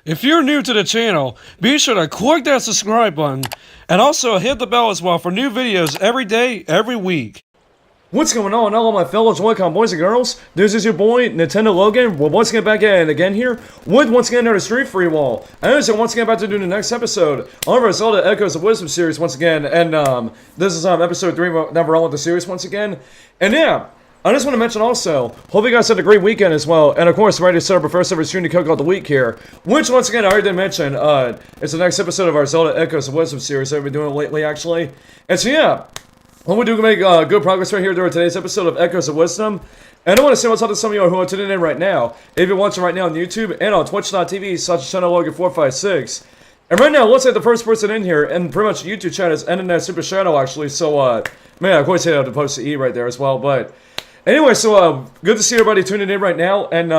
If you're new to the channel, be sure to click that subscribe button and also hit the bell as well for new videos every day, every week. What's going on, all my fellow Joy-Con boys and girls? This is your boy, Nintendo Logan. We're once again back at it again here with once again another stream for you all. And so once again about to do the next episode of our Zelda Echoes of Wisdom series once again. And this is episode 3 that we're on with the series once again. And yeah, I just want to mention also, hope you guys had a great weekend as well, and of course, ready to start our first ever stream to kick off the week here, which once again, I already did mention, it's the next episode of our Zelda Echoes of Wisdom series that we've been doing lately, actually. And so yeah, what we do make good progress right here during today's episode of Echoes of Wisdom. And I want to say what's up to some of you who are tuning in right now, if you're watching right now on YouTube and on twitch.tv/channel Logan456. And right now, let's say the first person in here, and pretty much YouTube chat is ending that Super Shadow, actually, so, man, of course, I have to post the E right there as well, but anyway, so, good to see everybody tuning in right now, and,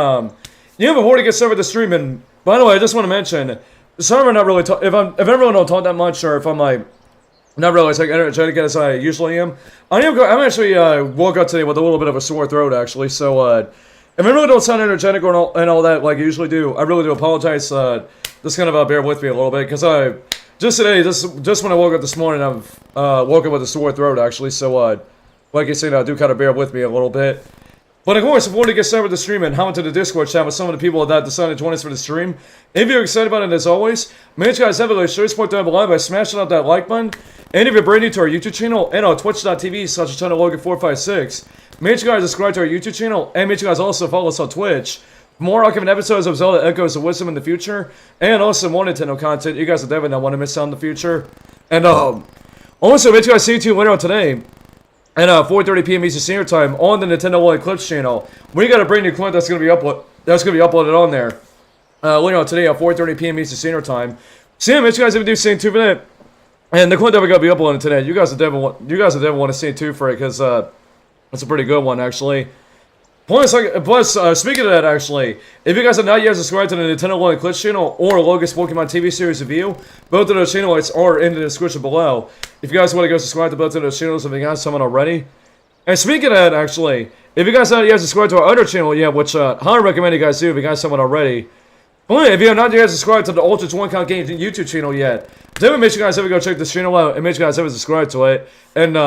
yeah, before we get started with the stream, and, by the way, I just want to mention, sorry I'm not really, if I really don't talk that much, or if I'm, like, not really as, like, energetic as I usually am, I'm actually, woke up today with a little bit of a sore throat, actually, so, if I really don't sound energetic and all that, like I usually do, I really do apologize, just kind of, bear with me a little bit, because just today, just when I woke up this morning, I've, woke up with a sore throat, actually, so, like I said, do kind of bear with me a little bit. But of course, before we get started with the stream and hop into the Discord chat with some of the people that decided to join us for the stream, if you're excited about it as always, make sure you guys have a show support down below by smashing out that like button. And if you're brand new to our YouTube channel and on twitch.tv/channel Logan456, make sure you guys subscribe to our YouTube channel and make sure you guys also follow us on Twitch. For more upcoming episodes of Zelda Echoes of Wisdom in the future, and also more Nintendo content you guys will definitely not want to miss out in the future. And also, make sure you guys see you later on today at 4:30 p.m. Eastern Standard Time on the Nintendo World Clips channel. We got a brand new clip that's gonna be uploaded on there later on today at 4:30 p.m. Eastern Standard Time. So yeah, make sure you guys do stay tuned for that. And the clip that we're gonna be uploading today, you guys will definitely want to stay tuned for it because it's a pretty good one actually. Plus, speaking of that, actually, if you guys have not yet subscribed to the Nintendo Logan Clips channel or Logan's Pokemon TV series review, both of those channel links are in the description below. If you guys want to go subscribe to both of those channels, if you guys haven't already. And speaking of that, actually, if you guys have not yet subscribed to our other channel yet, which I highly recommend you guys do if you guys haven't already. But if you have not yet subscribed to the Ultra Joy-Con Games YouTube channel yet, definitely make sure you guys ever go check this channel out and make sure you guys ever subscribe to it. And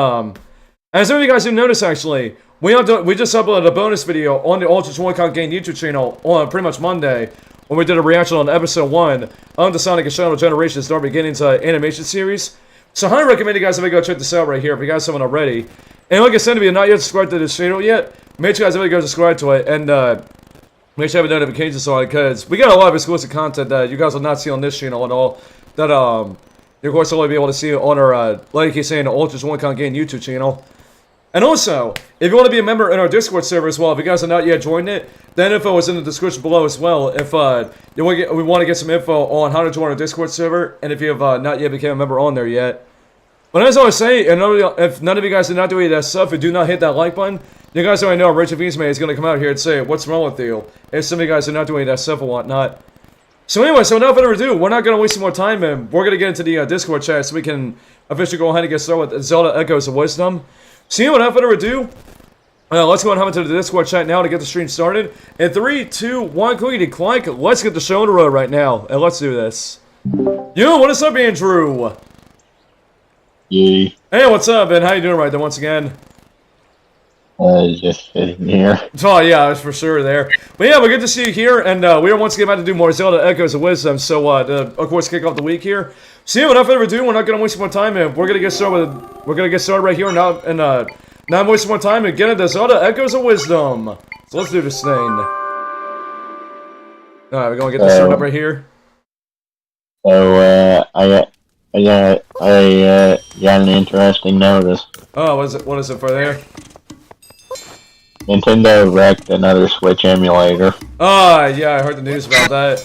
as some of you guys do notice, actually, we just uploaded a bonus video on the Ultra Joy-Con Game YouTube channel on pretty much Monday when we did a reaction on episode 1 of the Sonic and Shadow Generations Dark Beginnings animation series. So I highly recommend you guys ever go check this out right here if you guys haven't already. And like I said, if you're not yet subscribed to this channel yet, make sure you guys ever go subscribe to it and make sure you have notifications on it because we got a lot of exclusive content that you guys will not see on this channel at all. That you of course will only be able to see on our like he's saying the Ultra Joy-Con Game YouTube channel. And also, if you want to be a member in our Discord server as well, if you guys have not yet joined it, that info is in the description below as well. If we want to get some info on how to join our Discord server, and if you have not yet become a member on there yet. But as I always say, and if none of you guys did not do any of that stuff and do not hit that like button, you guys already know Richard Viesman is going to come out here and say, what's wrong with you? If some of you guys are not doing that stuff and whatnot. So anyway, so without further ado, we're not going to waste some more time, and we're going to get into the Discord chat so we can officially go ahead and get started with Zelda Echoes of Wisdom. So without further ado, let's go and hop into the Discord chat now to get the stream started. In 3, 2, 1, clickety clank, let's get the show on the road right now, and let's do this. Yo, what is up, Andrew? Yay. Hey, what's up, Ben? How you doing right there once again? Just sitting here. Oh, yeah, that's for sure there. But yeah, we're good to see you here, and we are once again about to do more Zelda Echoes of Wisdom, so to, of course, kick off the week here. So yeah, without further ado, we're not going to waste more time, and we're going to get started right here now, and not waste more time, and get into Zelda Echoes of Wisdom. So let's do this thing. Alright, we're going to get this started up right here. So, I got an interesting notice. Oh, what is it for there? Nintendo wrecked another Switch emulator. Ah, yeah, I heard the news about that.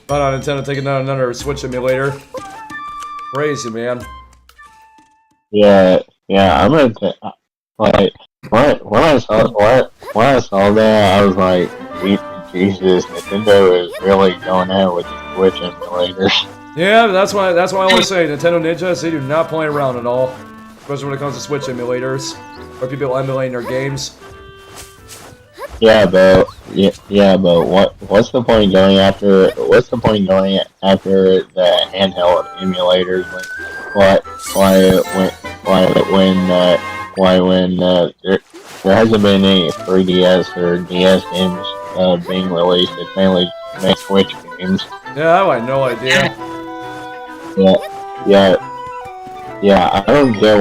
About Nintendo taking down another Switch emulator. Crazy, man. Yeah, I'm gonna like when I saw that, I was like, Jesus, Nintendo is really going out with the Switch emulators. Yeah, that's why I always say Nintendo Ninjas, they do not play around at all. Especially when it comes to Switch emulators. Or people emulating their games. Yeah, but what's the point going after the handheld emulators when there hasn't been any 3DS or DS games being released? It's mainly Switch games. Yeah, I had no idea. Yeah. I don't get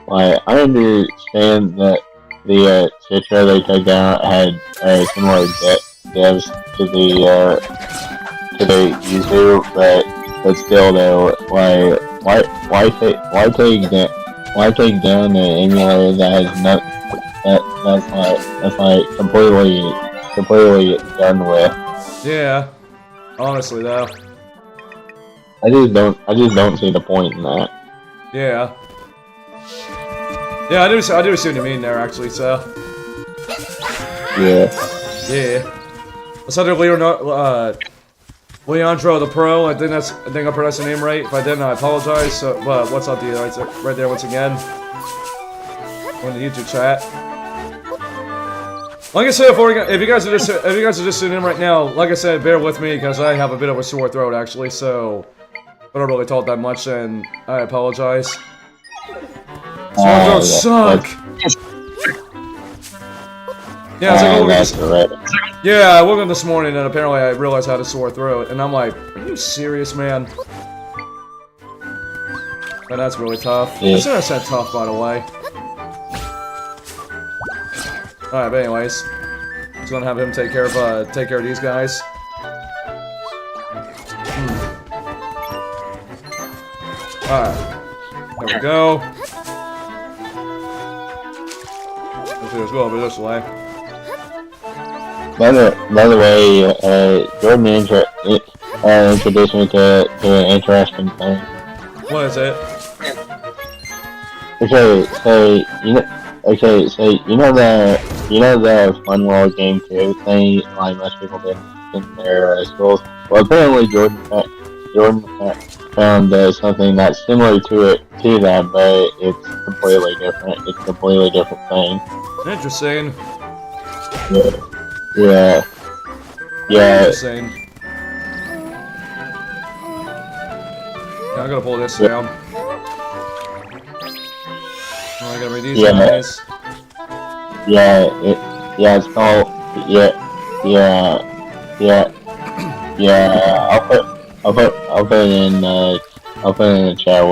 why. I understand that the Citra they took down had similar devs to the Yuzu, but still though, why take down an emulator that has that's like completely done with? Yeah, honestly though. I just don't see the point in that. Yeah. Yeah, I do see what you mean there, actually, so. Yeah. Let's have Leandro the Pro, I think I pronounced the name right. If I didn't, I apologize. So, what's up to you? It's right there once again. On the YouTube chat. Like I said before, if you guys are just tuning in right now, like I said, bear with me because I have a bit of a sore throat actually, so I don't really talk that much, and I apologize. Sore throats suck. Yeah, I woke up this morning and apparently I realized I had a sore throat, and I'm like, are you serious, man? Man, that's really tough. Yeah. I said I said tough, by the way. Alright, but anyways, just gonna have him take care of these guys. Alright, there we go. Let's go over this way. By the way, Jordan introduced me to an interesting thing. What is it? So you know the Fun World Game 2 thing like most people did in their schools. Well, apparently Jordan found something that's similar to that, but it's completely different. It's a completely different thing. Interesting. Yeah. Interesting. Yeah, I'm gonna pull this down. Oh, I gotta read these guys. It's called I'll put it in the chat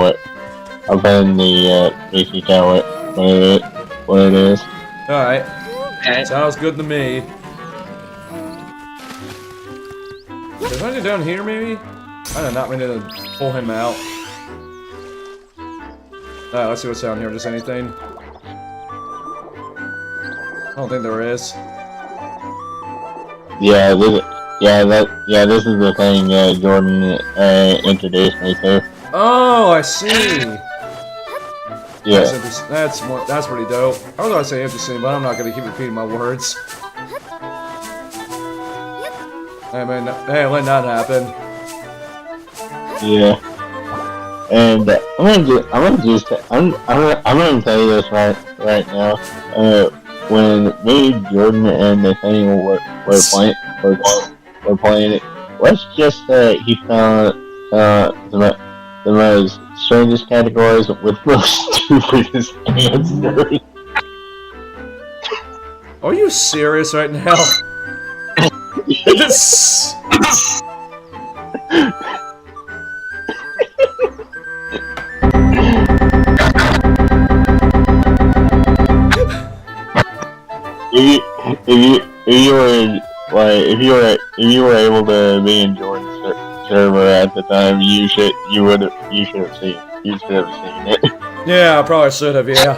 I'll put in the PC chat what it is. Alright. Sounds good to me. Is there anything down here, maybe? I did not mean to pull him out. Alright, let's see what's down here. Just anything? I don't think there is. This is the thing Jordan introduced me to. Oh, I see. Yeah. That's pretty dope. I was gonna say interesting, but I'm not gonna keep repeating my words. Hey, man, hey, let that happen. Yeah. And I'm gonna tell you this right now. When me, Jordan, and Nathaniel were playing it, let's just say he found the most strangest categories with the stupidest answers. Are you serious right now? This. If you were able to be in Jordan's server at the time, you should have seen it. Yeah, I probably should have. Yeah.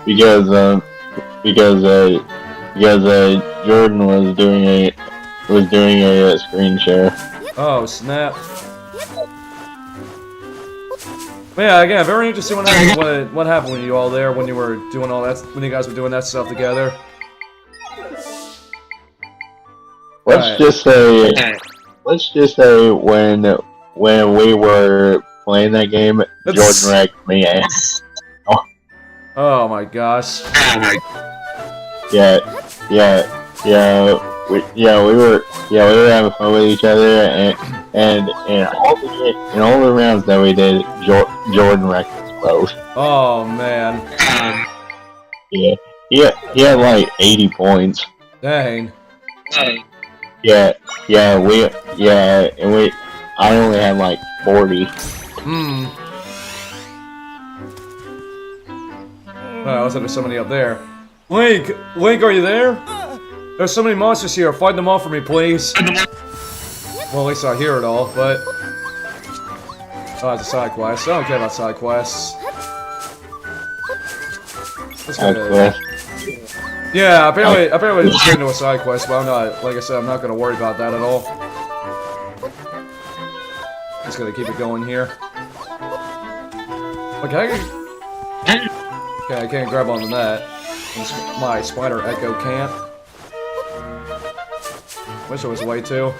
Because Jordan was doing a screen share. Oh snap! But yeah, again, very interesting what happened when you all there when you were doing all that when you guys were doing that stuff together. Let's just say when we were playing that game, Jordan wrecked me ass. Oh my gosh. Yeah, we were having fun with each other, and in all the rounds that we did, Jordan wrecked us both. Oh man. Yeah, he had like 80 points. Dang. And I only had like 40. Wow, looks like there's so many up there. Link, are you there? There's so many monsters here. Fight them all for me, please. Well, at least I hear it all, but... Oh, it's a side quest. I don't care about side quests. Let's go ahead. Yeah, apparently it's into a side quest, but I'm not, like I said, I'm not gonna worry about that at all. Just gonna keep it going here. Okay, I can't grab onto that. My spider echo can't. Wish there was a way to.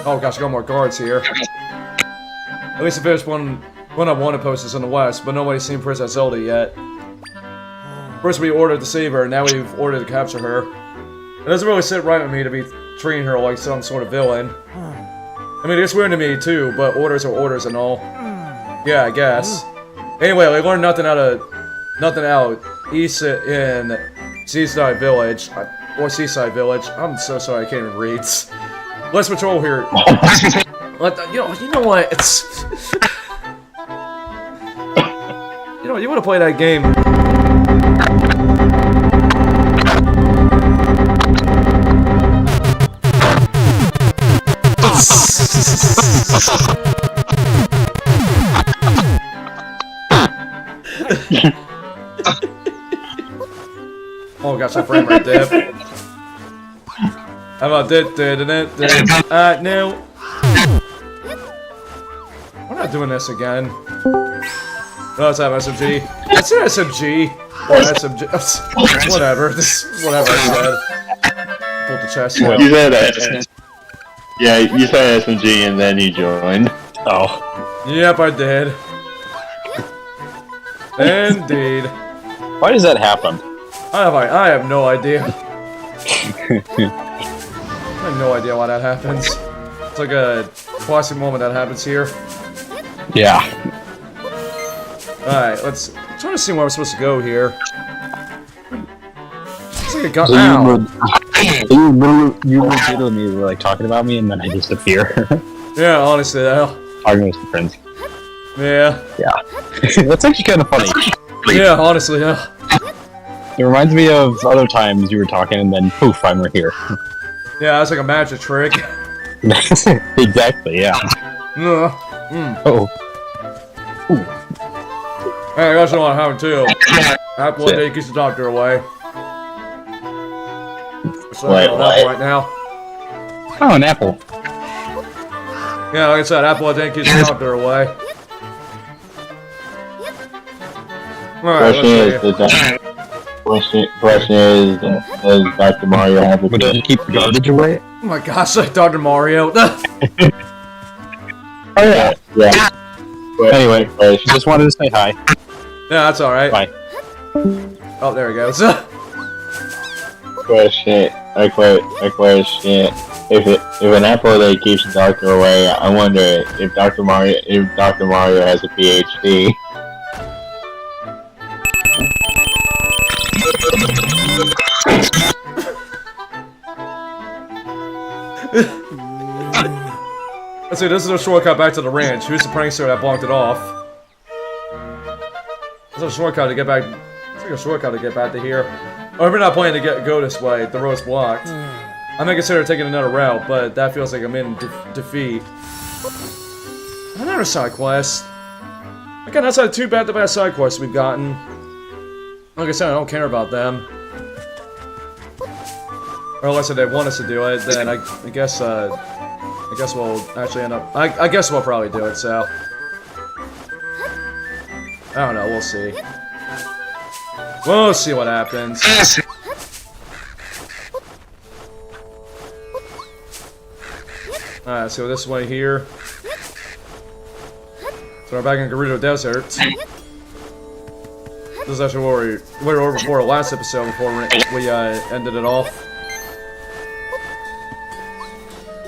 Oh gosh, I got more guards here. At least I finished one of wanted posters in the west, but nobody's seen Princess Zelda yet. First we ordered to save her, and now we've ordered to capture her. It doesn't really sit right with me to be treating her like some sort of villain. I mean, it's weird to me too, but orders are orders and all. Yeah, I guess. Anyway, I learned nothing out east in Seaside Village. Seaside Village. I'm so sorry, I can't even read. Let's patrol here. You know what? It's... you want to play that game... Oh gosh, that frame rate dip. How about that? No. We're not doing this again. No, let's have SMG. It's an SMG. Or SMG. Whatever. Whatever I said. Pulled the chest. You said that. Yeah, you said SMG and then he joined. Oh. Yep, I did. Indeed. Why does that happen? I have no idea. I have no idea why that happens. It's like a classic moment that happens here. Yeah. Alright, I'm trying to see where we're supposed to go here. It's like a gun. You legitimately were like talking about me and then I disappear. Yeah, honestly, though. Arguing with some friends. Yeah. Yeah. That's actually kind of funny. Yeah, honestly, yeah. It reminds me of other times you were talking and then poof, I'm right here. Yeah, that's like a magic trick. Exactly, yeah. Oh. Ooh. Hey, I got something happened too. Apple a day keeps the doctor away. So Wait, an apple right now. Oh, an apple. Yeah, like I said, apple a day keeps the doctor away. Alright, Question is, does Dr. Mario have a But does it keep the garbage away? Oh my gosh, like Dr. Mario. Oh yeah. Yeah. Anyway, just wanted to say hi. Yeah, that's alright. Bye. Oh, there he goes. Question. If an apple that keeps the doctor away, I wonder if Dr. Mario has a PhD. Let's see, this is a shortcut back to the ranch. Who's the prankster that blocked it off? It's a shortcut to get back. It's like a shortcut to get back to here. Or if you're not planning to go this way, the road's blocked. I may consider taking another route, but that feels like I'm in defeat. Another side quest. Again, that's not too bad the bad side quests we've gotten. Like I said, I don't care about them. Or unless they want us to do it, then I guess we'll actually end up. I guess we'll probably do it. So I don't know. We'll see. We'll see what happens. Alright, so this way here. So we're back in Gerudo Desert. This is actually where we were over before the last episode before we ended it off.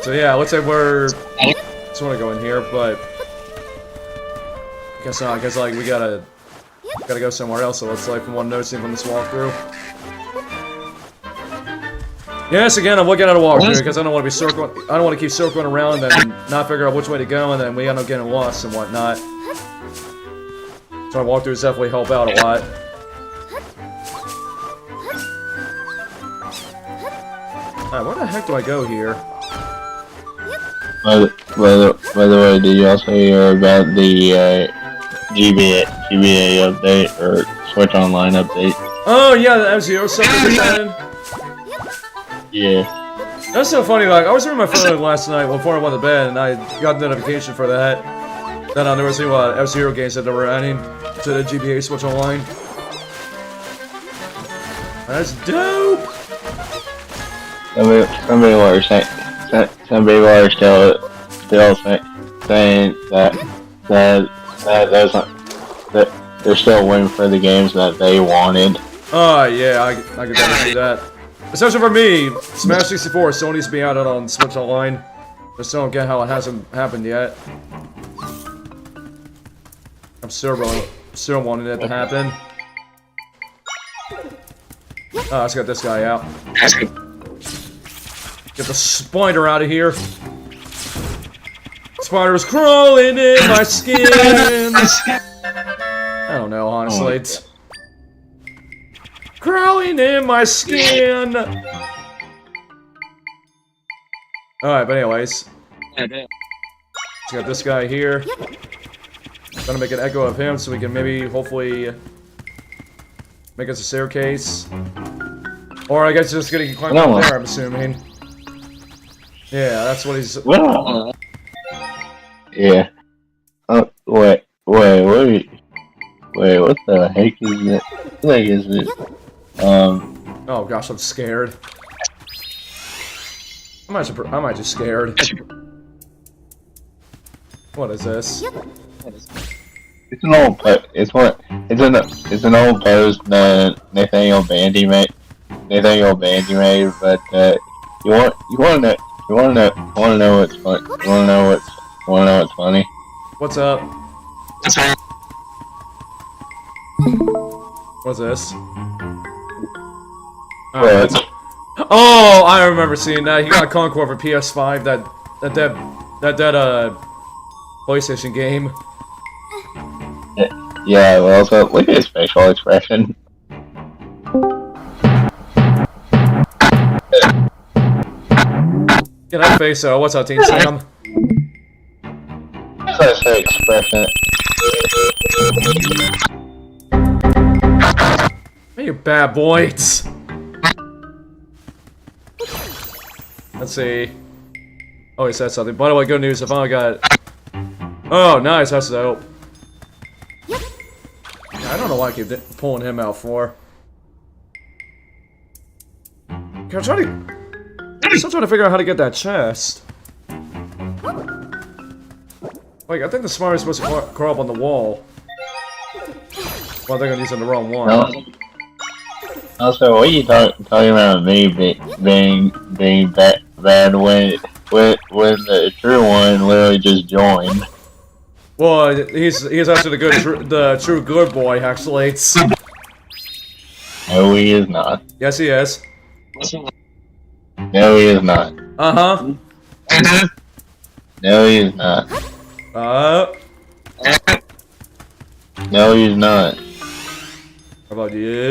So yeah, looks like we're just want to go in here, but I guess not. I guess like we gotta go somewhere else. So let's like from one noticing from this walkthrough. Yes, again, I'm looking at a walkthrough because I don't want to be circling. I don't want to keep circling around and not figure out which way to go, and then we end up getting lost and whatnot. So our walkthroughs definitely help out a lot. Alright, where the heck do I go here? By the way, did you also hear about the GBA update or Switch Online update? Oh yeah, the F-Zero stuff that happened. Yeah. That's so funny. Like I was reading my phone last night before I went to bed, and I got a notification for that. Then I never see what F-Zero games that they were adding to the GBA Switch Online. That's dope. Some people are saying still saying that they're still waiting for the games that they wanted. Oh yeah, I could definitely see that. Especially for me, Smash 64 still needs to be added on Switch Online. I still don't get how it hasn't happened yet. I'm still wanting it to happen. Oh, let's get this guy out. Get the spider out of here. Spider's crawling in my skin. I don't know, honestly. It's crawling in my skin. Alright, but anyways. Let's get this guy here. Gonna make an echo of him so we can maybe, hopefully, make us a staircase. Or I guess just gonna climb up there, I'm assuming. Yeah, that's what he's... Well... Yeah. Wait, what the heck is it? What is it? Oh gosh, I'm scared. I'm actually scared. What is this? It's an old it's an old post that Nathaniel Bandy made, but you wanna know what's fun? You wanna know what's funny? What's up? What's this? What? Oh, I remember seeing that. He got Concord for PS5. That PlayStation game. Yeah, well, also look at his facial expression. Get that face out. What's up, Team Sam? That's his expression. Hey, you bad boys. Let's see. Oh, he said something. By the way, good news. I finally got it. Oh, nice. That's dope. I don't know why I keep pulling him out for. I'm still trying to figure out how to get that chest. Like, I think the smart is supposed to crawl up on the wall. Well, they're gonna use the wrong one. No. Also, what are you talking about me being bad when the true one literally just joined? Well, he's actually the true good boy, actually. No, he is not. Yes, he is. No, he is not. Uh-huh. No, he is not. No, he's not. How about yes?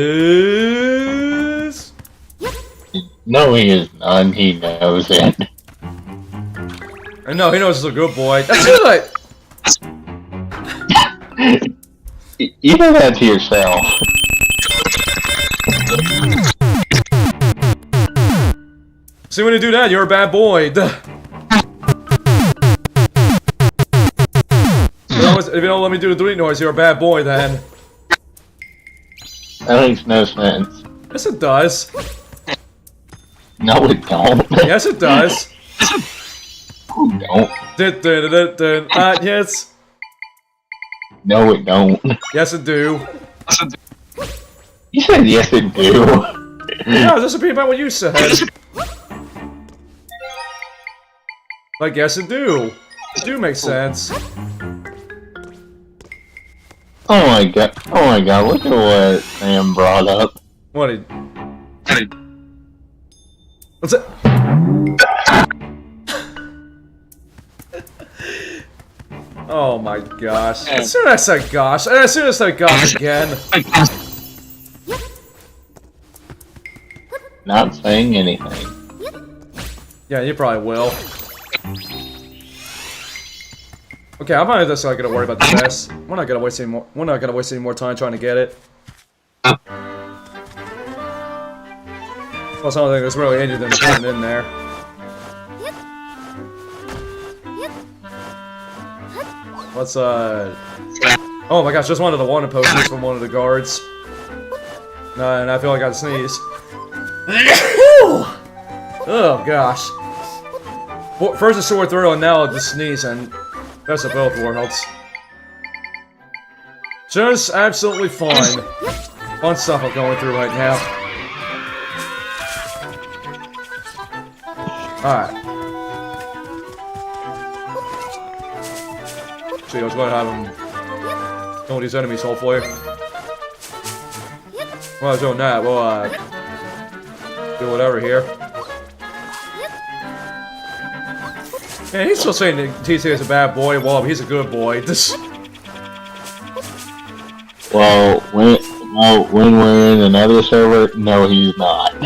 No, he is not. He knows it. I know, he knows he's a good boy. That's good! You know that to yourself. See, when you do that, you're a bad boy. If you don't let me do the delete noise, you're a bad boy then. That makes no sense. Yes, it does. No, it don't. Yes, it does. Don't. Yes. No, it don't. Yes, it do. You said yes, it do. Yeah, I was just repeating about what you said. Like, yes, it do. It do make sense. Oh my god, look at what Sam brought up. What did... What's it? Oh my gosh. As soon as I said gosh, and as soon as I said gosh again. Not saying anything. Yeah, you probably will. Okay, I'm not just not gonna worry about the test. We're not gonna waste any more. We're not gonna waste any more time trying to get it. Plus, I don't think there's really anything to put in there. Let's oh my gosh, just one of the wanted posters from one of the guards. No, and I feel like I sneeze. Oh gosh. Well, first a sore throat and now the sneeze, and best of both worlds. Just absolutely fine. Fun stuff I'm going through right now. Alright. See, I was going to have him kill these enemies, hopefully. Well, I was doing that. We'll, do whatever here. Man, he's still saying that TC is a bad boy. Well, he's a good boy. This. Well, when we're in another server, no, he's not.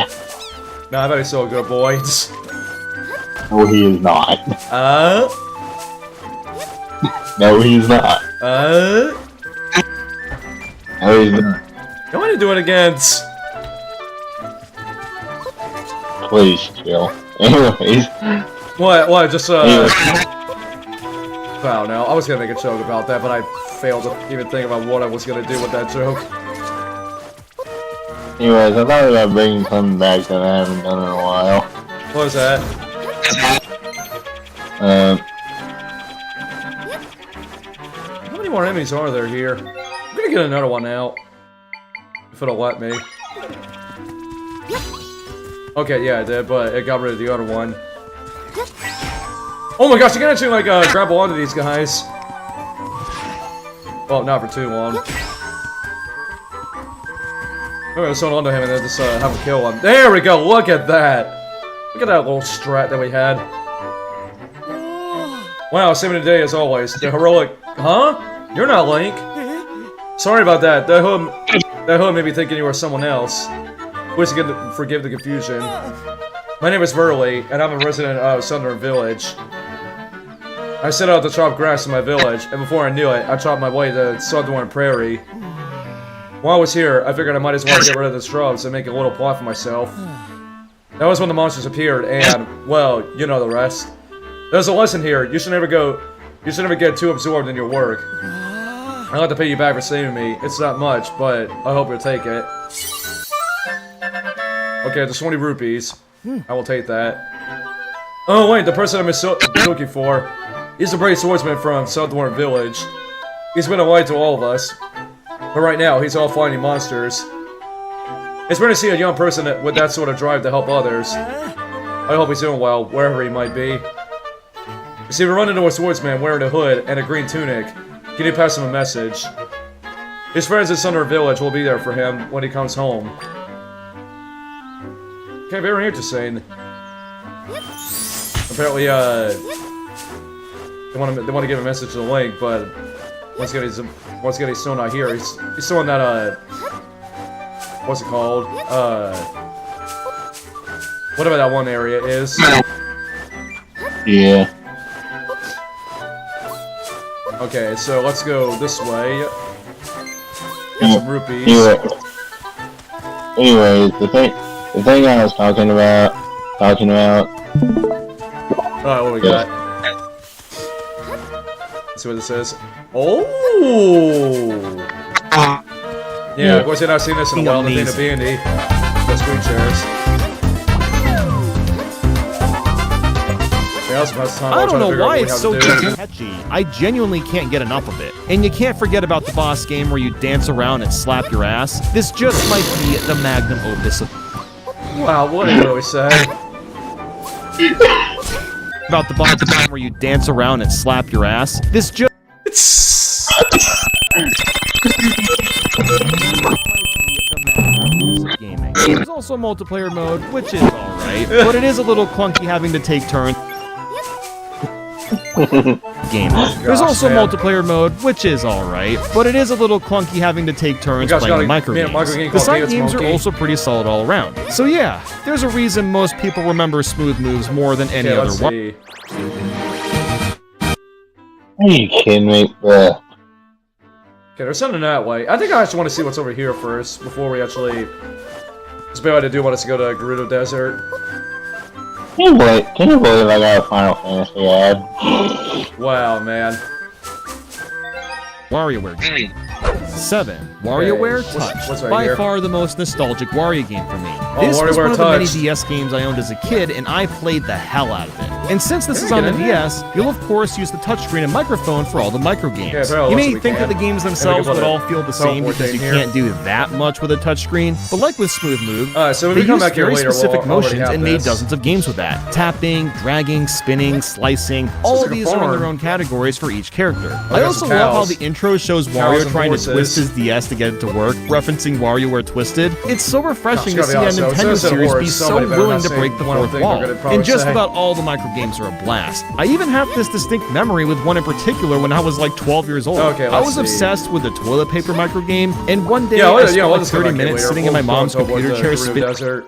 Nah, I bet he's still a good boy. No, he is not. No, he's not. No, he's not. Go ahead and do it again. Please chill. Anyways. What, just, Anyways. I don't know. I was gonna make a joke about that, but I failed to even think about what I was gonna do with that joke. Anyways, I thought about bringing something back that I haven't done in a while. What was that? How many more enemies are there here? I'm gonna get another one out. If it'll let me. Okay, yeah, it did, but it got rid of the other one. Oh my gosh, you can actually, like, grab onto these guys. Well, not for too long. I'm gonna hold on to him and then just, have him kill him. There we go, look at that! Look at that little strat that we had. Wow, saving the day as always. The heroic... Huh? You're not Link. Sorry about that. That hood made me thinking you were someone else. Please forgive the confusion. My name is Verley, and I'm a resident of Southern Village. I set out to chop grass in my village, and before I knew it, I chopped my way to Southern Prairie. While I was here, I figured I might as well get rid of the shrubs and make a little plot for myself. That was when the monsters appeared, and, well, you know the rest. There's a lesson here. You should never get too absorbed in your work. I'll have to pay you back for saving me. It's not much, but I hope you'll take it. Okay, there's 20 rupees. I will take that. Oh wait, the person I'm looking for. He's a brave swordsman from Southern Village. He's been a light to all of us. But right now, he's all fighting monsters. It's rare to see a young person with that sort of drive to help others. I hope he's doing well, wherever he might be. You see, we run into a swordsman wearing a hood and a green tunic. Can you pass him a message? His friends in Southern Village will be there for him when he comes home. Okay, very interesting. Apparently, they want to give a message to Link, but once again, he's still not here. He's still in that what's it called? Whatever that one area is. Yeah. Okay, so let's go this way. Get some rupees. Anyways, the thing I was talking about talking about. Alright, what do we got? Let's see what this is. Oh! Yeah, of course, I've not seen this in a while. The thing to B&E. The screen shares. I don't know why it's so catchy. I genuinely can't get enough of it. And you can't forget about the boss game where you dance around and slap your ass. This just might be the magnum opus of... Wow, what did you really say? About the boss game where you dance around and slap your ass. This just... gaming. There's also multiplayer mode, which is alright, but it is a little clunky having to take turns. Gaming. There's also multiplayer mode, which is alright, but it is a little clunky having to take turns playing the micro games. The side games are also pretty solid all around. So yeah, there's a reason most people remember smooth moves more than any other one. Are you kidding me? Okay, there's something that way. I think I actually want to see what's over here first, before we actually... I do want us to go to Gerudo Desert. Can you believe I got a Final Fantasy ad? Wow, man. WarioWare game. 7. WarioWare Touch. What's right by here? far the most nostalgic Wario game for me. Oh, This was WarioWare one of the many Touch. DS games I owned as a kid, and I played the hell out of it. And since this is on the DS, you'll of course use the touchscreen and microphone for all the micro games. Yeah, You may we think can. that the games And we themselves can put would a all feel the same teleport because you thing here. can't do that much with a touchscreen, but like with Smooth Move, Alright, so when they we come used back here very later, specific we'll already motions have and made this. dozens of games with that. Tapping, dragging, spinning, slicing, all like of a these are in farm. their own categories for each character. I got also some love how cows. the intro shows Cows Wario and trying to horses. twist his DS to get it to work, referencing WarioWare Twisted. It's so refreshing to Gosh, see a gotta be honest, Nintendo so series be horse, so somebody better willing not to say break the one fourth thing they're wall. gonna probably And just say. about all the micro games are a blast. I even have this distinct memory with one in particular when I was like 12 years old. Okay, I let's was see. obsessed with the toilet paper micro game, and one day Yeah, I we'll spent like just go 30 back here minutes later. sitting in my We'll mom's go towards computer the chair Gerudo spinning. Desert.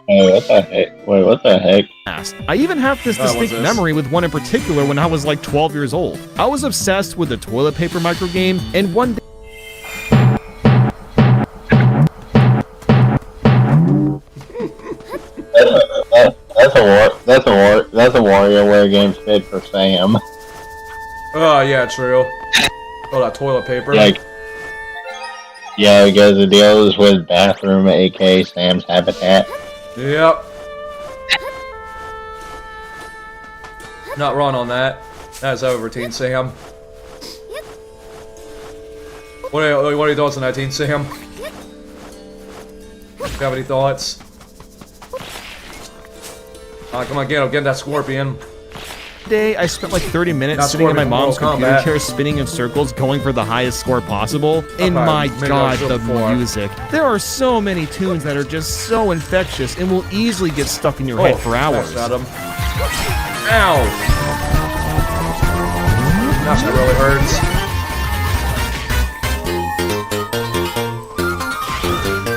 Hey, what the heck? Wait, what the heck? I even have this what's distinct this? memory with one in particular when I was like 12 years old. I was obsessed with the toilet paper micro game, and one day That's a WarioWare game fit for Sam. Oh, yeah, true. Oh, that toilet paper. Like, yeah, because it deals with bathroom, aka Sam's habitat. Yep. Not wrong on that. That's over, Teen Sam. What are your thoughts on that, Teen Sam? Do you have any thoughts? Come on, get that scorpion. day, I spent like 30 minutes That's sitting in my Scorpion mom's from Mortal computer Kombat. chair spinning in circles, going for the highest score possible. And Okay, my maybe I god, should've the before. music. There are so many tunes that are just so infectious and will easily get stuck in your head for hours. Got him. Ow! Gosh, that really hurts.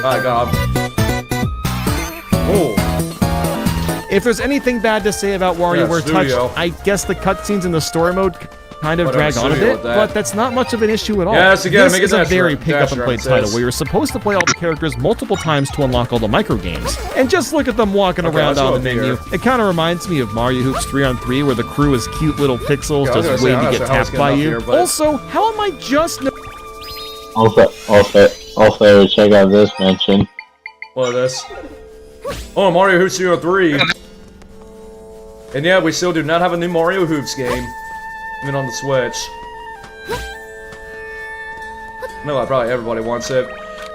I got him. Oh. If there's anything bad to say about WarioWare Touch, studio. I guess the cutscenes in the story mode kind of Whatever, drag on a studio bit, with that. but that's not much of an issue at all. Yes, again, this make it is a dash very run- pick up dash and run, play sis. title where you're supposed to play all the characters multiple times to unlock all the micro games. And just look at them walking Okay, around let's on go the up menu. here. It kind of reminds me of Mario Hoops 3-on-3 where the crew is cute little pixels Yeah, I was just gonna waiting say, to I get don't know how it's tapped by getting you. up here, but- Also, how am I just... Also, check out this mention. What is this? Oh, Mario Hoops 3. And yeah, we still do not have a new Mario Hoops game. Even on the Switch. No, probably everybody wants it.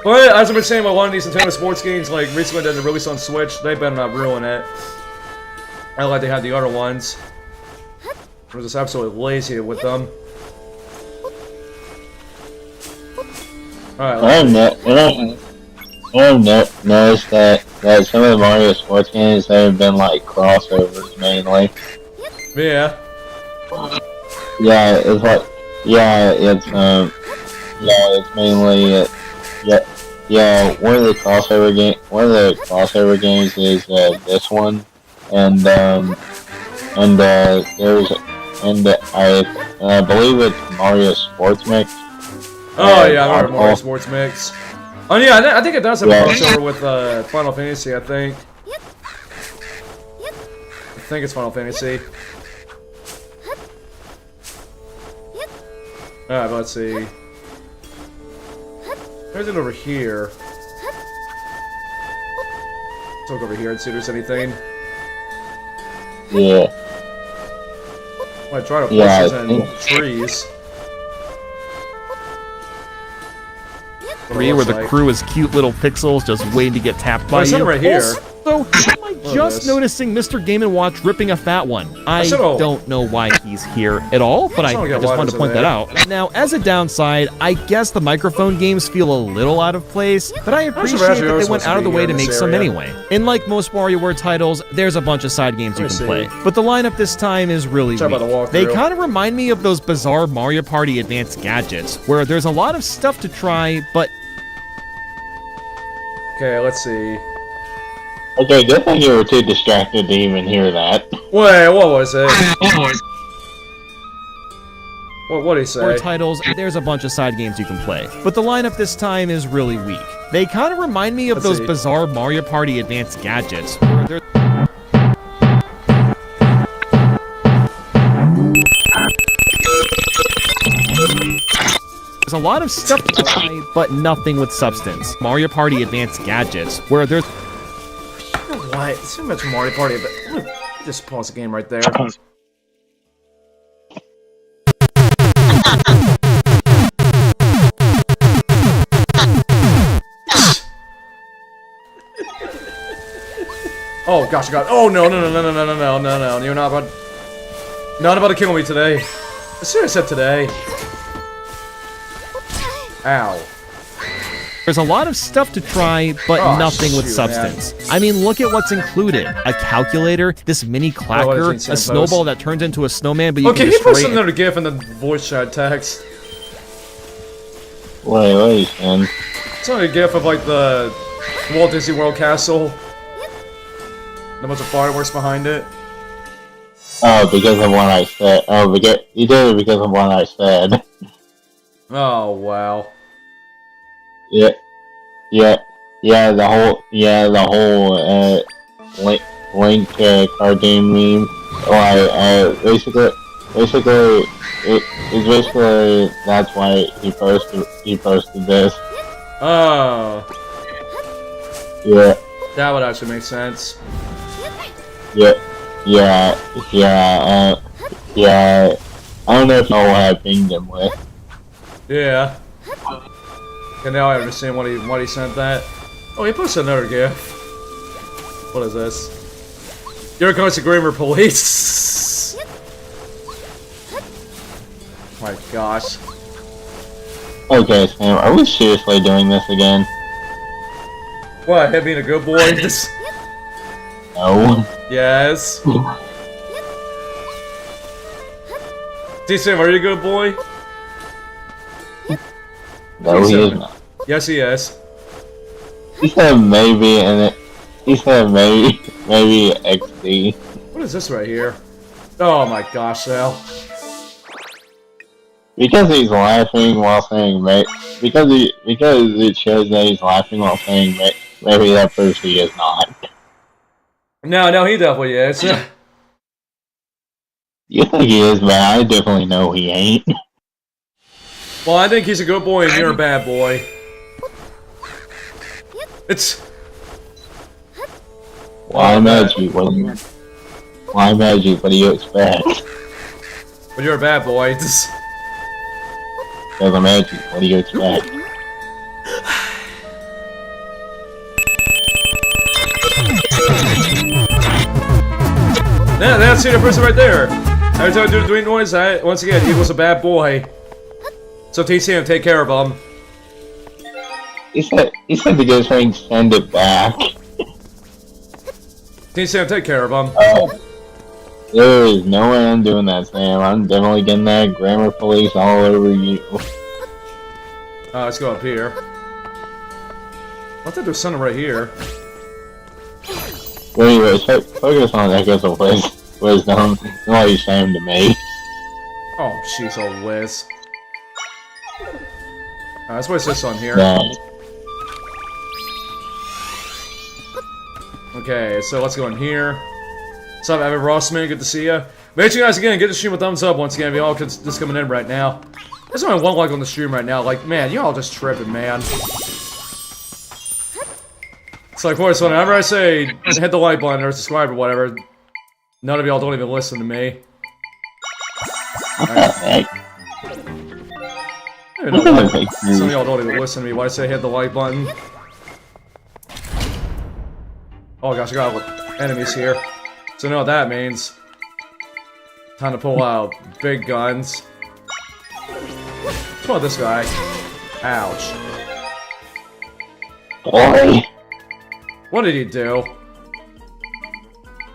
But as I've been saying, with one of these Nintendo sports games, like recently that they released on Switch, they better not ruin it. I like they had the other ones. We're just absolutely lazy with them. Alright, I've noticed that some of the Mario sports games have been like crossovers mainly. yeah. Yeah, it's like it's mainly one of the crossover games is this one, and I believe it's Mario Sports Mix. Oh yeah, I remember Mario Hardball. Sports Mix. Oh yeah, I think it does have a Yeah. crossover with Final Fantasy, I think. think it's Final Fantasy. Alright, let's see. There's it over here. Let's look over here and see if there's anything. Yeah. I try to bushes and trees. Where the crew is cute little pixels just waiting to get tapped by you. Right here. So, am I just noticing Mr. Game & Watch ripping a fat one? I don't know why he's here at all, but I just wanted to point that out. Now, as a downside, I guess the microphone games feel a little out of place, but I appreciate that they went out of the way to make some anyway. And like most WarioWare titles, there's a bunch of side games you can play, but the lineup this time is really weak. They kind of remind me of those bizarre Mario Party advanced gadgets, where there's a lot of stuff to try, but... Okay, let's see. Okay, good thing you were too distracted to even hear that. Wait, what was it? What did he say? For titles, there's a bunch of side games you can play, but the lineup this time is really weak. They kind of remind me of those bizarre Mario Party advanced gadgets, where there's a lot of stuff to try, but nothing with substance. Mario Party advanced gadgets, where there's... You know what? It's too much Mario Party, but I'm gonna just pause the game right there. Oh gosh, I got. Oh no! You're not about to kill me today. I seriously said today. Ow. There's a lot of stuff to try, but nothing with substance. Man. I mean, look at what's included. A calculator, this mini clacker, a snowball that turns into a snowman, but you can destroy it. Okay, he put another GIF in the voice chat text. Wait, man. It's only a GIF of, like, the Walt Disney World Castle. And a bunch of fireworks behind it. Oh, because of what I said. Oh, you did it because of what I said. Oh, wow. Yeah, the whole Link cartoon meme. Basically, that's why he posted this. Oh. Yeah. That would actually make sense. Yeah. I don't know if I'll have pinged him with. Yeah. And now I understand why he sent that. Oh, he posted another GIF. What is this? Here comes the Grammar Police. My gosh. Okay, Sam, are we seriously doing this again? What, him being a good boy? No. Yes. Sam, are you a good boy? No, he is not. Yes, he is. He said maybe, and he said maybe XD. What is this right here? Oh my gosh, Sal. Because he's laughing while saying because it shows that he's laughing while saying maybe that person is not. No, he definitely is. You think he is, but I definitely know he ain't. Well, I think he's a good boy and you're a bad boy. It's... Why magic? What do you expect? But you're a bad boy. There's a magic. What do you expect? Yeah, that's the person right there. Every time I do the doing noise, once again, he was a bad boy. So TCM, take care of him. He said to go try and send it back. TCM, take care of him. Oh. There is no way I'm doing that, Sam. I'm definitely getting that Grammar Police all over you. Let's go up here. I thought there's something right here. Well, anyways, focus on Echoes of Wisdom. Not you shame to me. Oh, jeez, old Wiz. Let's waste this on here. Yeah. Okay, so let's go in here. What's up, Evan Rossman? Good to see you. Make sure you guys again get the stream a thumbs up once again if y'all just coming in right now. There's only one like on the stream right now. Like, man, y'all just tripping, man. It's like, boy, so whenever I say hit the like button or subscribe or whatever, none of y'all don't even listen to me. Right. Some of y'all don't even listen to me. Why I say hit the like button? Oh gosh, I got enemies here. So you know what that means. Time to pull out big guns. What about this guy? Ouch. Boy. What did he do?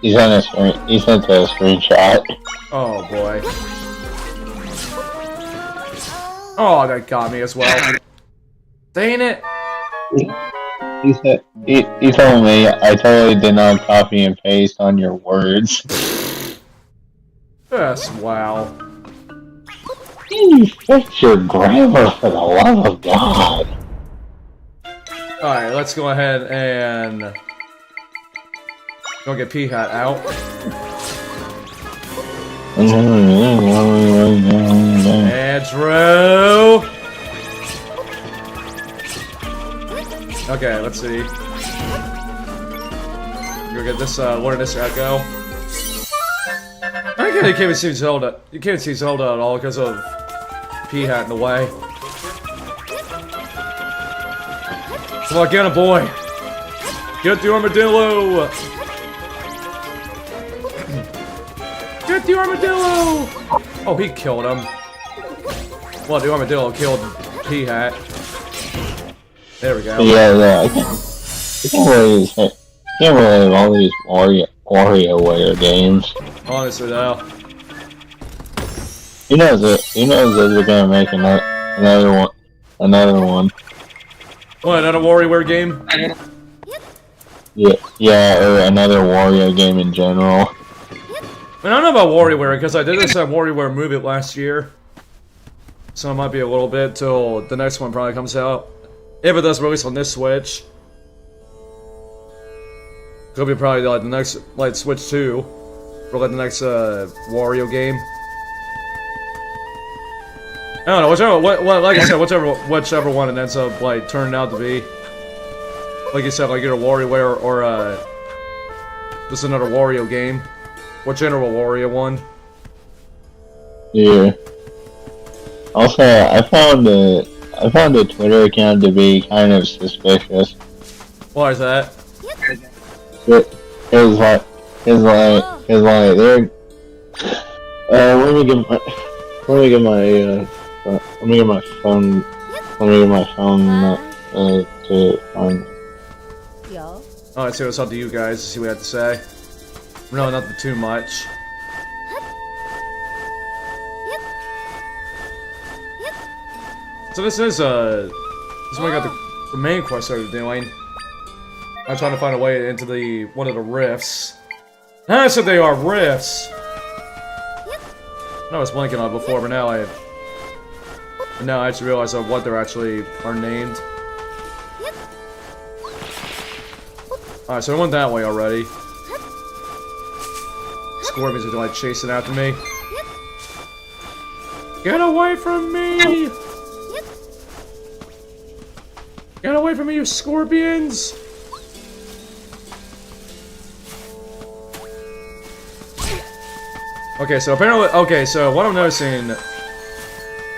He sent a screenshot. Oh boy. Oh, that got me as well. Dang it! He told me I totally did not copy and paste on your words. Yes, wow. Fix your grammar for the love of God. Alright, let's go ahead and go get P-Hat out. Andrew! Okay, let's see. Go get this, learn this echo. I can't even see Zelda. You can't see Zelda at all because of P-Hat in the way. Come on, get him, boy! Get the armadillo! Get the armadillo! Oh, he killed him. Well, the armadillo killed P-Hat. There we go. Yeah, I can't really all these WarioWare games. Honestly, though. He knows they're gonna make another one. What, another WarioWare game? Yeah, or another Wario game in general. I don't know about WarioWare, because I did this at WarioWare Move It last year. So it might be a little bit till the next one probably comes out. If it does release on this Switch. Could be probably like the next, like Switch 2. For like the next Wario game. I don't know, whichever, like I said, whichever one it ends up like turning out to be. Like you said, like either WarioWare or just another Wario game. Or general Wario one. Yeah. Also, I found the Twitter account to be kind of suspicious. Why is that? It's like they're. Let me get my phone. Let me get my phone to find. Alright, so it's up to you guys to see what I have to say. No, nothing too much. So this is one I got the main quest I was doing. I'm trying to find a way into one of the rifts. I said they are rifts! I was blanking on it before, but now I actually realize what they're actually are named. Alright, so I went that way already. Scorpions are like chasing after me. Get away from me! Get away from me, you scorpions! Okay, so apparently, so what I'm noticing,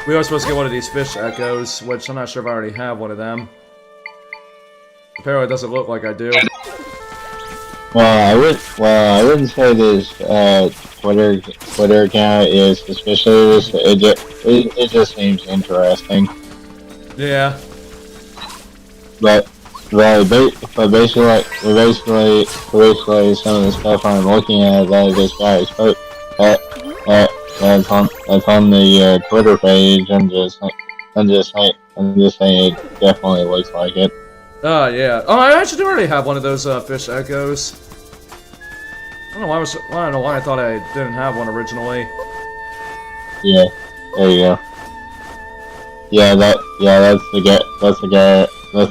we are supposed to get one of these fish echoes, which I'm not sure if I already have one of them. Apparently it doesn't look like I do. Well, I wouldn't say this Twitter account is suspicious. It just seems interesting. Yeah. But basically some of the stuff I'm looking at that this guy is put that's on the Twitter page. I'm just saying it definitely looks like it. Oh, yeah. Oh, I actually do already have one of those fish echoes. I don't know why I thought I didn't have one originally. Yeah, there you go. Yeah, that's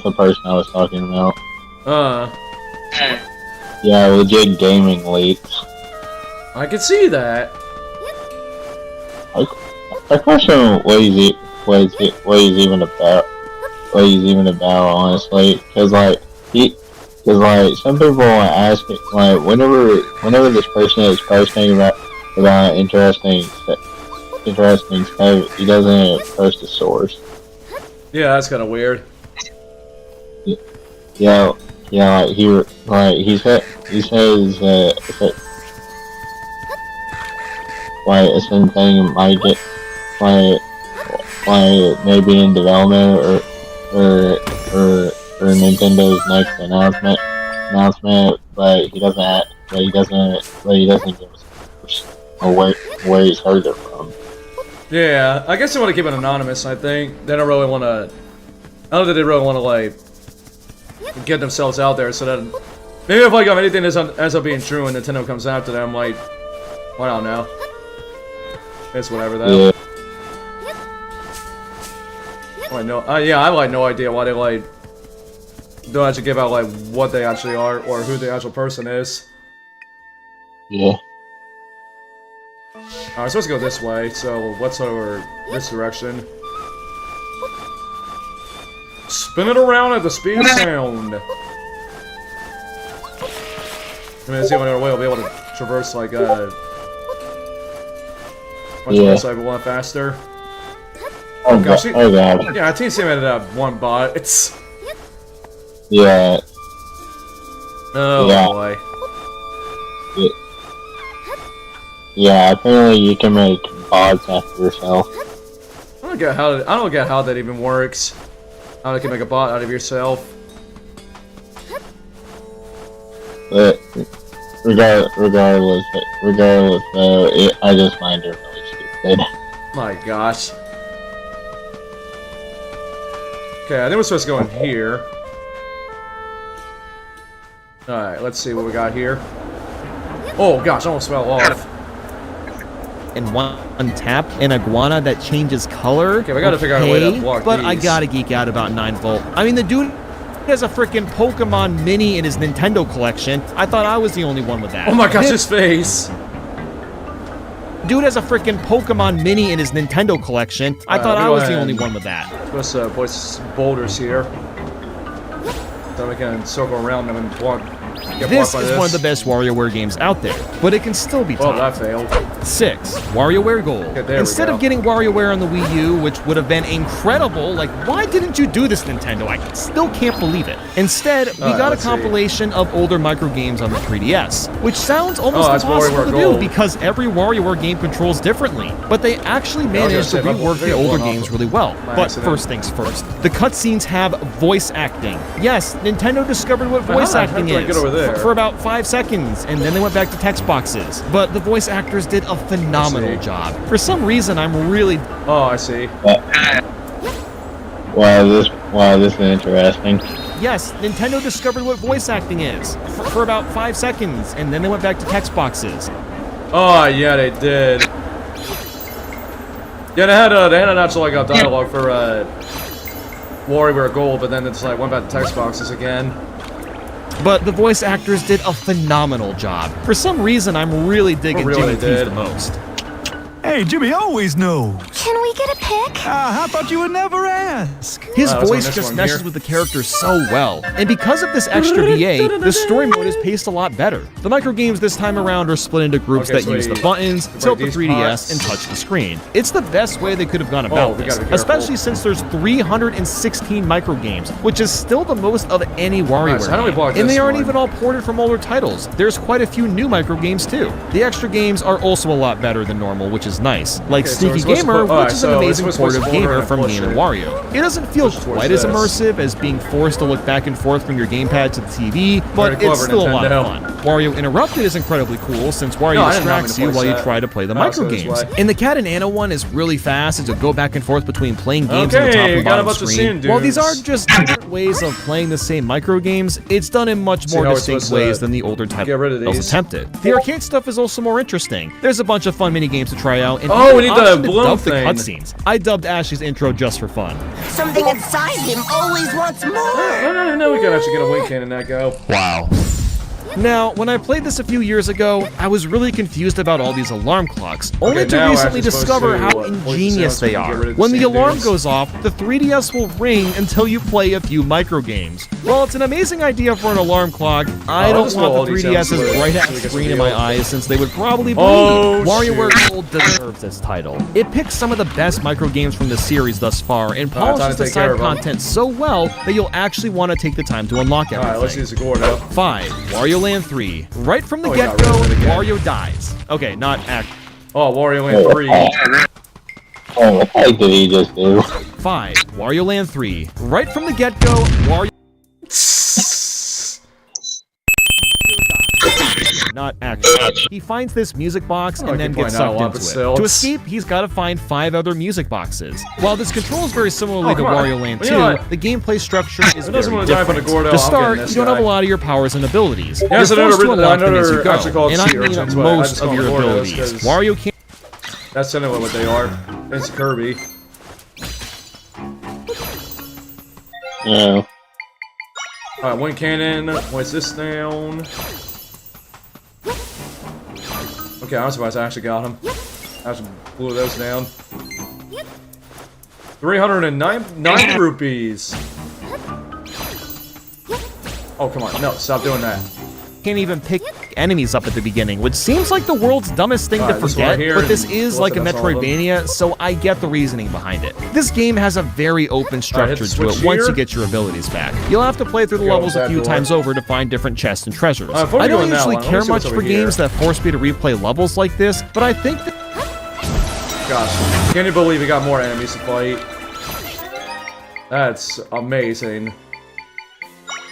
the person I was talking about. Yeah, legit gaming leaks. I can see that. I question what he's even about. What he's even about, honestly, because like some people are asking, like whenever this person is posting about interesting stuff, he doesn't post the source. Yeah, that's kind of weird. Yeah, he says like a certain thing might get like maybe in development or Nintendo's next announcement, but he doesn't give us where he's heard it from. Yeah, I guess they want to keep it anonymous. I think they don't really want to. I don't think they really want to like get themselves out there. So that maybe if like anything ends up being true and Nintendo comes after them, like I don't know. It's whatever though. Yeah. I have like no idea why they like don't actually give out like what they actually are or who the actual person is. Yeah. Alright, so let's go this way, so let's over this direction. Spin it around at the speed of sound. I mean, let's see if another way we'll be able to traverse like much less like a lot faster. Oh gosh. Oh god. Yeah, I think Sam ended up one bot. It's yeah. Oh yeah. boy. Yeah, apparently you can make bots after yourself. I don't get how that even works. How you can make a bot out of yourself. But regardless, I just find it really stupid. My gosh. Okay, I think we're supposed to go in here. Alright, let's see what we got here. Oh gosh, I almost fell off. And one tap, an iguana that changes color. Okay, we gotta figure out a way to block but these. I gotta geek out about 9-volt. I mean, the dude has a freaking Pokemon Mini in his Nintendo collection. I thought I was the only one with that. Oh my gosh, his face! Dude has a freaking Pokemon Mini in his Nintendo collection. I thought I was the only one with that. Let's place some boulders here. So we can circle around them and block. This is one of the best WarioWare games out there, but it can still be Oh, topped. that failed. 6. WarioWare Gold. Okay, Instead of getting WarioWare on the Wii U, which would have been incredible, like, why didn't you do this, Nintendo? I still can't believe it. Instead, we got a compilation of older micro games on the 3DS, which sounds almost impossible to do because every WarioWare game controls differently. But they actually managed to rework the older games really well. But first things first, the cutscenes have voice acting. Yes, Nintendo discovered what voice acting is for about 5 seconds, and then they went back to text boxes. But the voice actors did a phenomenal job. For some reason, I'm really... Oh, I see. Wow, this is interesting. Yes, Nintendo discovered what voice acting is for about 5 seconds, and then they went back to text boxes. Oh, yeah, they did. Yeah, they had an actual like a dialogue for WarioWare Gold, but then it's like went back to text boxes again. But the voice actors did a phenomenal job. For some reason, I'm really digging Jimmy Teeth the most. Hey, Jimmy always knows. Can we get a pic? I thought you would never ask. His voice just meshes with the character so well. And because of this extra VA, the story mode is paced a lot better. The micro games this time around are split into groups that use the buttons, tilt the 3DS, and touch the screen. It's the best way they could have gone about this, especially since there's 316 micro games, which is still the most of any WarioWare game. And they aren't even all ported from older titles. There's quite a few new micro games too. The extra games are also a lot better than normal, which is nice. Like Sneaky Gamer, which is an amazing port of Gamer from Game & Wario. It doesn't feel quite as immersive as being forced to look back and forth from your gamepad to the TV, but it's still a lot of fun. Wario Interrupted is incredibly cool since Wario distracts you while you try to play the micro games. And the Cat and Anna one is really fast as you go back and forth between playing games on the top and bottom screen. While these are just different ways of playing the same micro games, it's done in much more distinct ways than the older titles attempted. The arcade stuff is also more interesting. There's a bunch of fun mini games to try out, and we need the bloom thing. The cutscenes. I dubbed Ashley's intro just for fun. Something inside him always wants more. I don't know we can actually get a win can in that go. Wow. Now, when I played this a few years ago, I was really confused about all these alarm clocks, only to recently discover how ingenious they are. When the alarm goes off, the 3DS will ring until you play a few microgames. While it's an amazing idea for an alarm clock, I don't want the 3DS's bright-ass screen in my eyes since they would probably bleed. WarioWare Gold deserves this title. It picks some of the best microgames from the series thus far and polishes the side content so well that you'll actually want to take the time to unlock everything. Alright, let's use the gore now. 5. Wario Land 3. Right from the get-go, Wario dies. Okay, not act. Oh, Wario Land 3. Oh, what the heck did he just do? 5. Wario Land 3. Right from the get-go, Wario... Not actually. He finds this music box and then gets sucked into it. To escape, he's got to find 5 other music boxes. While this controls very similarly to Wario Land 2, the gameplay structure is very different. To start, you don't have a lot of your powers and abilities. You're forced to unlock them as you go, and I mean most of your abilities. Wario can't... That's anyway what they are. It's Kirby. Yeah. Alright, one cannon. What's this down? Okay, I'm surprised I actually got him. I actually blew those down. 309 rupees. Oh, come on. No, stop doing that. Can't even pick enemies up at the beginning, which seems like the world's dumbest thing to forget, but this is like a Metroidvania, so I get the reasoning behind it. This game has a very open structure to it once you get your abilities back. You'll have to play through the levels a few times over to find different chests and treasures. I don't usually care much for games that force me to replay levels like this, but I think that... Gosh, can you believe we got more enemies to fight? That's amazing.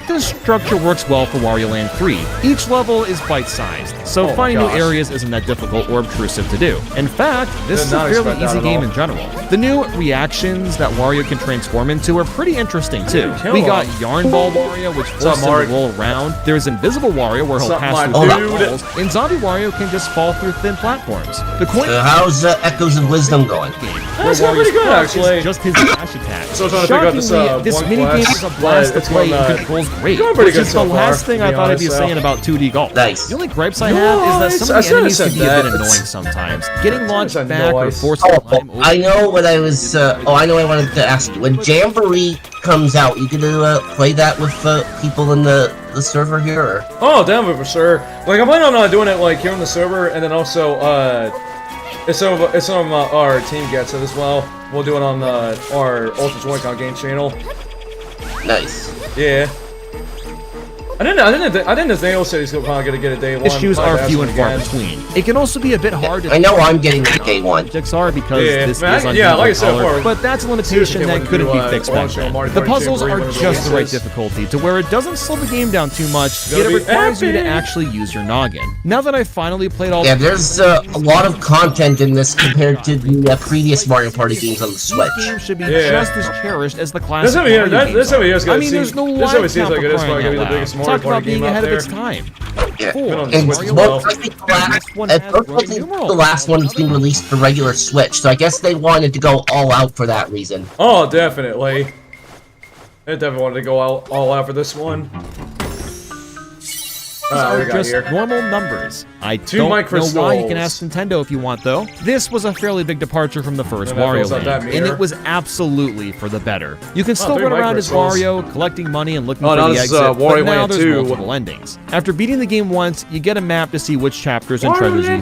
This structure works well for Wario Land 3. Each level is bite-sized, so finding new areas isn't that difficult or obtrusive to do. In fact, this is a fairly easy game in general. The new reactions that Wario can transform into are pretty interesting too. We got Yarn Ball Wario, which forces him to roll around. There's Invisible Wario, where he'll pass through walls, and Zombie Wario can just fall through thin platforms. The coin how's Echoes of Wisdom going? That's not pretty good, actually. Just his dash attack. So trying to figure out this minigame is a blast to play and controls great, which is the last thing I thought I'd be saying about 2D golf. Nice. The only gripes I have is that some of the enemies can be a bit annoying sometimes. Getting launched back or forced to climb over... I know what I was, I know I wanted to ask you. When Jamboree comes out, you gonna play that with people in the server here, or? Oh, definitely for sure. Like, I'm planning on doing it, like, here on the server, and then also, if some of our team gets it as well, we'll do it on our Ultra Joy-Con game channel. Nice. Yeah. I didn't know Daniel said he's probably gonna get a day one. Issues are few and far between. It can also be a bit hard to... I know I'm getting the day one. Objects are because this is on like I said color, but that's a limitation that couldn't be fixed back then. The puzzles are just the right difficulty to where it doesn't slow the game down too much, yet it requires you to actually use your noggin. Now that I've finally played all... Yeah, there's a lot of content in this compared to the previous Mario Party games on the Switch. This game should be just as cherished as the classic Mario games. I mean, there's no line count for crying out loud. Talk about being ahead of its time. Yeah. And it looks like the last one has been released for regular Switch, so I guess they wanted to go all out for that reason. Oh, definitely. They definitely wanted to go all out for this one. Are just normal numbers. I don't know why. You can ask Nintendo if you want, though. This was a fairly big departure from the first Wario Land, and it was absolutely for the better. You can still run around as Wario, collecting money and looking for the exit, but now there's multiple endings. After beating the game once, you get a map to see which chapters and treasures you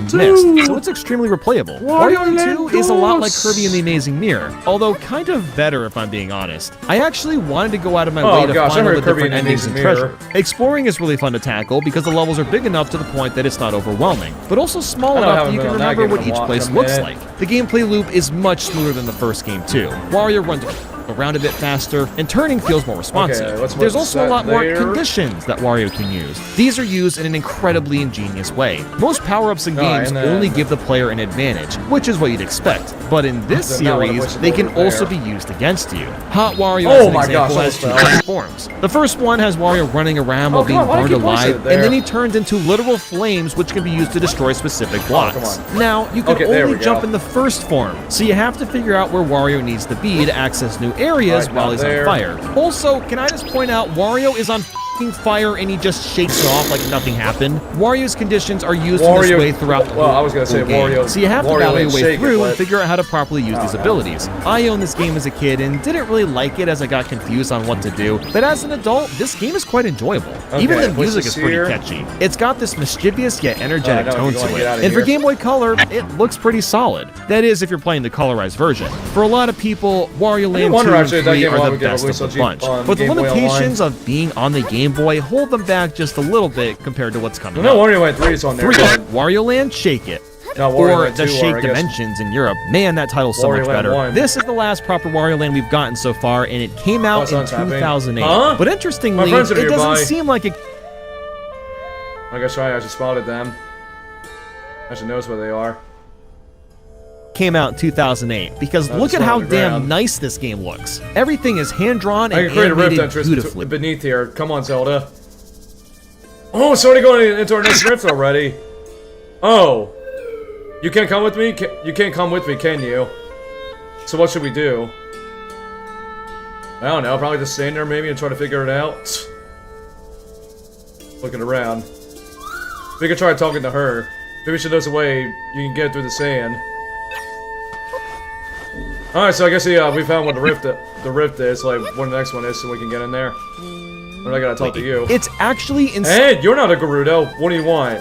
missed, so it's extremely replayable. Wario Land 2 is a lot like Kirby and the Amazing Mirror, although kind of better if I'm being honest. I actually wanted to go out of my way to find all the different endings and treasure. Exploring is really fun to tackle because the levels are big enough to the point that it's not overwhelming, but also small enough that you can remember what each place looks like. The gameplay loop is much smoother than the first game too. Wario runs around a bit faster, and turning feels more responsive. There's also a lot more conditions that Wario can use. These are used in an incredibly ingenious way. Most power-ups in games only give the player an advantage, which is what you'd expect, but in this series, they can also be used against you. Hot Wario, as an example, has 2 forms. The first one has Wario running around while being burned alive, and then he turns into literal flames, which can be used to destroy specific blocks. Now, you can only jump in the first form, so you have to figure out where Wario needs to be to access new areas while he's on fire. Also, can I just point out, Wario is on fire and he just shakes it off like nothing happened. Wario's conditions are used in this way throughout the whole game. So you have to battle your way through and figure out how to properly use these abilities. I owned this game as a kid and didn't really like it as I got confused on what to do, but as an adult, this game is quite enjoyable. Even the music is pretty catchy. It's got this mischievous yet energetic tone to it. And for Game Boy Color, it looks pretty solid. That is, if you're playing the colorized version. For a lot of people, Wario Land 2 and 3 are the best of the bunch, but the limitations of being on the Game Boy hold them back just a little bit compared to what's coming up. Wario Land 3 is on there. Wario Land Shake It. Or the Shake Dimensions in Europe. Man, that title's so much better. This is the last proper Wario Land we've gotten so far, and it came out in 2008. But interestingly, it doesn't seem like it... I guess I actually spotted them. Actually knows where they are. Came out in 2008, because look at how damn nice this game looks. Everything is hand-drawn and animated beautifully. Beneath here. Come on, Zelda. Oh, it's already going into our next rift already. Oh. You can't come with me? You can't come with me, can you? So what should we do? I don't know, probably just stand there maybe and try to figure it out. Looking around. We could try talking to her. Maybe she knows a way you can get through the sand. Alright, so I guess we found what the rift is, like what the next one is, so we can get in there. But I gotta talk to you. It's actually Hey, you're not a Gerudo. What do you want?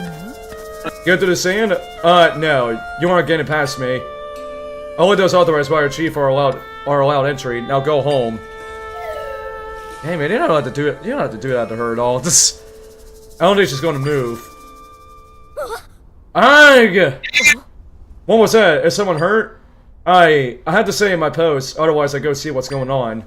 Get through the sand? No. You aren't getting past me. Only those authorized by our chief are allowed entry. Now go home. Hey man, you don't have to do it. You don't have to do that to her at all. I don't think she's gonna move. What was that? Is someone hurt? I had to say in my post, otherwise I go see what's going on.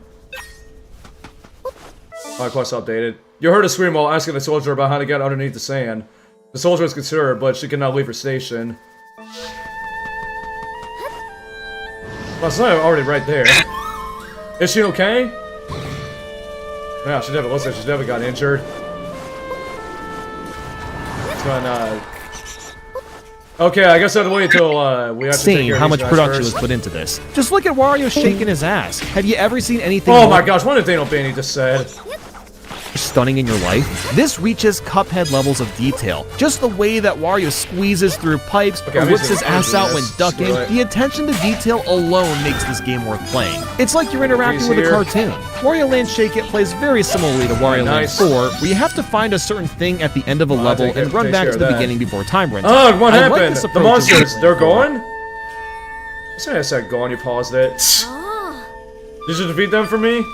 My quest updated. You heard a scream while asking the soldier about how to get underneath the sand. The soldier is concerned, but she cannot leave her station. Well, it's not already right there. Is she okay? No, she never looks like she's never got injured. Okay, I guess I have to wait until we have to take care of how much production first. was put into this. Just look at Wario shaking his ass. Have you ever seen anything Oh my gosh, what did Daniel Bainey just said? Stunning in your life? This reaches Cuphead levels of detail. Just the way that Wario squeezes through pipes or whips his ass out when ducking, the attention to detail alone makes this game worth playing. It's like you're interacting with a cartoon. Wario Land Shake It plays very similarly to Wario Land 4, where you have to find a certain thing at the end of a level and run back to the beginning before time runs out. Oh, what happened? The monsters, they're gone? I said gone, you paused it. Did you defeat them for me?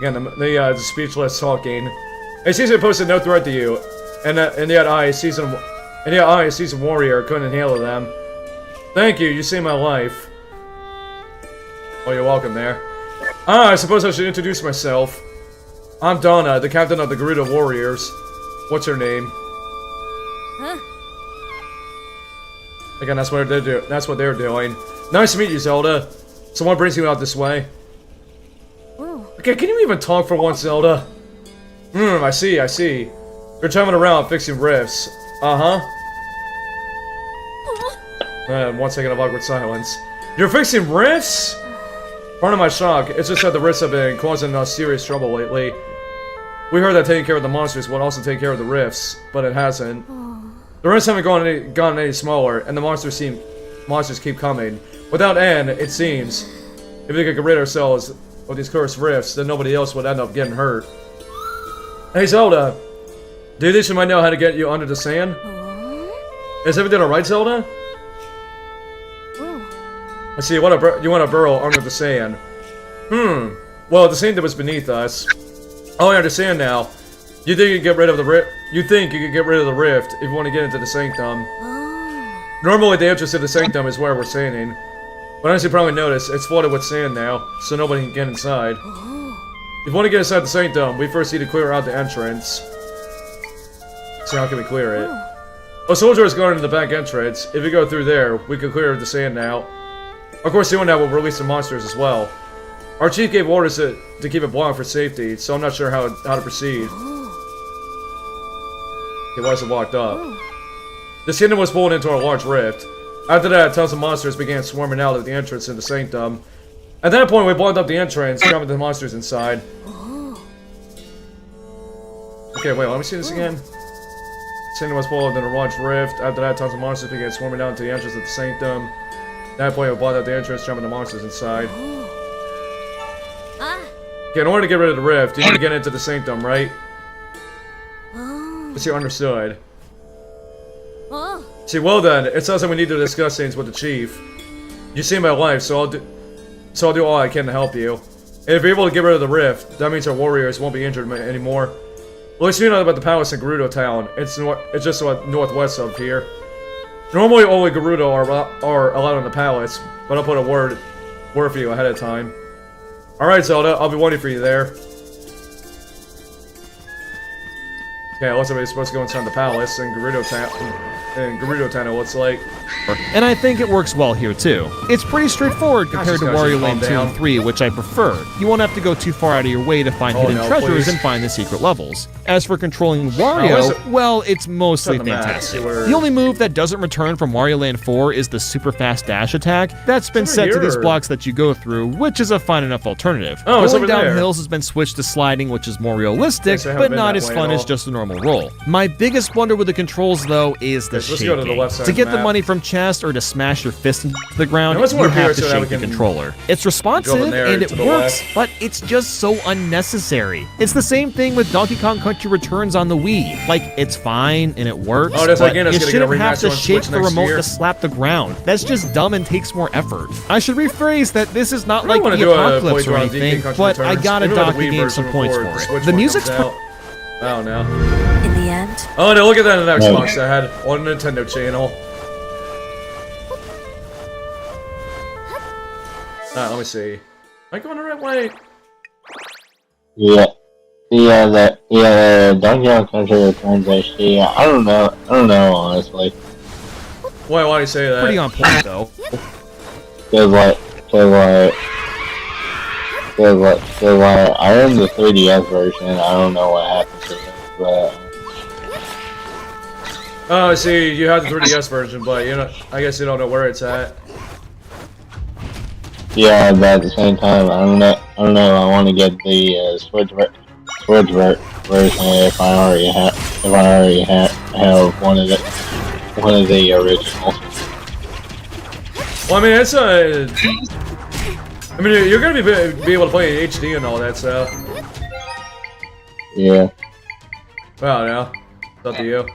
Again, the speechless talking. A season posted no threat to you, and yet I, seasoned warrior, couldn't handle them. Thank you, you saved my life. Oh, you're welcome there. I suppose I should introduce myself. I'm Donna, the captain of the Gerudo Warriors. What's your name? Again, that's what they're doing. Nice to meet you, Zelda. So what brings you out this way? Okay, can you even talk for once, Zelda? I see. You're traveling around fixing rifts. And 1 second of awkward silence. You're fixing rifts? Pardon my shock, it's just that the rifts have been causing us serious trouble lately. We heard that taking care of the monsters would also take care of the rifts, but it hasn't. The rifts haven't gotten any smaller, and the monsters keep coming. Without end, it seems. If we could get rid of ourselves of these cursed rifts, then nobody else would end up getting hurt. Hey Zelda, do you think she might know how to get you under the sand? Is everything alright, Zelda? I see, you want to burrow under the sand. Well, the sand that was beneath us. Oh, I understand now. You think you can get rid of the rift? You think you can get rid of the rift if you want to get into the sanctum? Normally, the entrance to the sanctum is where we're standing. But as you probably noticed, it's flooded with sand now, so nobody can get inside. If you want to get inside the sanctum, we first need to clear out the entrance. So how can we clear it? A soldier is guarding the back entrance. If we go through there, we can clear the sand now. Of course, doing that will release the monsters as well. Our chief gave orders to keep it blocked for safety, so I'm not sure how to proceed. Okay, why is it locked up? The kingdom was pulled into a large rift. After that, tons of monsters began swarming out of the entrance in the sanctum. At that point, we blocked up the entrance, trapping the monsters inside. Okay, wait, let me see this again. Sanctum was pulled in a large rift. After that, tons of monsters began swarming down to the entrance of the Sanctum. At that point, we blocked out the entrance, jumping the monsters inside. Okay, in order to get rid of the rift, you need to get into the Sanctum, right? Let's see, understood. See, well then, it sounds like we need to discuss things with the chief. You saved my life, so I'll do all I can to help you. And if you're able to get rid of the rift, that means our warriors won't be injured anymore. At least you know about the palace in Gerudo Town. It's just northwest of here. Normally, only Gerudo are allowed in the palace, but I'll put a word for you ahead of time. All right, Zelda, I'll be waiting for you there. Okay, looks like we're supposed to go inside the palace in Gerudo Town, it looks like. And I think it works well here too. It's pretty straightforward compared to Wario Land 2 and 3, which I prefer. You won't have to go too far out of your way to find hidden treasures and find the secret levels. As for controlling Wario, well, it's mostly fantastic. The only move that doesn't return from Wario Land 4 is the super fast dash attack. That's been set to these blocks that you go through, which is a fine enough alternative. Going down hills has been switched to sliding, which is more realistic, but not as fun as just a normal roll. My biggest blunder with the controls, though, is the shaking. To get the money from chest or to smash your fist into the ground, you have to shake the controller. It's responsive and it works, but it's just so unnecessary. It's the same thing with Donkey Kong Country Returns on the Wii. Like, it's fine and it works, but you shouldn't have to shake the remote to slap the ground. That's just dumb and takes more effort. I should rephrase that this is not like the Apocalypse or anything, but I gotta docky gain some points for it. The music's oh no. In the end. Oh no, look at that on the Xbox I had on the Nintendo channel. Alright, let me see. Am I going the right way? Yeah. The Donkey Kong Country Returns HD. I don't know, honestly. Why do you say that? Pretty on point, though. Cause I own the 3DS version. I don't know what happened to it, but. Oh, see, you have the 3DS version, but I guess you don't know where it's at. Yeah, but at the same time, I don't know. I want to get the Switch version if I already have one of the originals. Well, I mean, it's I mean, you're gonna be able to play in HD and all that stuff. Yeah. Well, no, it's up to you.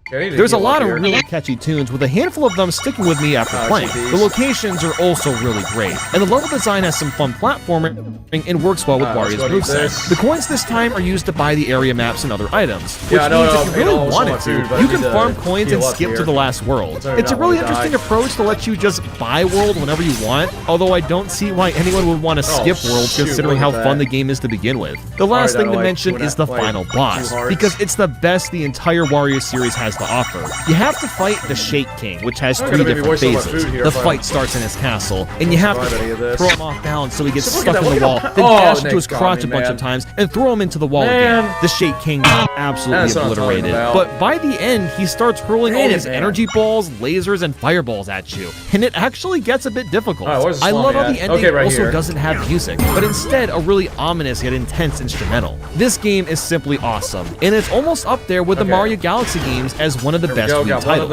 There's a lot of really catchy tunes, with a handful of them sticking with me after playing. The locations are also really great, and the level design has some fun platforming and works well with Wario's moveset. The coins this time are used to buy the area maps and other items, which means if you really wanted to, you can farm coins and skip to the last world. It's a really interesting approach to let you just buy world whenever you want, although I don't see why anyone would want to skip worlds considering how fun the game is to begin with. The last thing to mention is the final boss, because it's the best the entire Wario series has to offer. You have to fight the Shake King, which has 3 different phases. The fight starts in his castle, and you have to throw him off balance so he gets stuck in the wall, then dash into his crotch a bunch of times, and throw him into the wall again. The Shake King is absolutely obliterated, but by the end, he starts hurling all these energy balls, lasers, and fireballs at you, and it actually gets a bit difficult. I love how the ending also doesn't have music, but instead a really ominous yet intense instrumental. This game is simply awesome, and it's almost up there with the Mario Galaxy games as one of the best Wii titles.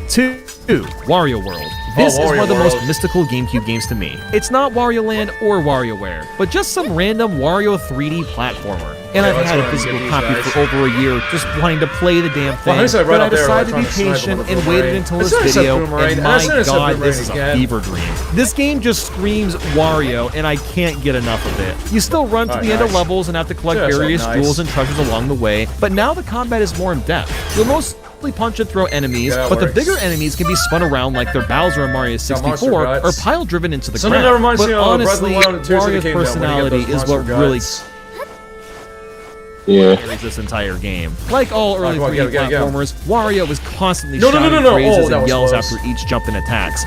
2. Wario World. This is one of the most mystical GameCube games to me. It's not Wario Land or WarioWare, but just some random Wario 3D platformer. And I've had a physical copy for over a year, just wanting to play the damn thing. But I decided to be patient and waited until this video, and my god, this is a fever dream. This game just screams Wario, and I can't get enough of it. You still run to the end of levels and have to collect various jewels and treasures along the way, but now the combat is more in-depth. You'll mostly punch and throw enemies, but the bigger enemies can be spun around like they're Bowser in Mario 64 or pile driven into the ground. But honestly, Mario's personality is what really carries this entire game. Like all early 3D platformers, Wario is constantly shouting phrases and yells after each jump and attacks.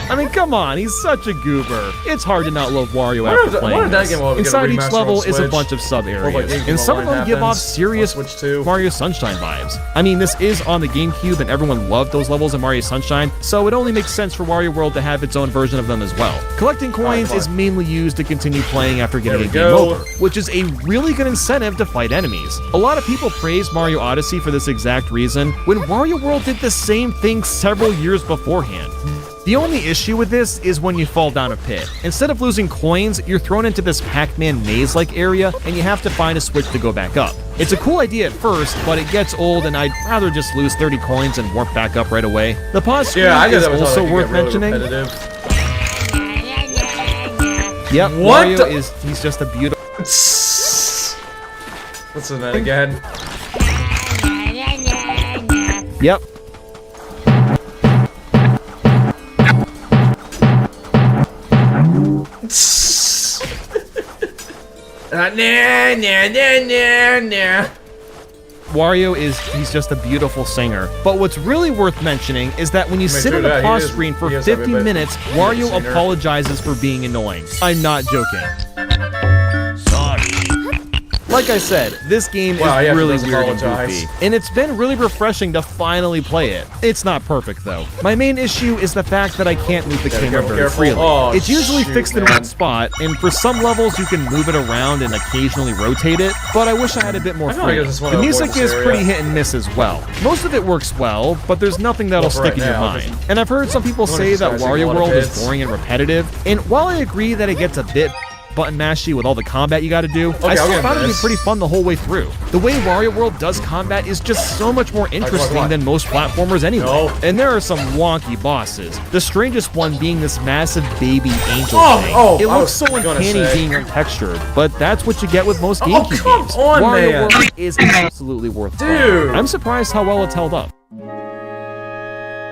I mean, come on, he's such a goober. It's hard to not love Wario after playing that this. game will Inside get a each remaster level on is a Switch. bunch of sub-areas, Game and some of them Online give off happens serious on Switch 2. Mario Sunshine vibes. I mean, this is on the GameCube, and everyone loved those levels in Mario Sunshine, so it only makes sense for Wario World to have its own version of them as well. Collecting coins is mainly used to continue playing after getting a game over, which is a really good incentive to fight enemies. A lot of people praise Mario Odyssey for this exact reason, when Wario World did the same thing several years beforehand. The only issue with this is when you fall down a pit. Instead of losing coins, you're thrown into this Pac-Man maze-like area, and you have to find a switch to go back up. It's a cool idea at first, but it gets old, and I'd rather just lose 30 coins and warp back up right away. The pause screen is also worth mentioning. Yep, Wario he's just a beautiful... What's in that again? Yep. Wario he's just a beautiful singer. But what's really worth mentioning is that when you sit on the pause screen for 50 minutes, Wario apologizes for being annoying. I'm not joking. Like I said, this game is really weird and goofy, and it's been really refreshing to finally play it. It's not perfect though. My main issue is the fact that I can't move the camera very freely. It's usually fixed in one spot, and for some levels you can move it around and occasionally rotate it, but I wish I had a bit more freedom. The music is pretty hit and miss as well. Most of it works well, but there's nothing that'll stick in your mind. And I've heard some people say that Wario World is boring and repetitive, and while I agree that it gets a bit button mashy with all the combat you gotta do, I still found it to be pretty fun the whole way through. The way Wario World does combat is just so much more interesting than most platformers anyway. And there are some wonky bosses. The strangest one being this massive baby angel thing. It looks so uncanny being untextured, but that's what you get with most GameCube games. Wario World is absolutely worth playing. I'm surprised how well it's held up.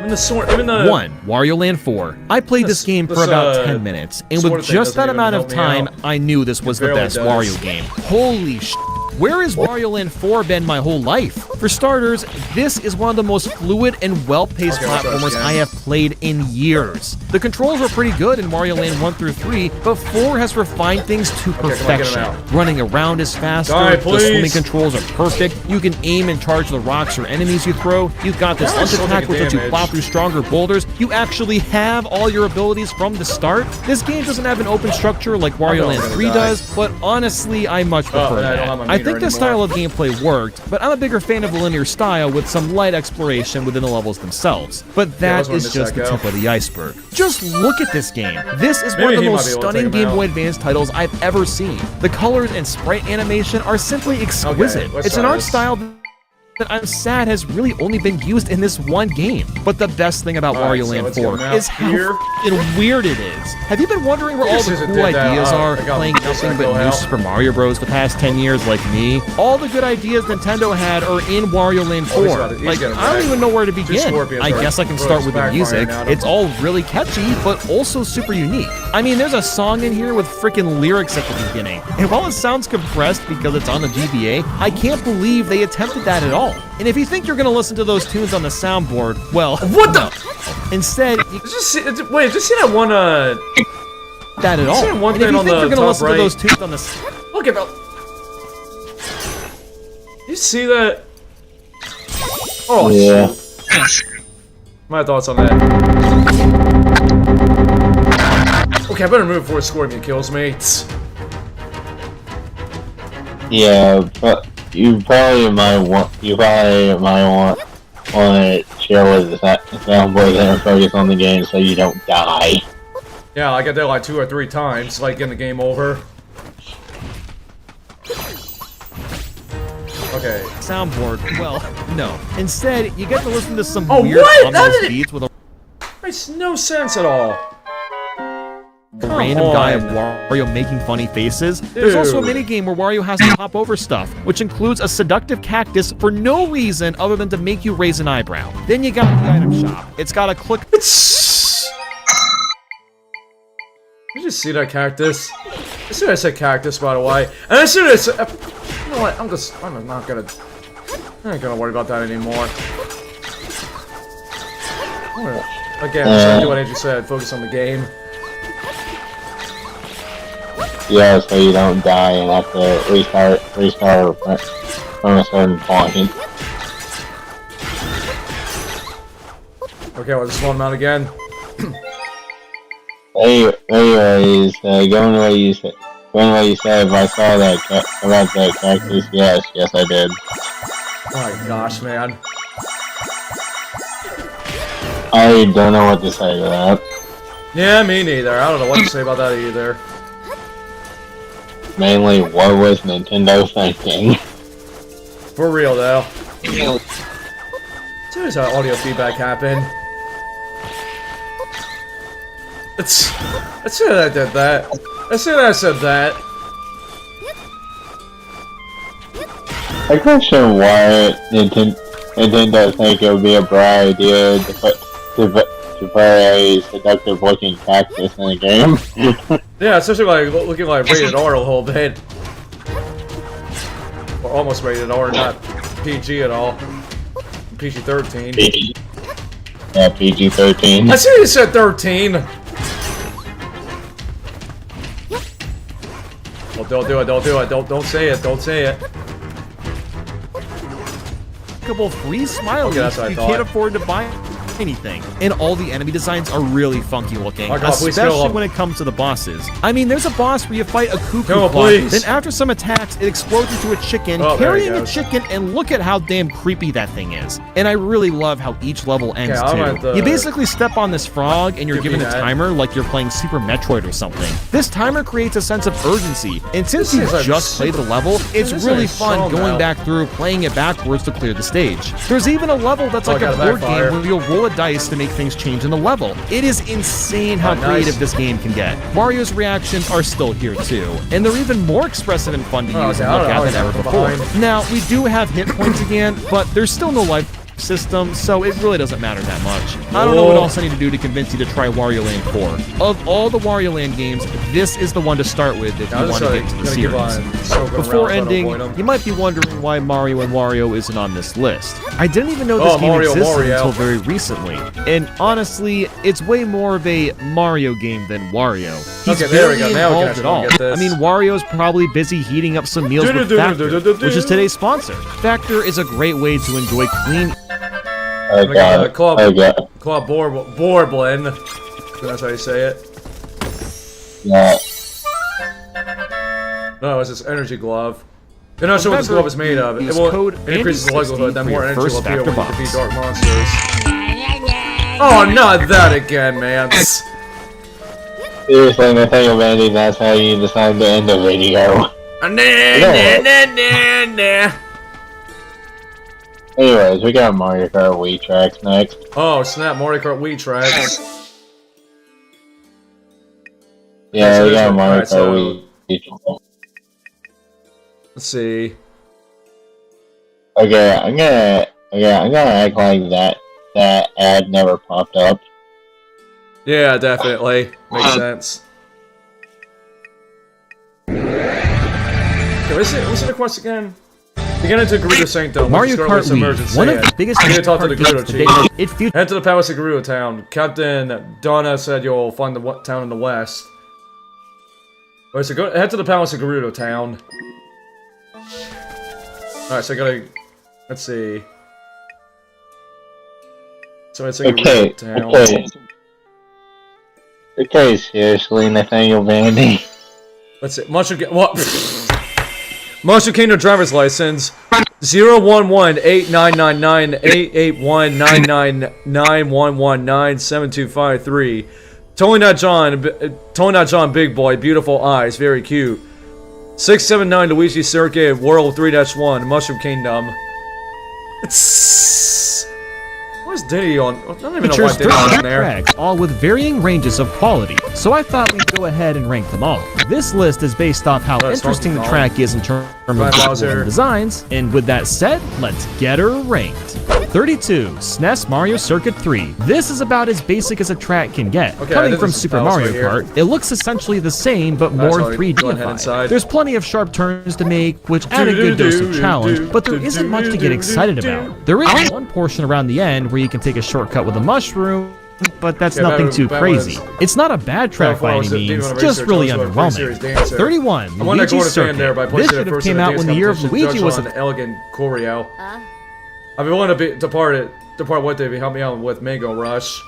1. Wario Land 4. I played this game for about 10 minutes, and with just that amount of time, I knew this was the best Wario game. Holy sh**. Where has Wario Land 4 been my whole life? For starters, this is one of the most fluid and well-paced platformers I have played in years. The controls were pretty good in Wario Land 1 through 3, but 4 has refined things to perfection. Running around is faster, the swimming controls are perfect, you can aim and charge the rocks or enemies you throw, you've got this lunge attack which lets you plow through stronger boulders, you actually have all your abilities from the start. This game doesn't have an open structure like Wario Land 3 does, but honestly, I much prefer that. I think the style of gameplay worked, but I'm a bigger fan of the linear style with some light exploration within the levels themselves. But that is just the tip of the iceberg. Just look at this game. This is one of the most stunning Game Boy Advance titles I've ever seen. The colors and sprite animation are simply exquisite. It's an art style that I'm sad has really only been used in this one game. But the best thing about Wario Land 4 is how f***ing weird it is. Have you been wondering where all the cool ideas are, playing nothing but new Super Mario Bros. The past 10 years like me? All the good ideas Nintendo had are in Wario Land 4. Like, I don't even know where to begin. I guess I can start with the music. It's all really catchy, but also super unique. I mean, there's a song in here with freaking lyrics at the beginning. And while it sounds compressed because it's on the GBA, I can't believe they attempted that at all. And if you think you're gonna listen to those tunes on the soundboard, well, what the? Instead, you just see that one. That at all. One thing on the you're gonna top listen right. to those tunes on the. Look at that. You see that? Oh yeah. Shit. My thoughts on that. Okay, I better move before Scorpion kills me. Yeah, but. You probably might want to chill with the soundboard and focus on the game so you don't die. Yeah, I got there like 2 or 3 times, like getting the game over. Okay. Soundboard, well, no. Instead, you get to listen to some weird ominous beats with a makes no sense at all. Random guy of Wario making funny faces. There's also a minigame where Wario has to hop over stuff, which includes a seductive cactus for no reason other than to make you raise an eyebrow. Then you got the item shop. It's got a click. Did you just see that cactus? As soon as I said cactus, by the way, and as soon as you know what, I'm not gonna worry about that anymore. Again, just do what Andrew said, focus on the game. Yeah, so you don't die and have to restart from a certain point. Okay, well, just slow him out again. Anyways, going to what you said, if I saw that about that cactus, yes, I did. Oh my gosh, man. I don't know what to say to that. Yeah, me neither. I don't know what to say about that either. Mainly, what was Nintendo thinking? For real, though. As soon as that audio feedback happened. As soon as I did that. As soon as I said that. I question why Nintendo think it would be a bright idea to put a seductive looking cactus in a game. Yeah, especially like looking like rated R a little bit. Or almost rated R, not PG at all. PG-13. Yeah, PG-13. I see you said 13! Oh, don't do it, don't say it, don't say it. Free smileys, Okay, that's what I you thought. can't afford to buy anything. And all the enemy designs are really funky looking, Oh, God, please especially kill him. when it comes to the bosses. I mean, there's a boss where you fight a cuckoo Kill him, clock, please. then after some attacks, it explodes into a chicken, Oh, there he carrying a goes. chicken, and look at how damn creepy that thing is. And I really love how each level ends, I'm too. at the- You basically step on this frog, and you're Give me given a that. timer like you're playing Super Metroid or something. This timer creates a sense of urgency, and since This you is like just played the level, it's This really is fun so going now. back through, playing it backwards to clear the stage. There's even a level that's Oh, like I a got a board backfire. game where you'll roll a dice to make things change in the level. It is insane how Oh, nice. creative this game can get. Mario's reactions are still here too, and they're even more expressive and fun to Oh, use okay, and I look don't know at than how ever he's before. behind. Now, we do have hit points again, but there's still no life system, so it really doesn't matter that much. I don't know what Whoa. else I need to do to convince you to try Wario Land 4. Of all the Wario Land games, this is the one to start with if I you was want to just get into the gonna keep series. on soaking Before around, ending, trying to avoid you might be wondering why Mario and Wario isn't on this list. I didn't even know this Oh, game Mario, existed Mario. until very recently. And honestly, it's way more of a Mario game than Wario. He's Okay, there we barely go. Now we can involved at actually all. get this. I mean, Wario's probably busy heating up some meals with Factor, which is today's sponsor. Factor is a great way to enjoy clean I got it. Club. I got it. Claw Borblin. That's how you say it. Yeah. No, it's this energy glove. You're not sure what this glove is made of. It Use will code increases the Andy60 likelihood that for more your energy first will appear when you Factor defeat box. dark monsters. Oh, not that again, man. Seriously, Nathaniel Vandy, that's how you decide to end the video. Anyways, we got Mario Kart Wii tracks next. Oh, snap, Mario Kart Wii tracks. Yeah, so we this got one- Mario alright, Kart so- Wii. Let's see. Okay, I'm gonna act like that ad never popped up. Yeah, definitely. Makes sense. Okay, what's the quest again? You get into Gerudo Sanctum. Mario Kart Wii, emergency. one of the biggest I need to talk to the Mario Kart Gerudo games to chief. date. It features Head to the Palace of Gerudo Town. Captain Donna said you'll find the town in the west. Alright, so head to the Palace of Gerudo Town. Alright, so I gotta... Let's see. So it's like Okay, Gerudo Town. okay, seriously, Nathaniel Vandy. Let's see. What? Monster Kingdom driver's license 011-899-999-881-999-119-7253. Totally not John Big Boy, beautiful eyes, very cute. 679 Luigi Circuit, World 3-1, Mushroom Kingdom. Where's Diddy on? I don't even know why features Diddy's 13 on there. tracks, all with varying ranges of quality. So I thought we'd go ahead and rank them all. This list is based off how Let's interesting the Donkey track is in terms of Bye, visuals Bowser. and designs. And with that said, let's get her ranked. 32, SNES Mario Circuit 3. This is about as basic as a track can get. Okay, I Coming did from this Super house Mario right here. Kart, it looks essentially the same, but That's more why we go ahead 3D-ified. inside. There's plenty of sharp turns to make, which add a good dose of challenge, but there isn't much to get excited about. There is one portion around the end where you can take a shortcut with a mushroom, but that's nothing too crazy. It's not a bad track by any means, just really underwhelming. 31, Luigi's Circuit. This should have came out when the year of Luigi was an elegant choreo. I've been willing to depart with it if you help me out with Mango Rush.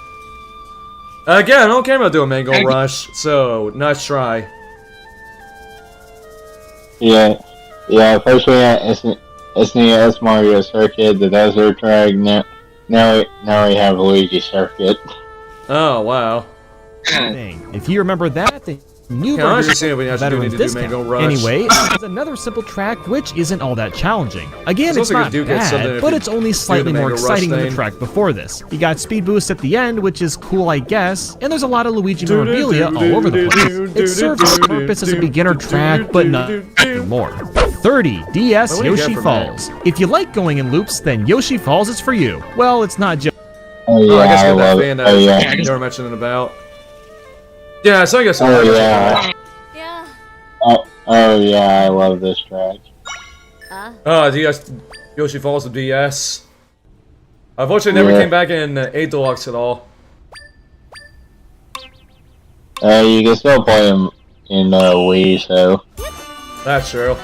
Again, I don't care about doing Mango Rush, so nice try. Yeah, first we had SNES Mario Circuit, the Desert Track, now we have Luigi Circuit. Oh, wow. If you remember that, then you better need to do Mango Rush. Anyway, there's another simple track which isn't all that challenging. Again, it's not bad, but it's only slightly more exciting than the track before this. You got speed boost at the end, which is cool, I guess, and there's a lot of Luigi memorabilia all over the place. It serves its purpose as a beginner track, but nothing more. 30, DS Yoshi Falls. If you like going in loops, then Yoshi Falls is for you. Well, it's not just... Oh yeah, I guess I we love that it. Oh yeah. they were mentioning about. Yeah, so I guess. Oh yeah. Oh yeah, I love this track. DS Yoshi Falls to DS. Unfortunately, never came back in 8 Deluxe at all. You can still play them in Wii, so. That's true.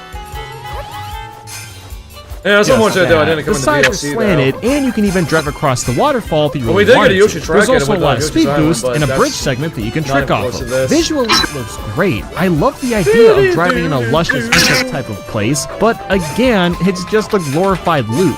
Yeah, that's unfortunate though. I didn't come the in sides DLC are slanted, and you can even drive across the waterfall if you really we did wanted get a Yoshi to. track There's also a lot of Yoshi's speed Island, boost but and a that's bridge segment that you can trick off of. this. Visually, it looks great. I love the idea of driving in a luscious type of place, but again, it's just a glorified loop.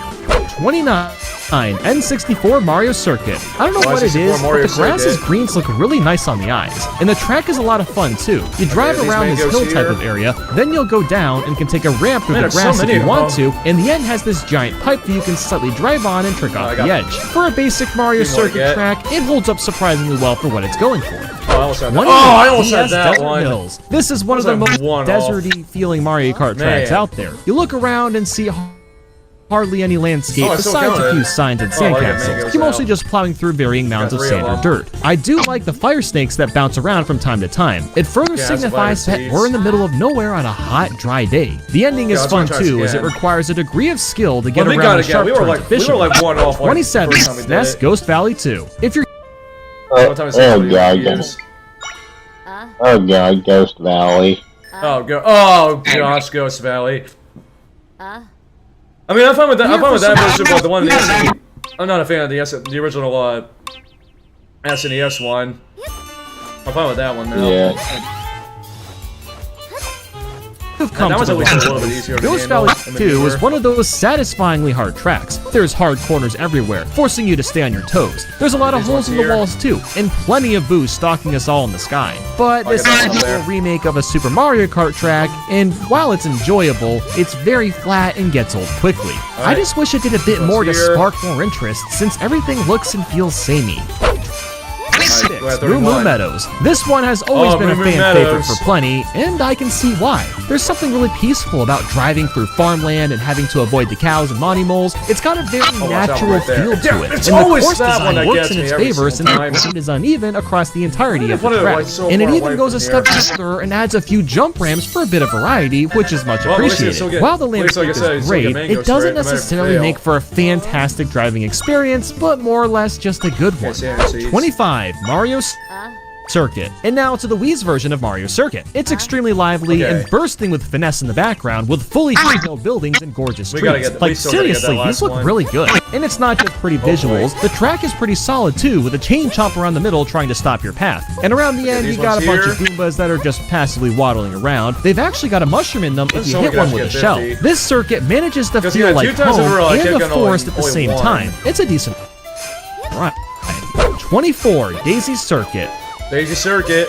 29. N64 Mario Circuit. I don't know what it is, but the grass's greens look really nice on the eyes. And the track is a lot of fun too. You drive around this hill type of area, then you'll go down and can take a ramp through the grass if you want to, and the end has this giant pipe that you can slightly drive on and trick off the edge. For a basic Mario Circuit track, it holds up surprisingly well for what it's going for. I almost had that one. Hills. This is one of the most deserty feeling Mario Kart tracks out there. You look around and see hardly any landscape besides a few signs and sandcastles. You're mostly just plowing through varying mounds of sand or dirt. I do like the fire snakes that bounce around from time to time. It further signifies that we're in the middle of nowhere on a hot, dry day. The ending is fun too, as it requires a degree of skill to get around the sharp turns efficiently. 27, SNES Ghost Valley 2. If you're Oh god, Ghost Valley. Oh gosh, Ghost Valley. I mean, I'm fine with that. I'm fine with that version, but the one in the SNES, I'm not a fan of the original SNES one. I'm fine with that one now. Yeah. That was at least a little bit easier to Ghost Valley 2 is one of those satisfyingly hard tracks. There's hard corners everywhere, forcing you to stay on your toes. There's a lot of holes in the walls too, and plenty of boos stalking us all in the sky. But this is a remake of a Super Mario Kart track, and while it's enjoyable, it's very flat and gets old quickly. I just wish it did a bit more to spark more interest, since everything looks and feels samey. Moo Moo Meadows. This one has always been a fan favorite for plenty, and I can see why. There's something really peaceful about driving through farmland and having to avoid the cows and money moles. It's got a very natural feel to it, and the course design works in its favor since the ground is uneven across the entirety of the track. And it even goes a step further and adds a few jump ramps for a bit of variety, which is much appreciated. While the landscape is great, it doesn't necessarily make for a fantastic driving experience, but more or less just a good one. 25. Mario Circuit. And now to the Wii's version of Mario Circuit. It's extremely lively and bursting with finesse in the background, with fully detailed buildings and gorgeous streets. Like seriously, these look really good. And it's not just pretty visuals, the track is pretty solid too, with a chain chomp around the middle trying to stop your path. And around the end, you got a bunch of Goombas that are just passively waddling around. They've actually got a mushroom in them if you hit one with a shell. This circuit manages to feel like home and a forest at the same time. It's a decent ride. 24, Daisy Circuit. Daisy Circuit.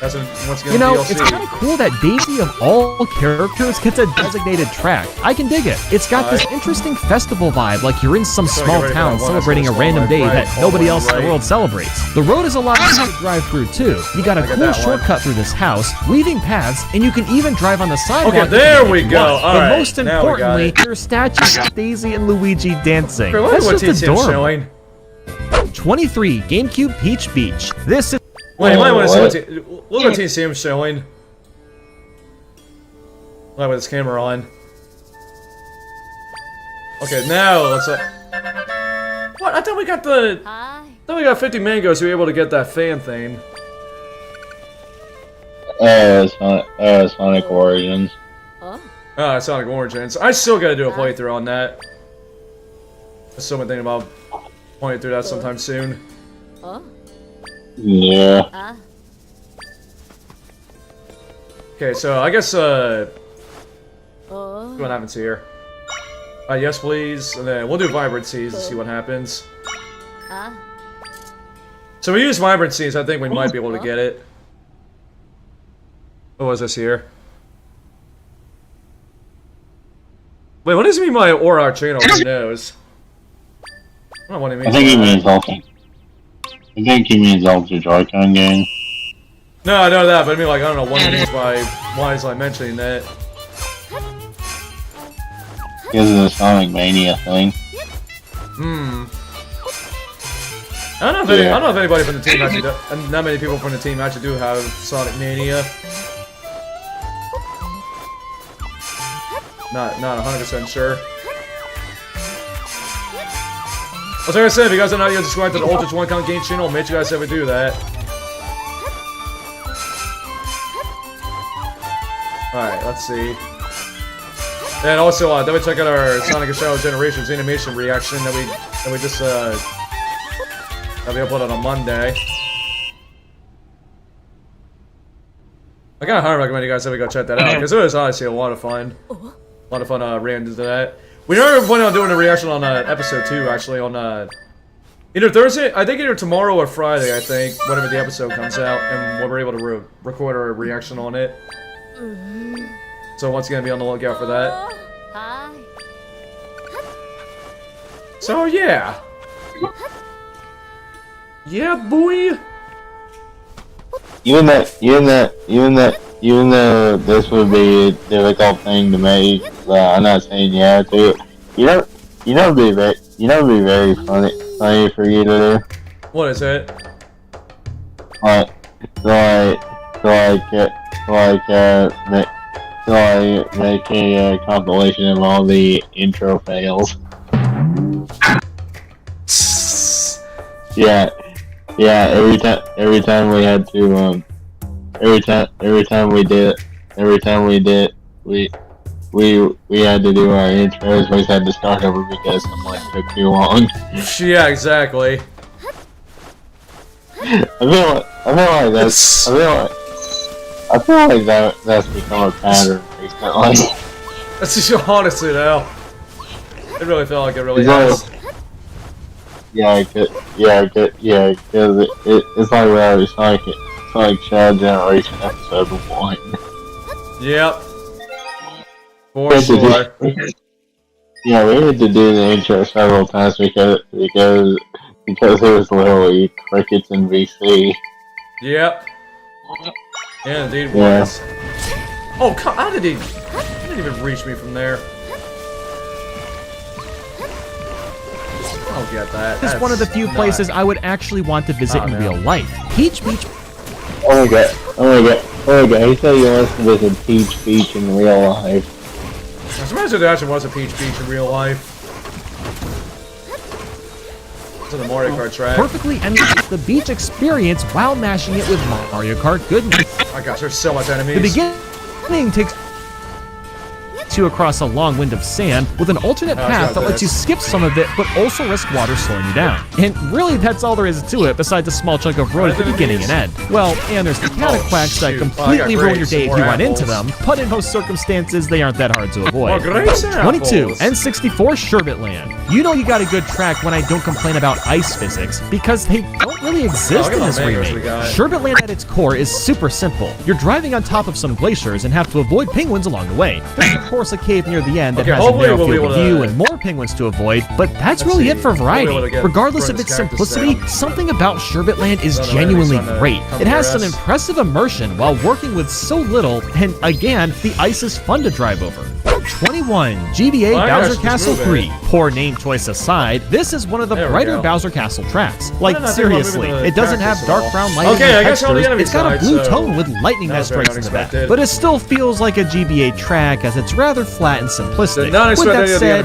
That's once again, you know, DLC. It's kind of cool that Daisy of all characters gets a designated track. I can dig it. It's got this interesting festival vibe, like you're in some small town celebrating a random day that nobody else in the world celebrates. The road is a lot easier to drive through too. You got a cool shortcut through this house, weaving paths, and you can even drive on the sidewalk. Okay, there we go. But most importantly, there are statues of Daisy and Luigi dancing. That's just adorable. 23, GameCube Peach Beach. This is... Wait, you might want to see what Team Sam's showing. I'll have this camera on. Okay, now let's... What? I thought we got the... Then we got 50 mangoes to be able to get that fan thing. Sonic Origins. Sonic Origins. I still gotta do a playthrough on that. I'm still been thinking about playing through that sometime soon. Yeah. Okay, so I guess, what happens here? Yes please, and then we'll do Vibrancies to see what happens. So we use Vibrancies, I think we might be able to get it. What was this here? Wait, what does it mean by Aura channel? Who knows? I don't know what it means. I think he means Ultra. I think he means Ultra Joy-Con game. No, I know that, but I mean, like, I don't know what it means by why he's like mentioning that. Because of the Sonic Mania thing. I don't know if anybody from the team actually does, and not many people from the team actually do have Sonic Mania. Not 100% sure. Well, like I said, if you guys are not yet subscribed to the Ultra Joy-Con game channel, make sure you guys ever do that. Alright, let's see. And also, then we check out our Sonic and Shadow Generations animation reaction that we just that we uploaded on Monday. I kinda highly recommend you guys ever go check that out, because it was honestly a lot of fun. A lot of fun reacting to that. We are planning on doing a reaction on episode 2, actually, on either Thursday, I think either tomorrow or Friday, I think, whenever the episode comes out, and we're able to record our reaction on it. So once again, be on the lookout for that. So yeah. Yeah, boy. Even though this would be a difficult thing to make, I'm not saying you have to. It'd be very funny for you to do. What is it? Make a compilation of all the intro fails. Yeah. Every time we had to, every time we had to do our intros, we had to start over because someone took too long. Yeah, exactly. I feel like that's become a pattern recently. That's just honestly though. It really felt like it really has. Yeah, cause it's like where it's like Shadow Generation episode 1. Yep. For sure. Yeah, we had to do the intro several times because it was literally crickets in VC. Yep. Yeah, indeed was. Oh, how did he didn't even reach me from there. I don't get that. It's one of the few places I would actually want to visit in real life. Peach Beach. Oh my god. He said he wants to visit Peach Beach in real life. I'm surprised there actually was a Peach Beach in real life. It's on the Mario Kart track. Perfectly emulates the beach experience while mashing it with Mario Kart goodness. Oh my gosh, there's so much enemies. The beginning takes you across a long wind of sand with an alternate path that lets you skip some of it but also risk water slowing you down. And really that's all there is to it besides a small chunk of road at the beginning and end. Well, and there's the cataquacks that completely ruin your day if you run into them, but in most circumstances they aren't that hard to avoid. 22. N64 Sherbet Land. You know you got a good track when I don't complain about ice physics, because they don't really exist in this remake. Sherbet Land at its core is super simple. You're driving on top of some glaciers and have to avoid penguins along the way. There's of course a cave near the end that has a narrow field of view and more penguins to avoid, but that's really it for variety. Regardless of its simplicity, something about Sherbet Land is genuinely great. It has some impressive immersion while working with so little, and again, the ice is fun to drive over. 21. GBA Bowser Castle 3. Poor name choice aside, this is one of the brighter Bowser Castle tracks. Like, seriously, it doesn't have dark brown lighting and textures, it's got a blue tone with lightning that strikes into that. But it still feels like a GBA track as it's rather flat and simplistic. With that said,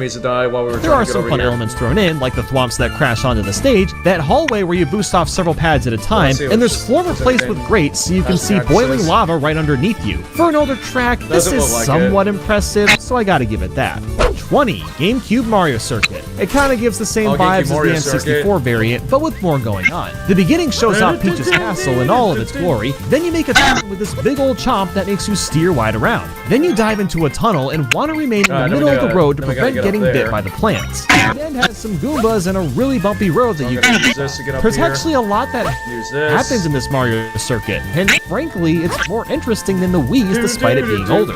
there are some fun elements thrown in, like the thwomps that crash onto the stage, that hallway where you boost off several pads at a time, and there's floor replaced with grates so you can see boiling lava right underneath you. For an older track, this is somewhat impressive, so I gotta give it that. 20. GameCube Mario Circuit. It kinda gives the same vibes as the N64 variant, but with more going on. The beginning shows off Peach's castle in all of its glory, then you make a turn with this big old chomp that makes you steer wide around. Then you dive into a tunnel and want to remain in the middle of the road to prevent getting bit by the plants. The end has some Goombas and a really bumpy road that you can use. There's actually a lot that happens in this Mario Circuit, and frankly, it's more interesting than the Wii's despite it being older.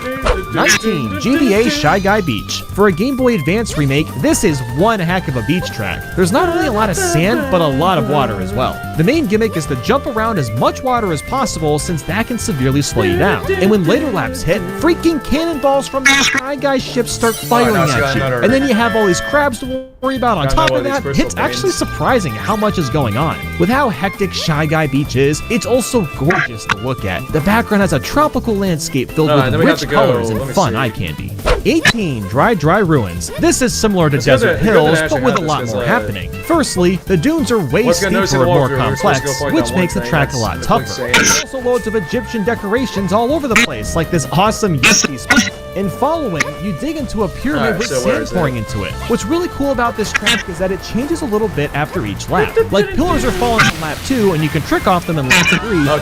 19. GBA Shy Guy Beach. For a Game Boy Advance remake, this is one heck of a beach track. There's not only a lot of sand, but a lot of water as well. The main gimmick is to jump around as much water as possible since that can severely slow you down. And when later laps hit, freaking cannonballs from the Shy Guy ship start firing at you. And then you have all these crabs to worry about on top of that. It's actually surprising how much is going on. With how hectic Shy Guy Beach is, it's also gorgeous to look at. The background has a tropical landscape filled with rich colors and fun eye candy. 18. Dry Ruins. This is similar to Desert Hills, but with a lot more happening. Firstly, the dunes are way steeper and more complex, which makes the track a lot tougher. There's also loads of Egyptian decorations all over the place, like this awesome Yeti spot. In following, you dig into a pyramid with sand pouring into it. What's really cool about this track is that it changes a little bit after each lap. Like pillars are falling on lap 2, and you can trick off them in lap 3,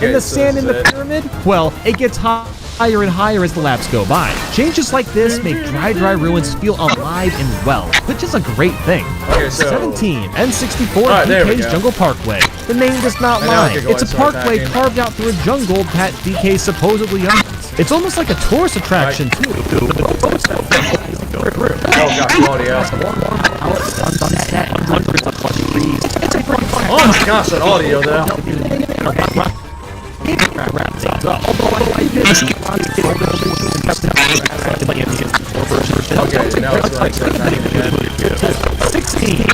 and the sand in the pyramid, well, it gets higher and higher as the laps go by. Changes like this make Dry Ruins feel alive and well, which is a great thing. 17. N64 DK's Jungle Parkway. The name does not lie. It's a parkway carved out through a jungle that DK supposedly owns. It's almost like a tourist attraction too. Oh my gosh, that audio there. Okay, now it's right. 16.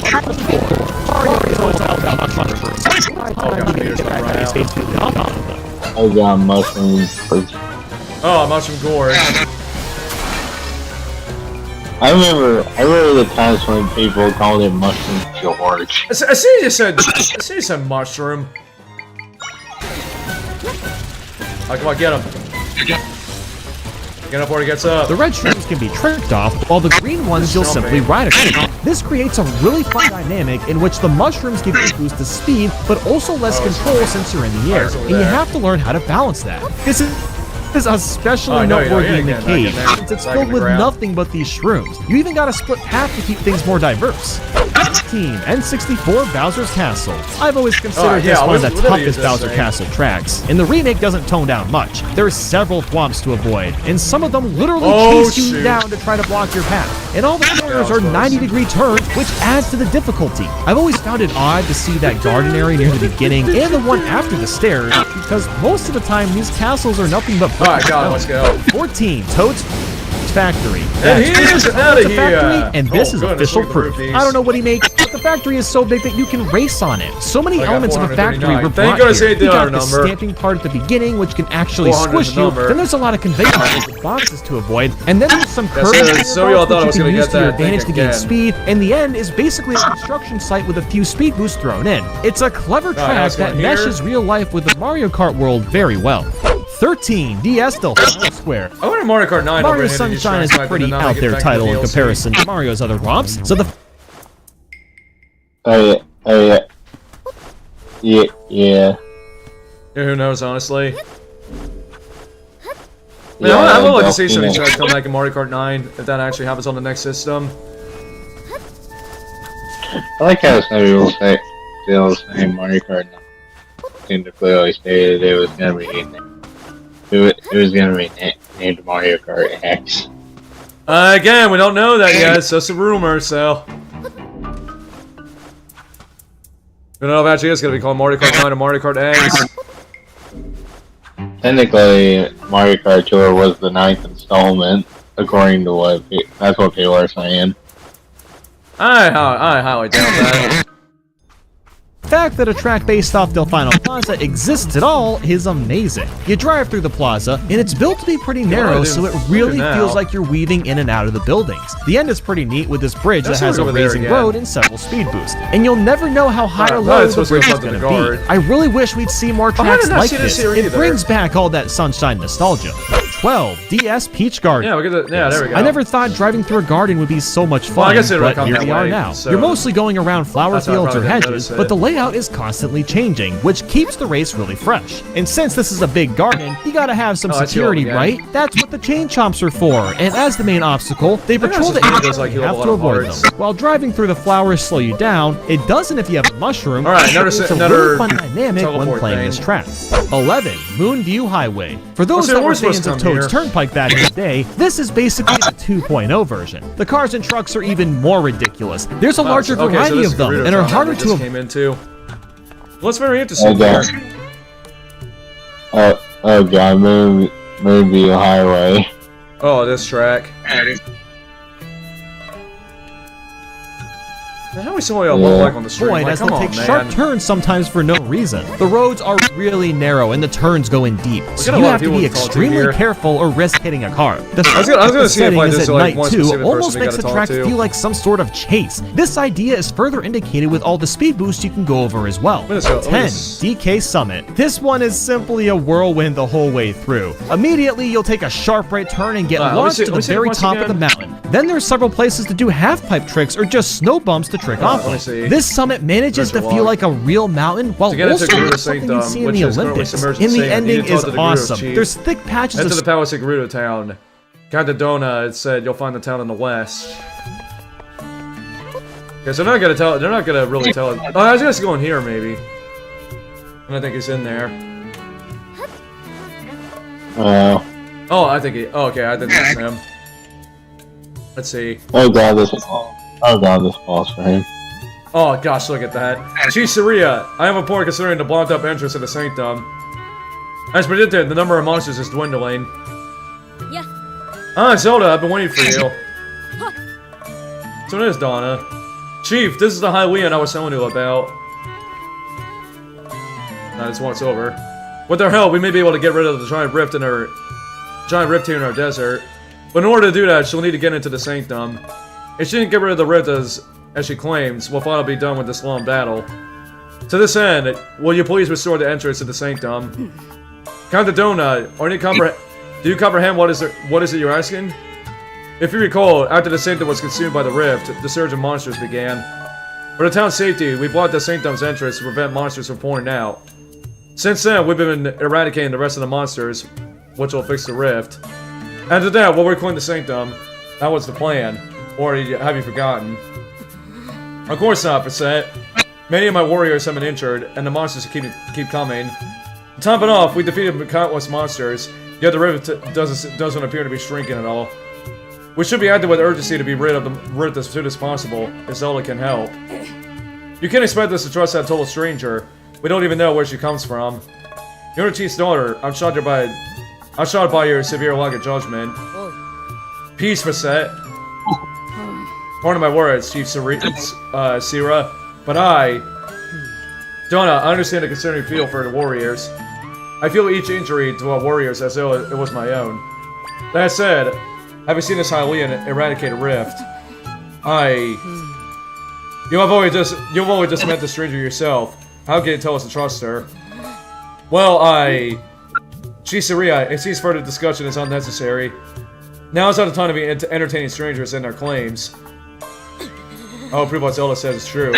I got mushrooms. Oh, Mushroom Gorge. I remember the times when people called it Mushroom George. I see you said mushroom. Oh, come on, get him. Get up where he gets up. The red shrooms can be tricked off, while the green ones you'll simply ride across. This creates a really fun dynamic in which the mushrooms give you a boost to speed, but also less control since you're in the air, and you have to learn how to balance that. This is especially noteworthy in the cave, since it's filled with nothing but these shrooms. You even got a split path to keep things more diverse. 15. N64 Bowser's Castle. I've always considered this one of the toughest Bowser Castle tracks, and the remake doesn't tone down much. There are several thwomps to avoid, and some of them literally chase you down to try to block your path. And all the corners are 90-degree turns, which adds to the difficulty. I've always found it odd to see that garden area near the beginning and the one after the stairs, because most of the time these castles are nothing but let's go. 14. Toad's Factory. And he is out of here! And this is official proof. I don't know what he makes, but the factory is so big that you can race on it. So many elements of the factory were brought here. You got the stamping part at the beginning, which can actually squish you. Then there's a lot of conveyor boxes to avoid. And then there's some curves which you can use to your advantage to gain speed. And the end is basically a construction site with a few speed boosts thrown in. It's a clever track that meshes real life with the Mario Kart world very well. 13. DS Delphinium Square. I wonder Mario Kart 9 Mario Sunshine is a pretty out there title in comparison to Mario's other romps, so the yeah. Who knows, honestly? Man, I would like to see something try to come back in Mario Kart 9 if that actually happens on the next system. I like how some people say still saying Mario Kart 9 seemed to clearly stated it was gonna be named Mario Kart X. Again, we don't know that yet. It's just a rumor, so. We don't know if actually it's gonna be called Mario Kart 9 or Mario Kart X. Technically, Mario Kart Tour was the 9th installment. according to that's what people are saying. I highly doubt that. The fact that a track based off Delfino Plaza exists at all is amazing. You drive through the plaza, and it's built to be pretty narrow, so it really feels like you're weaving in and out of the buildings. The end is pretty neat with this bridge that has a raising road and several speed boosts, and you'll never know how high or low the bridge is going to be. I really wish we'd see more tracks like this. It brings back all that Sunshine nostalgia. 12. DS Peach Garden. Yeah, there we go. I never thought driving through a garden would be so much fun, I guess but here we are now. You're mostly going around flower fields or hedges, but the layout is constantly changing, which keeps the race really fresh. And since this is a big garden, you gotta have some security, right? That's what the chain chomps are for. And as the main obstacle, they patrol the area, you have to avoid them. While driving through the flowers slow you down, it doesn't if you have a mushroom. Alright, it's a really fun dynamic when playing this track. 11. Moonview Highway. For those that were fans of Toad's Turnpike back in the day, this is basically the 2.0 version. The cars and trucks are even more ridiculous. There's a larger variety of them, and are harder to avoid. Well, it's very interesting. Oh god, Moonview Highway. Oh, this track. How many some of y'all look like on the street? Point as they take sharp turns sometimes for no reason. The roads are really narrow and the turns go in deep, so you have to be extremely careful or risk hitting a car. The fact that the setting is at night too almost makes the track feel like some sort of chase. This idea is further indicated with all the speed boosts you can go over as well. 10. DK Summit. This one is simply a whirlwind the whole way through. Immediately you'll take a sharp right turn and get launched to the very top of the mountain. Then there's several places to do half-pipe tricks or just snow bumps to trick off of. This summit manages to feel like a real mountain while also like something you see in the Olympics. And the ending is awesome. There's thick patches of... Enter the Palace of Gerudo Town. Cantadona, it said you'll find the town in the west. Okay, so they're not gonna really tell it. Oh, I was just going here, maybe. And I think he's in there. Oh, I think he... Oh, okay, I think that's him. Let's see. Oh god, this falls for him. Oh gosh, look at that. Chisaria, I am important considering the blocked up entrance to the Sanctum. As predicted, the number of monsters is dwindling. Yeah. Ah, Zelda, I've been waiting for you. So it is Donna. Chief, this is the Hylian I was telling you about. Now this one's over. With their help, we may be able to get rid of the giant rift here in our desert. But in order to do that, she'll need to get into the Sanctum. If she didn't get rid of the rift as she claims, we'll finally be done with this long battle. To this end, will you please restore the entrance to the Sanctum? Cantadona, do you comprehend what is it you're asking? If you recall, after the Sanctum was consumed by the rift, the surge of monsters began. For the town's safety, we blocked the Sanctum's entrance to prevent monsters from pouring out. Since then, we've been eradicating the rest of the monsters, which will fix the rift. After that, we'll reclaim the Sanctum. That was the plan. Or have you forgotten? Of course not, Facet. Many of my warriors have been injured, and the monsters keep coming. To top it off, we defeated countless monsters, yet the rift doesn't appear to be shrinking at all. We should be acting with urgency to be rid of the rift as soon as possible, if Zelda can help. You can't expect us to trust that total stranger. We don't even know where she comes from. You're the chief's daughter. I'm shocked by your severe lack of judgment. Peace, Facet. Pardon my words, Chief Sira, but Donna, I understand the concern you feel for the warriors. I feel each injury to our warriors as though it was my own. That said, having seen this Hylian eradicate a rift, you've only just met the stranger yourself. How can you tell us to trust her? Well, Chisaria, it seems further discussion is unnecessary. Now is not the time to be entertaining strangers and their claims. Oh, prove what Zelda says is true.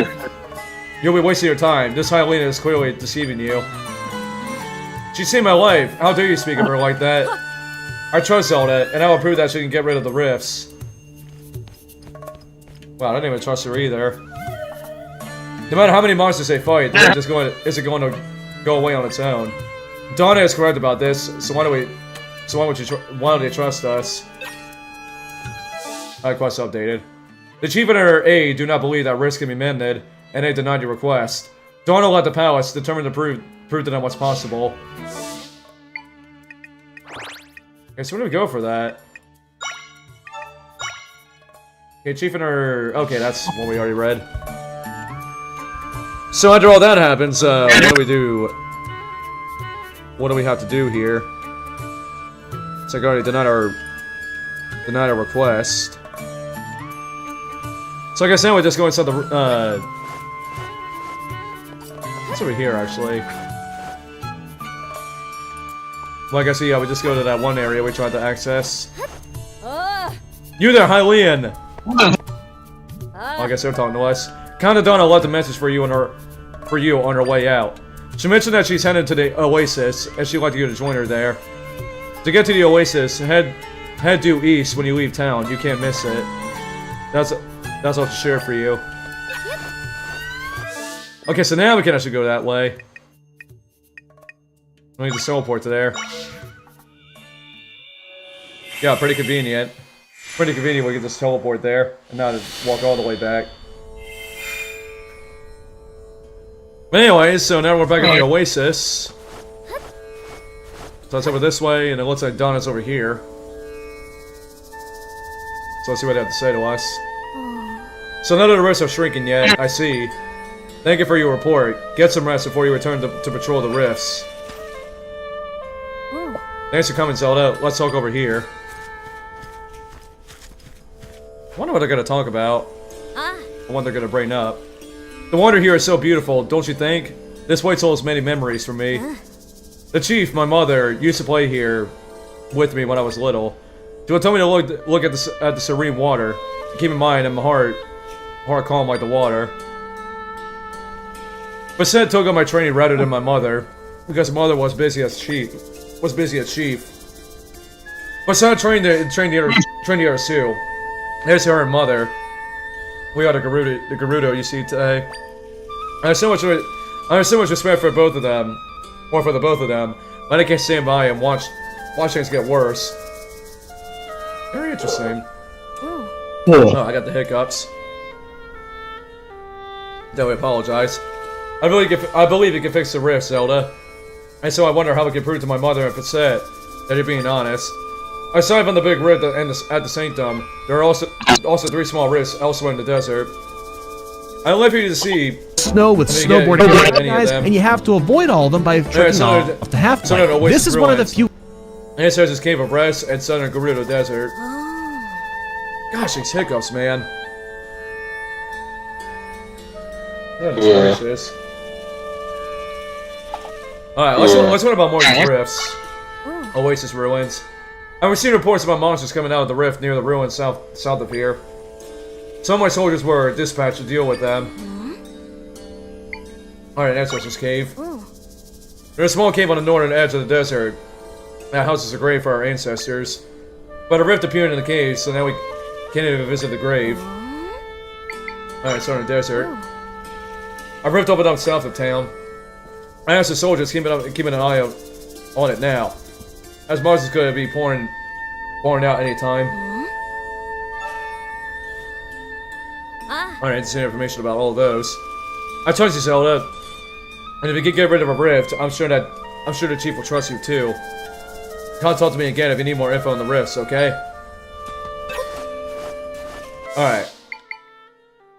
You'll be wasting your time. This Hylian is clearly deceiving you. She saved my life. How dare you speak of her like that? I trust Zelda, and I will prove that she can get rid of the rifts. Wow, I don't even trust her either. No matter how many monsters they fight, is it going to go away on its own? Donna is correct about this, so why don't you trust us? Quest updated. The chief and her aide do not believe that risk can be mended, and they denied your request. Donna left the palace, determined to prove to them what's possible. Okay, so where do we go for that? Okay, Chief and her... Okay, that's what we already read. So after all that happens, what do we do? What do we have to do here? It's like already denied our request. So like I said, we just go inside the what's over here actually? Well, I guess yeah, we just go to that one area we tried to access. You there, Hylian! I guess they're talking to us. Kinda Donna left a message for you on her way out. She mentioned that she's headed to the Oasis, and she'd like you to join her there. To get to the Oasis, head due east when you leave town. You can't miss it. That's all to share for you. Okay, so now we can actually go that way. We need to teleport to there. Yeah, pretty convenient. Pretty convenient we can just teleport there, and not walk all the way back. But anyways, so now we're back at the Oasis. So let's over this way, and it looks like Donna's over here. So let's see what they have to say to us. So none of the rifts are shrinking yet, I see. Thank you for your report. Get some rest before you return to patrol the rifts. Thanks for coming, Zelda. Let's talk over here. I wonder what they're gonna talk about. And what they're gonna bring up. The water here is so beautiful, don't you think? This place holds many memories for me. The chief, my mother, used to play here with me when I was little. She would tell me to look at the serene water. Keep in mind, I'm heart calm like the water. But said took on my training rather than my mother, because mother was busy as chief. But said trained the other two. There's her and mother. We are the Gerudo you see today. I have so much respect for both of them, or for the both of them, but I can't stand by and watch things get worse. Very interesting. Oh, I got the hiccups. Don't apologize. I believe you can fix the rift, Zelda. And so I wonder how we can prove to my mother and Facet that you're being honest. Aside from the big rift at the Sanctum, there are also 3 small rifts elsewhere in the desert. I live here to see snow with snowboarding guys, and you have to avoid all of them by tricking off the half-pipe. This is one of the few. And it says it's Cave of Rest and Southern Gerudo Desert. Gosh, these hiccups, man. Yeah. Alright, let's learn about more of these rifts. Oasis ruins. I've seen reports about monsters coming out of the rift near the ruins south of here. Some of my soldiers were dispatched to deal with them. Alright, that's what's this cave. There's a small cave on the northern edge of the desert. That houses a grave for our ancestors. But a rift appeared in the cave, so now we can't even visit the grave. Alright, so in the desert. A rift opened up south of town. I asked the soldiers keeping an eye on it now, as monsters could be pouring out any time. Alright, interesting information about all of those. I trust you, Zelda. And if you can get rid of a rift, I'm sure the chief will trust you too. Contact me again if you need more info on the rifts, okay? Alright.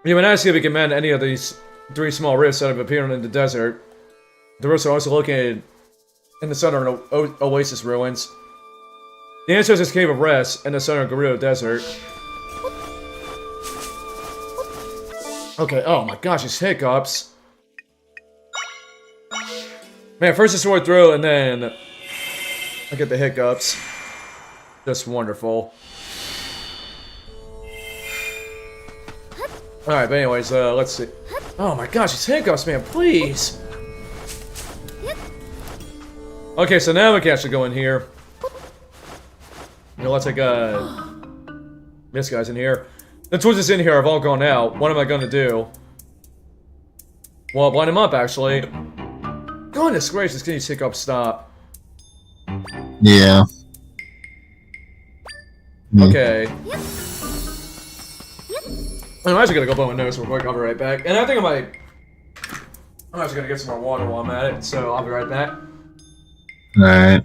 You can ask if we can mend any of these 3 small rifts that have appeared in the desert. The rifts are also located in the southern Oasis ruins. The answer is this Cave of Rest in the southern Gerudo Desert. Okay, oh my gosh, these hiccups. Man, first the sword throw, and then I get the hiccups. Just wonderful. Alright, but anyways, let's see. Oh my gosh, these hiccups, man, please! Okay, so now we can actually go in here. You know, let's take, this guy's in here. The tools that's in here have all gone out. What am I gonna do? Well, blind him up, actually. Goodness gracious, can these hiccups stop? Yeah. Okay. I'm actually gonna go blow my nose real quick, I'll be right back. And I think I'm actually gonna get some more water while I'm at it, so I'll be right back. Alright.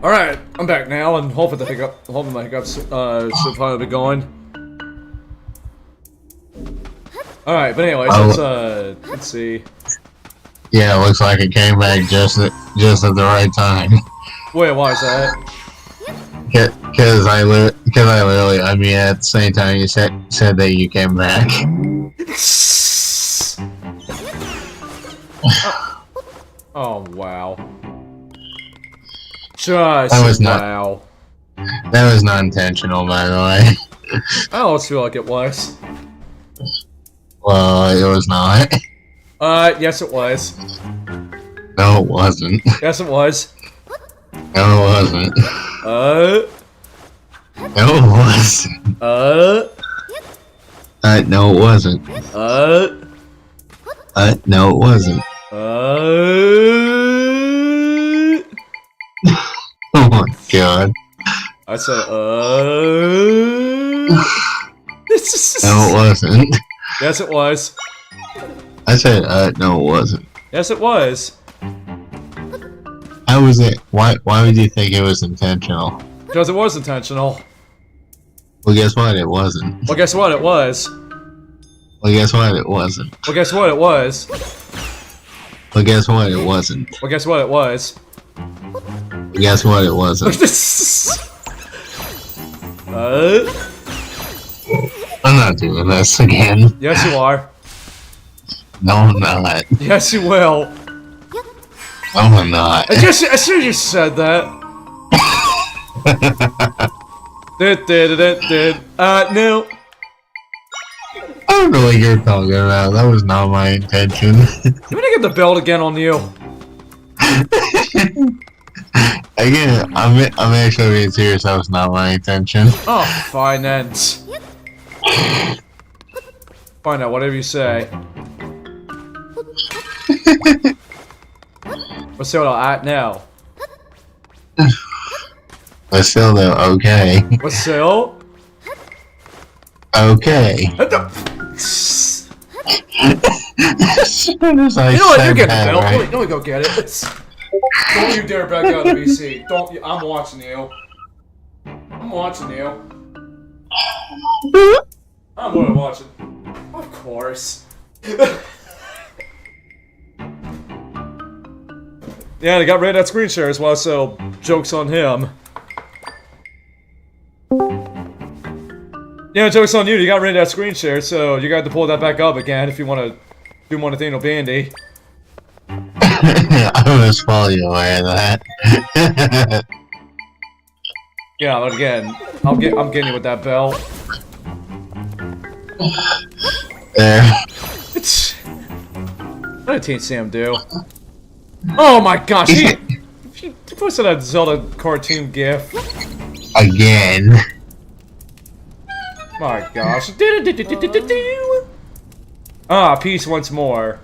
Alright, I'm back now, and hoping my hiccups should probably be going. Alright, but anyways, let's see. Yeah, it looks like it came back just at the right time. Wait, why is that? Because I literally, I mean, at the same time you said that you came back. Oh, wow. Wow. That was not intentional, by the way. I almost feel like it was. Well, it was not. Yes it was. No, it wasn't. Yes it was. No, it wasn't. No, it wasn't. No, it wasn't. No, it wasn't. Oh my god. I said, No, it wasn't. Yes, it was. I said, no, it wasn't. Yes, it was. How was it? Why would you think it was intentional? Because it was intentional. Well, guess what? It wasn't. Well, guess what? It was. Well, guess what? It wasn't. Well, guess what? It was. Well, guess what? It wasn't. Well, guess what? It was. Well, guess what? It wasn't. I'm not doing this again. Yes, you are. No, I'm not. Yes, you will. No, I'm not. I should have just said that. No. I don't know what you're talking about. That was not my intention. I'm gonna get the belt again on you. Again, I'm actually being serious. That was not my intention. Oh, fine then. Fine now, whatever you say. What's the at now? But still, though, okay. What's still? Okay. You know what? You get the belt. Right? Let me go get it. Don't you dare back out of the BC. Don't. I'm watching you. I'm watching you. I'm gonna watch it. Of course. Yeah, they got rid of that screen share as well, so joke's on him. Yeah, joke's on you. You got rid of that screen share, so you got to pull that back up again if you want to do more Nathaniel Bandy. I was fully aware of that. Yeah, but again, I'm getting you with that belt. There. What did Teen Sam do? Oh my gosh, he posted that Zelda cartoon gif. Again. My gosh. Ah, peace once more.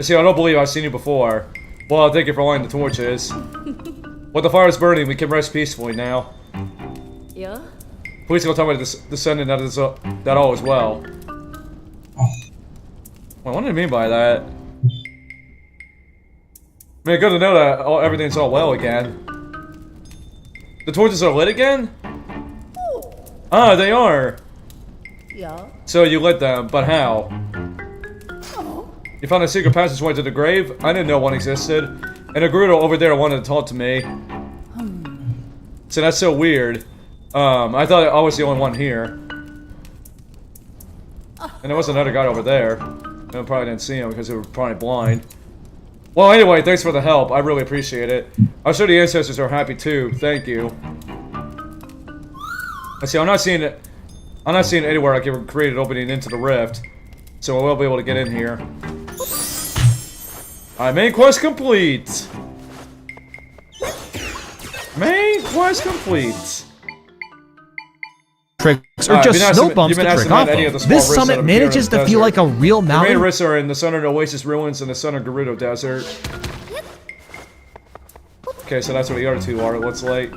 See, I don't believe I've seen you before. Well, thank you for lighting the torches. While the fire is burning, we can rest peacefully now. Yeah? Please go tell me to descend in that all as well. Well, what do you mean by that? I mean, good to know that everything's all well again. The torches are lit again? Ah, they are! Yeah. So you lit them, but how? You found a secret passageway to the grave? I didn't know one existed. And a Gerudo over there wanted to talk to me. So that's so weird. I thought I was the only one here. And there was another guy over there. I probably didn't see him because they were probably blind. Well, anyway, thanks for the help. I really appreciate it. I'm sure the ancestors are happy too. Thank you. Let's see, I'm not seeing it. I'm not seeing anywhere I can create an opening into the rift. So I will be able to get in here. Alright, main quest complete! Main quest complete! Tricks or just snow bumps to trick off of. This summit manages to feel like a real mountain. The main risks are in the southern Oasis Ruins and the southern Gerudo Desert. Okay, so that's what the other two are, it looks like.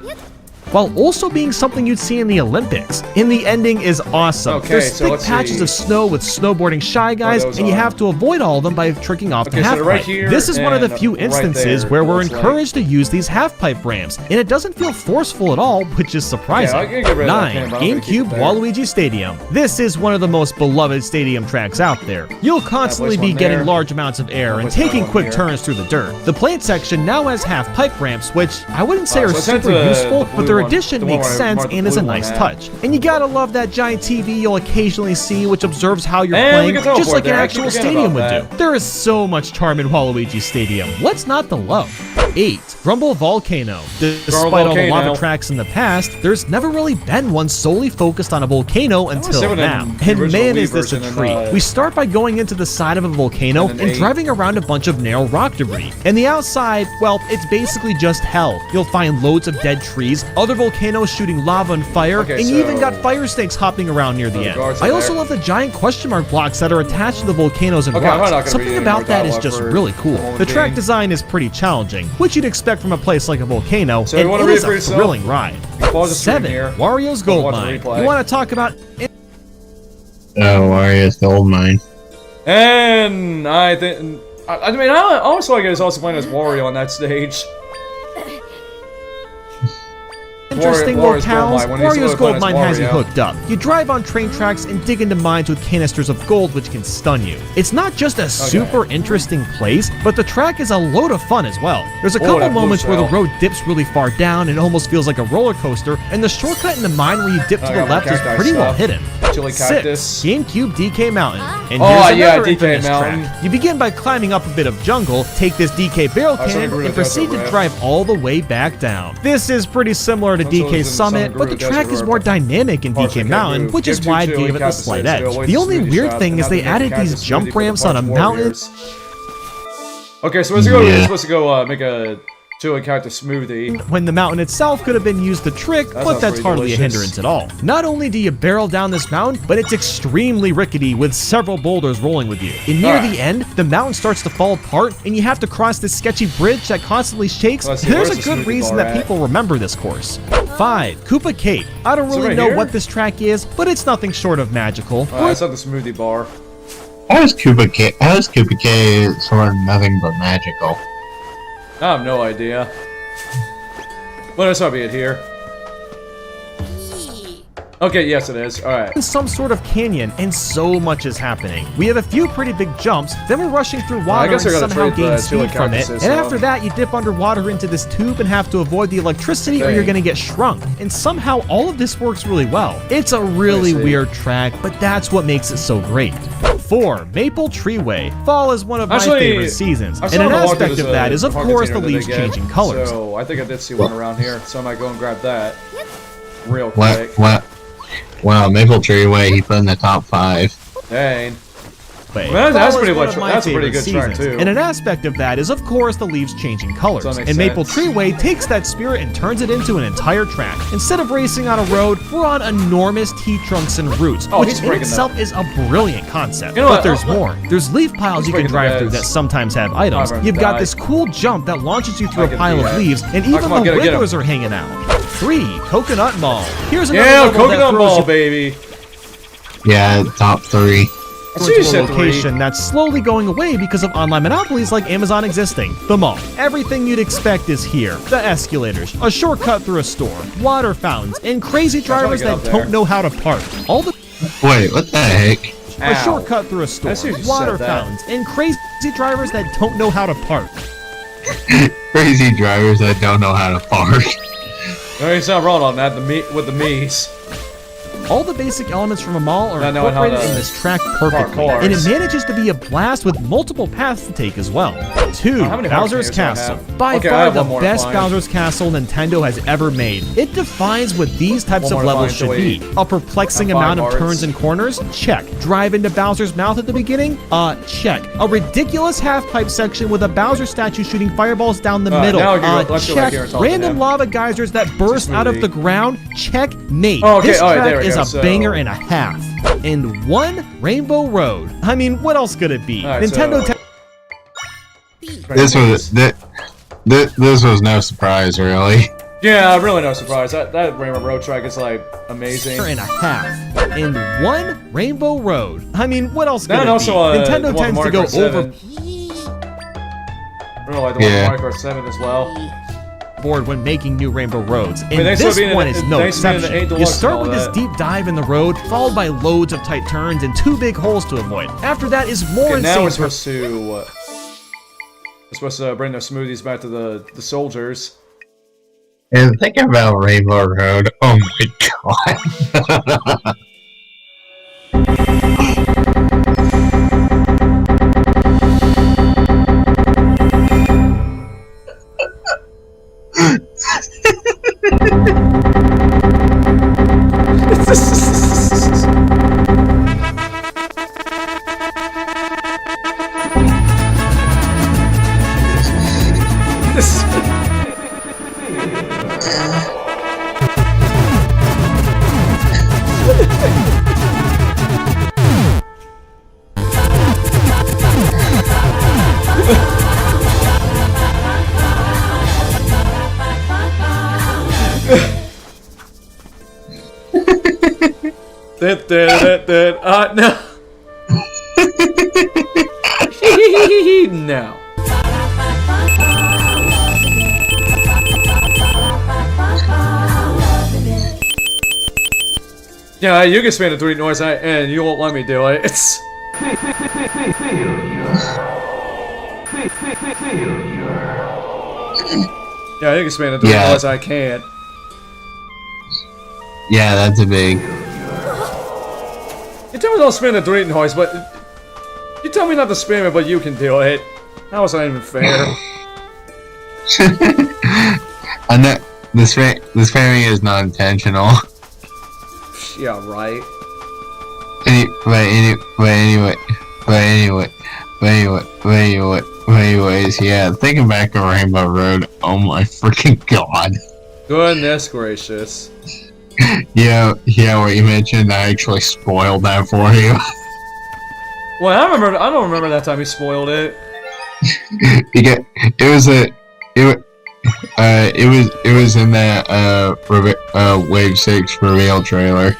while also being something you'd see in the Olympics. And the ending is awesome. Okay, There's so thick patches of snow with snowboarding shy guys, and you have to avoid all of them by tricking off the half so right pipe. here This is one of the and few right instances there, where we're looks like. encouraged to use these half pipe ramps, and it doesn't feel forceful at all, which is surprising. I can get rid of that 9. pin, but I'm gonna keep it GameCube there. Waluigi Stadium. This is one of the most beloved stadium tracks out there. You'll constantly place be one getting there. large amounts of air and place another taking one quick here. turns through the dirt. The plant section now has half pipe ramps, which I wouldn't say are so I sent super the useful, blue but their one- addition the one makes where I sense marked the and is a blue one nice at. touch. And you gotta love that giant TV you'll occasionally see, which observes how you're And we playing, can teleport just like an there. I keep actual forgetting stadium would about do. There is so much charm in Waluigi Stadium. What's not to love? 8. Grumble Volcano. Despite all the lava Volcano. tracks in the past, there's never really been one solely focused on a volcano until seven now. in the And original man, Wii is this a version, treat. and, We start by going into the side of a volcano and and an 8. driving around a bunch of narrow rock debris. And the outside, well, it's basically just hell. You'll find loads of dead trees, other volcanoes shooting lava and fire, Okay, and you even so- got fire snakes hopping around near the end. guards I are also there. love the giant question mark blocks that are attached to the volcanoes and Okay, I'm not rocks. gonna read Something any about more that is dialogue just for really cool. the moment The track being. design is pretty challenging, which you'd expect from a place like a volcano, So you and wanna it read is it for a yourself? thrilling ride. Pause the stream 7. here. Wario's Go Gold watch the Mine. replay. You want to talk about Oh, Wario's Gold Mine. And I think, I mean, I also like it is also playing as Wario on that stage. interesting Wario's locales? Gold Mine. When he's Wario's really Gold playing Mine as has you Wario. hooked up. You drive on train tracks and dig into mines with canisters of gold, which can stun you. It's not just a super interesting place, but the track is a load of fun as well. There's a couple that blue moments where the shell. road dips really far down and almost feels like a roller coaster, and the shortcut in the mine where you dip to I the got my left is cacti pretty well stuff. hidden. Chili 6. cactus. GameCube DK Mountain. And Oh, here's yeah, another DK infamous Mountain. track. You begin by climbing up a bit of jungle, take this DK barrel I was cannon, gonna and proceed to Desert drive all the way back down. This is pretty similar to Also, DK it's in Summit, some but the Desert track is Road. more dynamic in Parts DK of Mountain, Kangaroo. which is Give why I two gave it the cactuses slight to edge. avoid The only smoothie weird shot, thing and is not they to make added the these cactus jump smoothie for the ramps on a Punch mountain. Warriors. Okay, so we're supposed to go make a chili cactus smoothie. When the mountain itself could have been used to trick, That but sounds that's pretty hardly a delicious. hindrance at all. Not only do you barrel down this mountain, but it's extremely rickety with several boulders rolling with you. And near Alright. the end, the mountain starts to fall apart and you have to cross this sketchy bridge that constantly shakes. Let's see, There's where's a the good smoothie reason bar that at? people remember this course. 5. Koopa Cape. I don't Is it really right know here? what this track is, but it's nothing short of magical. I saw the smoothie bar. How is Koopa K sort of nothing but magical? I have no idea. Well, that's not be it here. Okay, yes it is. Alright. In some sort of canyon, and so much is happening. We have a few pretty big jumps, then we're rushing through water guess and I gotta somehow trade the gain chili speed from it. cactuses, And so- after that, you dip underwater into this tube and have to avoid the electricity or Dang. you're gonna get shrunk. And somehow all of this works really well. It's a really I see. weird track, but that's what makes it so great. 4. Maple Treeway. Fall is one of my Actually, favorite seasons, I and saw an on the walkthrough aspect there's of that a is, of park course, the container that leaves they get, changing colors. So I think I did see one around here, so I might go and grab that. Real What? quick. What? Wow, Maple Treeway, he put in the top 5. Dang. Way. Well, that's Fall is pretty one much- of my that's a pretty favorite good track, seasons. too. And an aspect of that is, of course, the leaves changing colors. So that makes And Maple sense. Treeway takes that spirit and turns it into an entire track. Instead of racing on a road, we're on enormous tree trunks and roots, Oh, which he's in breaking itself is a brilliant concept. You know but what? there's more. There's leaf piles He's you can breaking drive the through that beds. sometimes have items. I've You've got died. this cool jump that launches you through I a can pile do of that. leaves, and Oh, even come on, the get it, get him. wigglers are hanging out. 3. Coconut Mall. Here's another Yeah, level that coconut throws ball, you baby. Yeah, top 3. I see you into a said 3. location that's slowly going away because of online monopolies like Amazon existing. The mall. Everything you'd expect is here. The escalators, a shortcut through a store, water fountains, and crazy drivers get that up there. don't know how to park. All the Wait, what the heck? a Ow. shortcut through a store, I see you just water said that. fountains, and crazy drivers that don't know how to park. Crazy drivers that don't know how to park. No, he's not wrong on that. With the me's. All the basic elements from a mall are Not knowing how incorporated to in this track perfectly, park and it cars. manages to be a blast with multiple paths to take as well. 2. How many Bowser's heart containers do I Castle. have? By Okay, I far have the one more to best find. Bowser's Castle Nintendo has ever made. It defines what these types One of more to levels find should till be. we A perplexing have 5 amount of hearts. turns and corners? Check. Drive into Bowser's mouth at the beginning? Check. A ridiculous half-pipe section with a Bowser statue shooting fireballs down the middle? now let's go back Check. here and talk to Random him. lava geysers that burst out of smoothie. the ground? Checkmate. Oh, okay, This alright, there track we is go, a so- banger and a half. And 1 Rainbow Road. I mean, what else could it be? Alright, Nintendo so- This was no surprise, really. Yeah, really no surprise. That Rainbow Road track is like amazing. And a half in one Rainbow Road. I mean, what else could And it also, be? Nintendo the one tends to Mario go Kart 7. over. I really like the one Yeah. Mario Kart 7 as well. Board when making new Rainbow Roads, and thanks for this being one in- is no thanks for being in the exception. 8 You Deluxe start and with all this that. deep dive in the road, followed by loads of tight turns and 2 big holes to avoid. After that is more Okay, now insane. we're supposed to bring the smoothies back to the soldiers. And think about Rainbow Road. Oh my god. No. No. Yeah, you can spin the 3 noise and you won't let me do it. It's... Yeah, you can spin the 3 noise, I can't. Yeah, that's a big. You tell me don't spin the 3 noise, but... You tell me not to spin it, but you can do it. That wasn't even fair. I know this spamming is not intentional. Yeah, right. Anyways, yeah, thinking back on Rainbow Road, oh my freaking god. Goodness gracious. Yeah, what you mentioned, I actually spoiled that for you. Well, I don't remember that time he spoiled it. It was in that Wave 6 reveal trailer.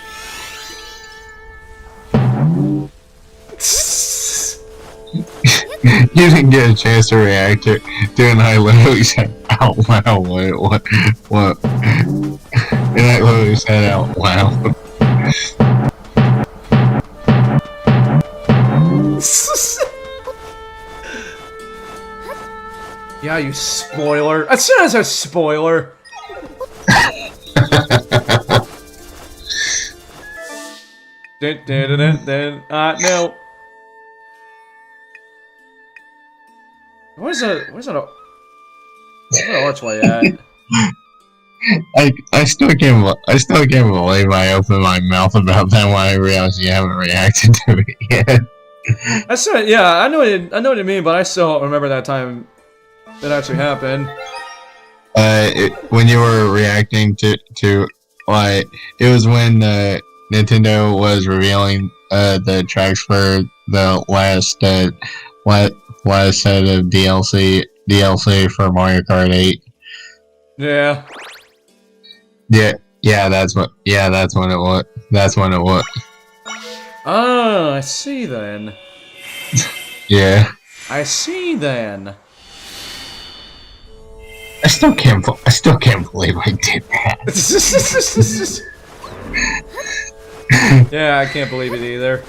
You didn't get a chance to react to it, and I literally said out loud what? And I literally said out loud. Yeah, you spoiler. As soon as a spoiler. No. Where's that archway at? I still can't believe I opened my mouth about that when I realized you haven't reacted to it yet. I said, yeah, I know what you mean, but I still don't remember that time it actually happened. When you were reacting to like, it was when Nintendo was revealing the tracks for the last set of DLC for Mario Kart 8. Yeah. Yeah, that's when it was. Oh, I see then. Yeah. I see then. I still can't believe I did that. Yeah, I can't believe it either.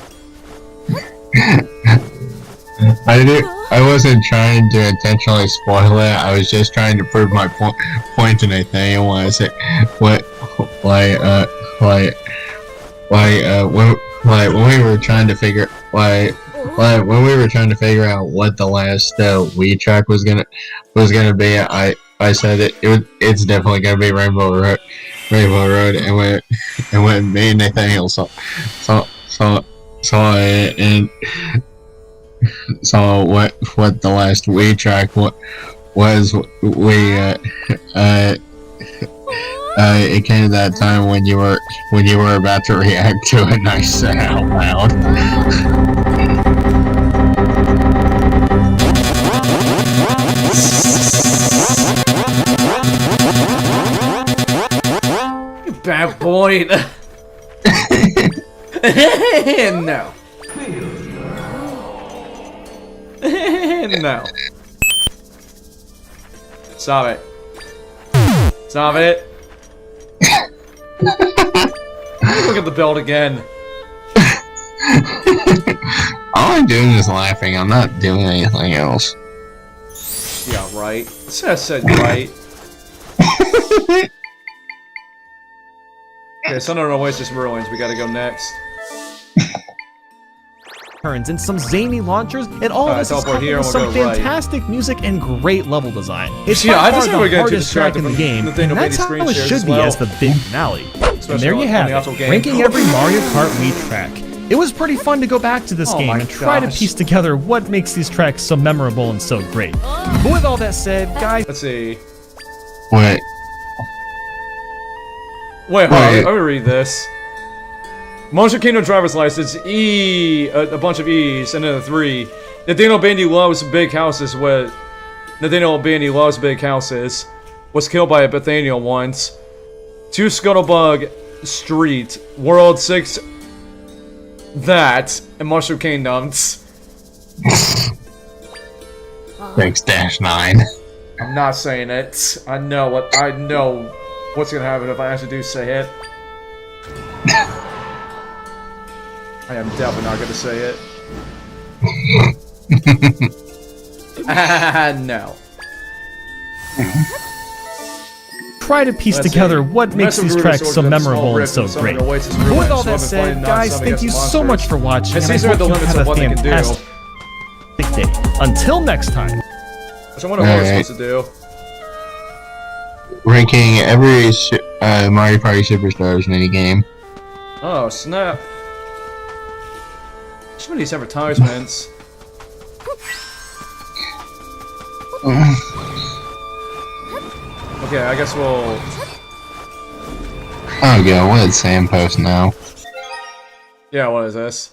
I wasn't trying to intentionally spoil it. I was just trying to prove my point to Nathaniel when I said when we were trying to figure when we were trying to figure out what the last Wii track was gonna be. I said it's definitely gonna be Rainbow Road, and when me and Nathaniel saw it and saw what the last Wii track was, it came to that time when you were about to react to it, and I said out loud. Bad boy. No. No. Stop it. Stop it. Look at the belt again. All I'm doing is laughing. I'm not doing anything else. Yeah, right. I said right. Okay, Sun and Oasis Ruins. We gotta go next. Turns and some zany launchers, and all of this is coupled with some fantastic music and great level design. It's by far the hardest track in the game, and that's how it should be as the big finale. And there you have it, ranking every Mario Kart Wii track. It was pretty fun to go back to this game and try to piece together what makes these tracks so memorable and so great. But with all that said, guys... Let's see. Wait, hold on, let me read this. Monster Kingdom driver's license, E, a bunch of E's, and then a 3. Nathaniel Bandy loves big houses with... Nathaniel Bandy loves big houses. Was killed by a Nathaniel once. 2 Scuttlebug Street. World 6... That. And Mushroom Kingdoms. Thanks, -9. I'm not saying it. I know what's gonna happen if I actually do say it. I am definitely not gonna say it. No. Try to piece together what makes these tracks so memorable and so great. But with all that said, guys, thank you so much for watching, and I hope you have a fantastic day. Until next time. Which I wonder what we're supposed to do. Ranking every Mario Party Superstars minigame. Oh, snap. So many these advertisements. Okay, I guess we'll... Oh god, what did Sam post now? Yeah, what is this?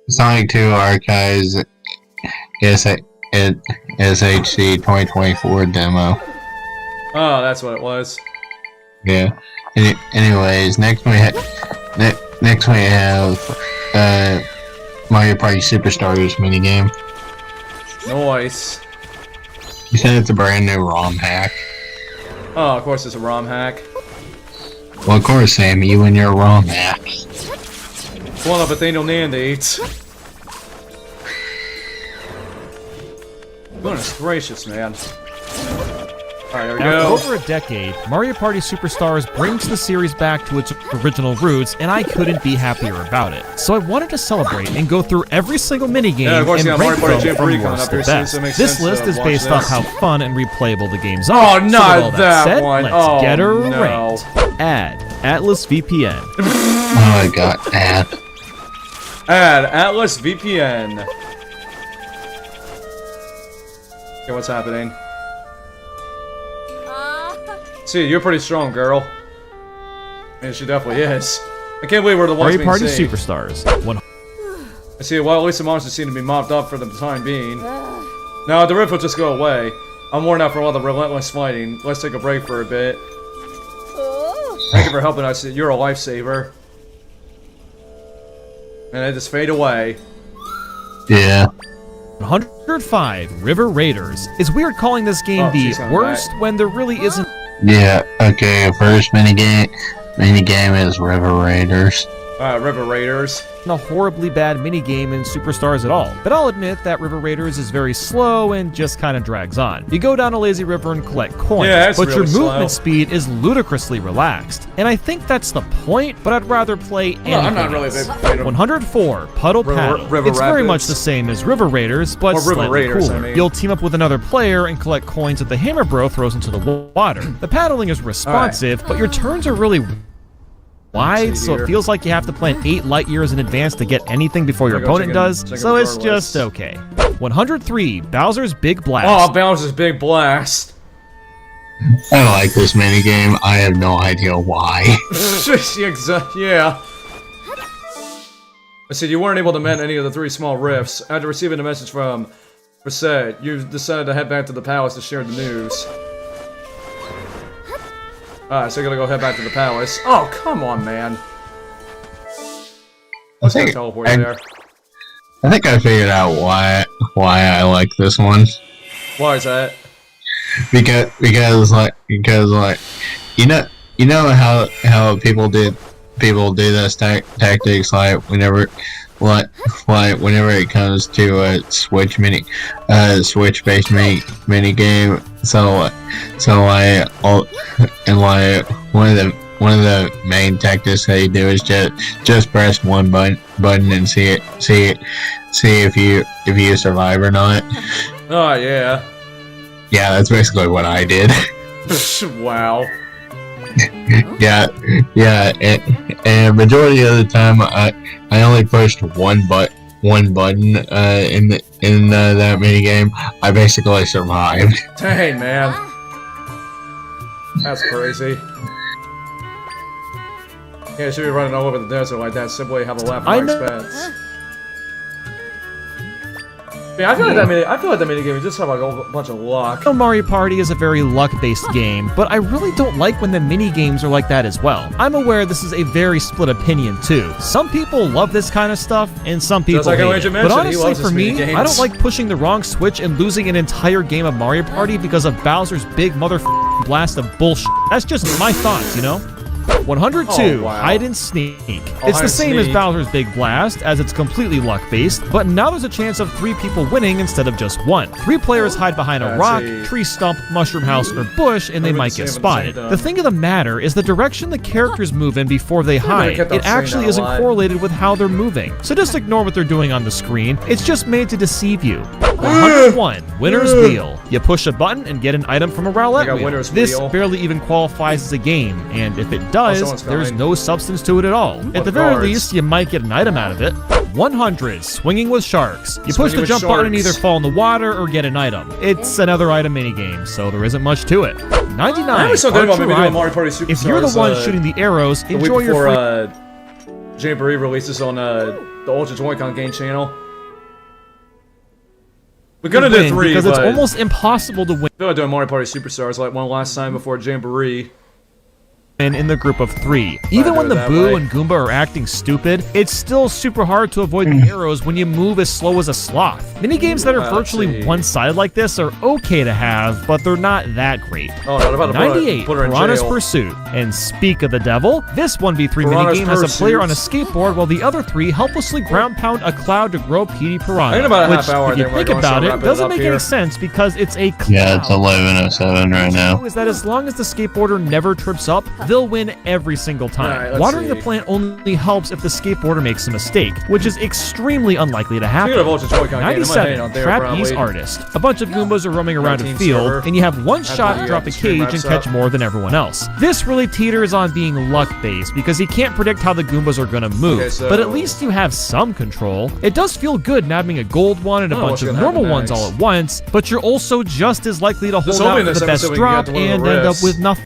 Sonic 2 Archives SHC 2024 demo. Oh, that's what it was. Yeah. Anyways, next we have Mario Party Superstars minigame. Nice. You said it's a brand new ROM hack. Oh, of course it's a ROM hack. Well, of course, Sam, you and your ROM hack. One of Nathaniel Nandates. Goodness gracious, man. Alright, there we After go. over a decade, Mario Party Superstars brings the series back to its original roots, and I couldn't be happier about it. So I wanted to celebrate and go through every single minigame and rank them from worst to best. This list is based off how fun and replayable the games are. Oh, not so with all that said, one. Let's get her no. ranked. Add Atlas VPN. Oh my god, add Atlas VPN. Okay, what's happening? See, you're pretty strong, girl. And she definitely is. I can't believe we're the ones Mario being Party saved. Superstars. I see, well, at least the monsters seem to be mopped up for the time being. Now, the rift will just go away. I'm worn out from all the relentless fighting. Let's take a break for a bit. Thank you for helping us. You're a lifesaver. And they just fade away. yeah. 105 River Raiders. It's weird calling this game the worst when there really isn't. Yeah, okay, first minigame is River Raiders. River Raiders. A horribly bad minigame in Superstars at all, but I'll admit that River Raiders is very slow and just kind of drags on. You go down a lazy river and collect coins, but your movement speed is ludicrously relaxed. And I think that's the point, but I'd rather play anything I'm not really a big fan of 104 Puddle Paddle. It's very much the same as River Raiders, but slightly cooler. I mean. You'll team up with another player and collect coins that the Hammer Bro throws into the water. The paddling is responsive, but your turns are really wide, so it feels like you have to plan 8 light years in advance to get anything before your opponent does, so it's just okay. 103 Bowser's Big Blast. Oh, Bowser's Big Blast. I like this minigame. I have no idea why. Yeah. I said you weren't able to mend any of the 3 small rifts. After receiving a message from Reset, you decided to head back to the palace to share the news. Alright, so we're gonna go head back to the palace. Oh, come on, man. Let's go teleport there. I think I figured out why I like this one. Why is that? Because like you know how people do those tactics like whenever it comes to a Switch based mini game. So one of the main tactics that you do is just press one button and see if you survive or not. Oh yeah. Yeah, that's basically what I did. Wow. yeah, and majority of the time I only pushed one button in that mini game. I basically survived. Dang, man. That's crazy. Yeah, you should be running all over the desert like that. Simply have a laugh at my expense. Yeah, I feel like that mini game just have like a bunch of luck. Mario Party is a very luck-based game, but I really don't like when the mini-games are like that as well. I'm aware this is a very split opinion too. Some people love this kind of stuff, and some people hate it. But honestly, for me, I don't like pushing the wrong switch and losing an entire game of Mario Party because of Bowser's big motherfucking blast of bullshit. That's just my thoughts, you know? 102, Hide and Sneak. It's the same as Bowser's Big Blast, as it's completely luck-based, but now there's a chance of 3 people winning instead of just 1. 3 players hide behind a rock, tree stump, mushroom house, or bush, and they might get spotted. The thing of the matter is the direction the characters move in before they hide. It actually isn't correlated with how they're moving, so just ignore what they're doing on the screen. It's just made to deceive you. 101, Winner's Wheel. You push a button and get an item from a roulette wheel. This barely even qualifies as a game, and if it does, there's no substance to it at all. At the very least, you might get an item out of it. 100, Swinging with Sharks. You push the jump button and either fall in the water or get an item. It's another item minigame, so there isn't much to it. 99, Mario Party Superstars, if you're the one shooting the arrows, enjoy your free... Jamboree releases on the Ultra Joy-Con game channel. We're gonna do 3, because it's almost impossible to win. I feel like doing Mario Party Superstars like one last time before Jamboree. In the group of 3. Even when the Boo and Goomba are acting stupid, it's still super hard to avoid the arrows when you move as slow as a sloth. Minigames that are virtually one-sided like this are okay to have, but they're not that great. 98, Piranha's Pursuit. And speak of the devil, this 1v3 minigame has a player on a skateboard while the other 3 helplessly ground pound a cloud to grow Petey Piranha. Which, if you think about it, doesn't make any sense because it's a cloud. Yeah, it's 11:07 right now. Is that as long as the skateboarder never trips up, they'll win every single time. Watering the plant only helps if the skateboarder makes a mistake, which is extremely unlikely to happen. 97, Trapeze Artist. A bunch of Goombas are roaming around a field, and you have one shot to drop a cage and catch more than everyone else. This really teeters on being luck-based, because you can't predict how the Goombas are gonna move, but at least you have some control. It does feel good nabbing a gold one and a bunch of normal ones all at once, but you're also just as likely to hold out for the best drop and end up with nothing.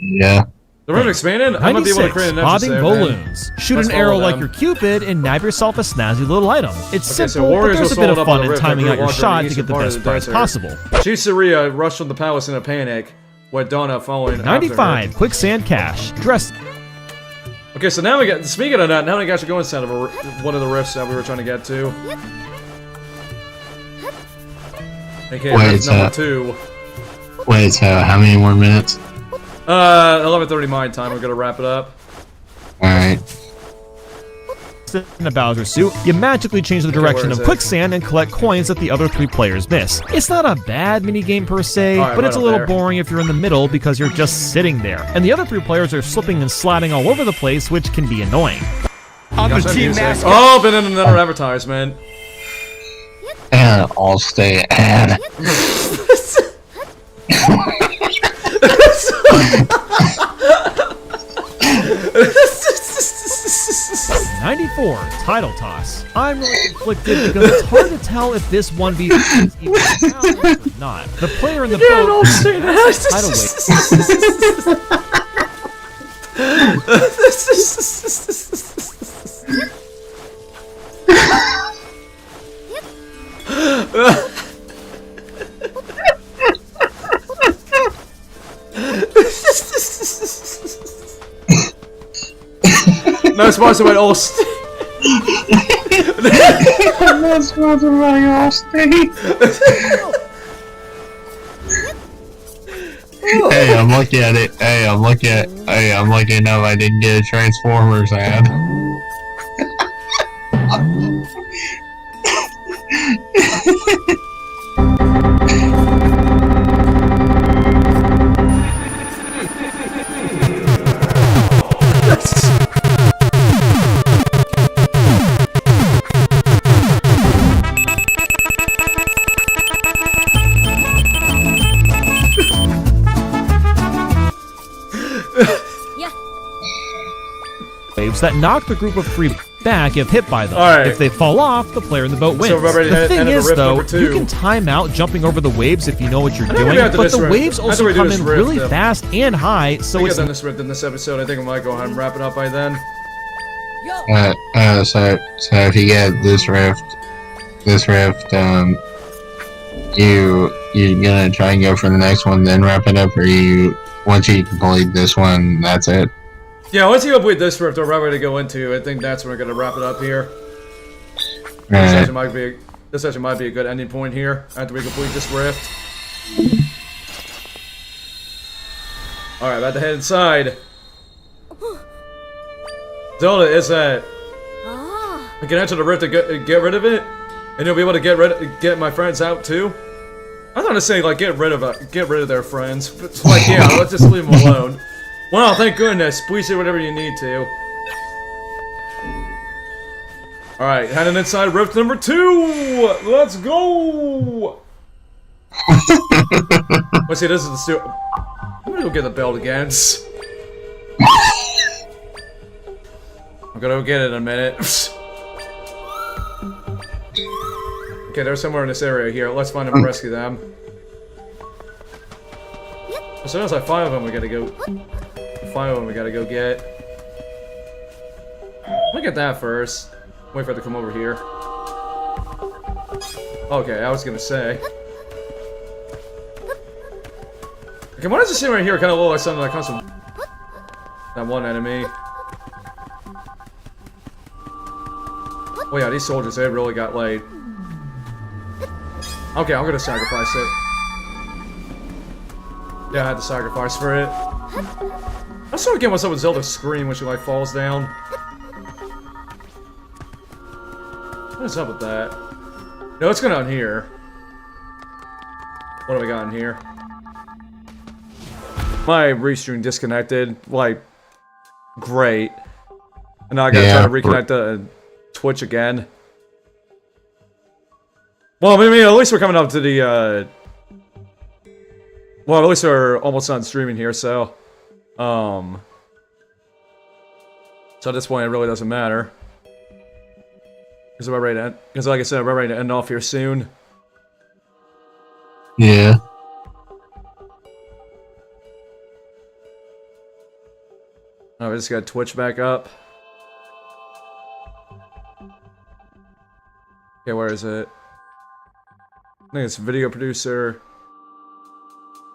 Yeah. The room expanded? I might be able to create an bobbing balloons. Shoot an arrow like your Cupid and nab yourself a snazzy little item. It's simple, but there's a bit of fun in timing out your shot to get the best prize possible. Chisaria rushed from the palace in a panic, with Donna following 95, Quicksand Cache. Dress. Okay, so now we got, speaking of that, now we got to go inside of one of the rifts that we were trying to get to. Okay, wait, number 2. Wait, so how many more minutes? 11:30 my time. We're gonna wrap it up. Alright. In a Bowser suit, you magically change the direction of quicksand and collect coins that the other 3 players miss. It's not a bad minigame per se, but it's a little boring if you're in the middle because you're just sitting there. And the other 3 players are slipping and sliding all over the place, which can be annoying. On the team mascot. Oh, been in another advertisement. And I'll stay ad. 94, Title Toss. I'm really conflicted because it's hard to tell if this 1v3 is even valid or not. The player in the boat don't say that. Title weight. not sponsored by Allstate. I'm not sponsored by Allstate. Hey, I'm looking at it. Hey, I'm looking up. I didn't get a Transformers ad. Waves that knock the group of three back if hit by them. Alright. If they fall off, the player in the boat wins. So we're ready to The thing enter the is, rift though, number 2. you can time out jumping over the waves if you know what you're think we doing, have to but this the rift. waves I think also we do come this in rift, really though. fast and high, so We it's got done this rift in this episode. I think I might go ahead and wrap it up by then. So if you get this rift, you're gonna try and go for the next one, then wrap it up, or once you complete this one, that's it. Yeah, once you complete this rift, we're ready to go into. I think that's when we're gonna wrap it up here. This Alright. actually might be a good ending point here after we complete this rift. All right, about to head inside. Zelda, is that I can enter the rift to get rid of it, and you'll be able to get my friends out too. I thought to say like get rid of their friends. But it's like yeah, let's just leave them alone. Well, thank goodness. Please do whatever you need to. All right, heading inside rift number 2. Let's go. Let's see. This is the stupid. I'm gonna go get the belt again. I'm gonna go get it in a minute. Okay, they're somewhere in this area here. Let's find them and rescue them. As soon as I find them, we gotta go. Get. Look at that first. Wait for it to come over here. Okay, I was gonna say. Okay, why does it seem right here kind of look like something that comes from that one enemy? Oh yeah, these soldiers, they really got like... Okay, I'm gonna sacrifice it. Yeah, I had to sacrifice for it. I sort of get what's up with Zelda's scream when she like falls down. What is up with that? No, what's going on here? What do we got in here? My restream disconnected. Like, great. And now I gotta try to reconnect the Twitch again. Well, I mean, at least we're coming up to the, well, at least we're almost done streaming here, so... So at this point, it really doesn't matter. Because we're ready to end, because like I said, we're ready to end off here soon. Yeah. Oh, we just got Twitch back up. Okay, where is it? I think it's video producer.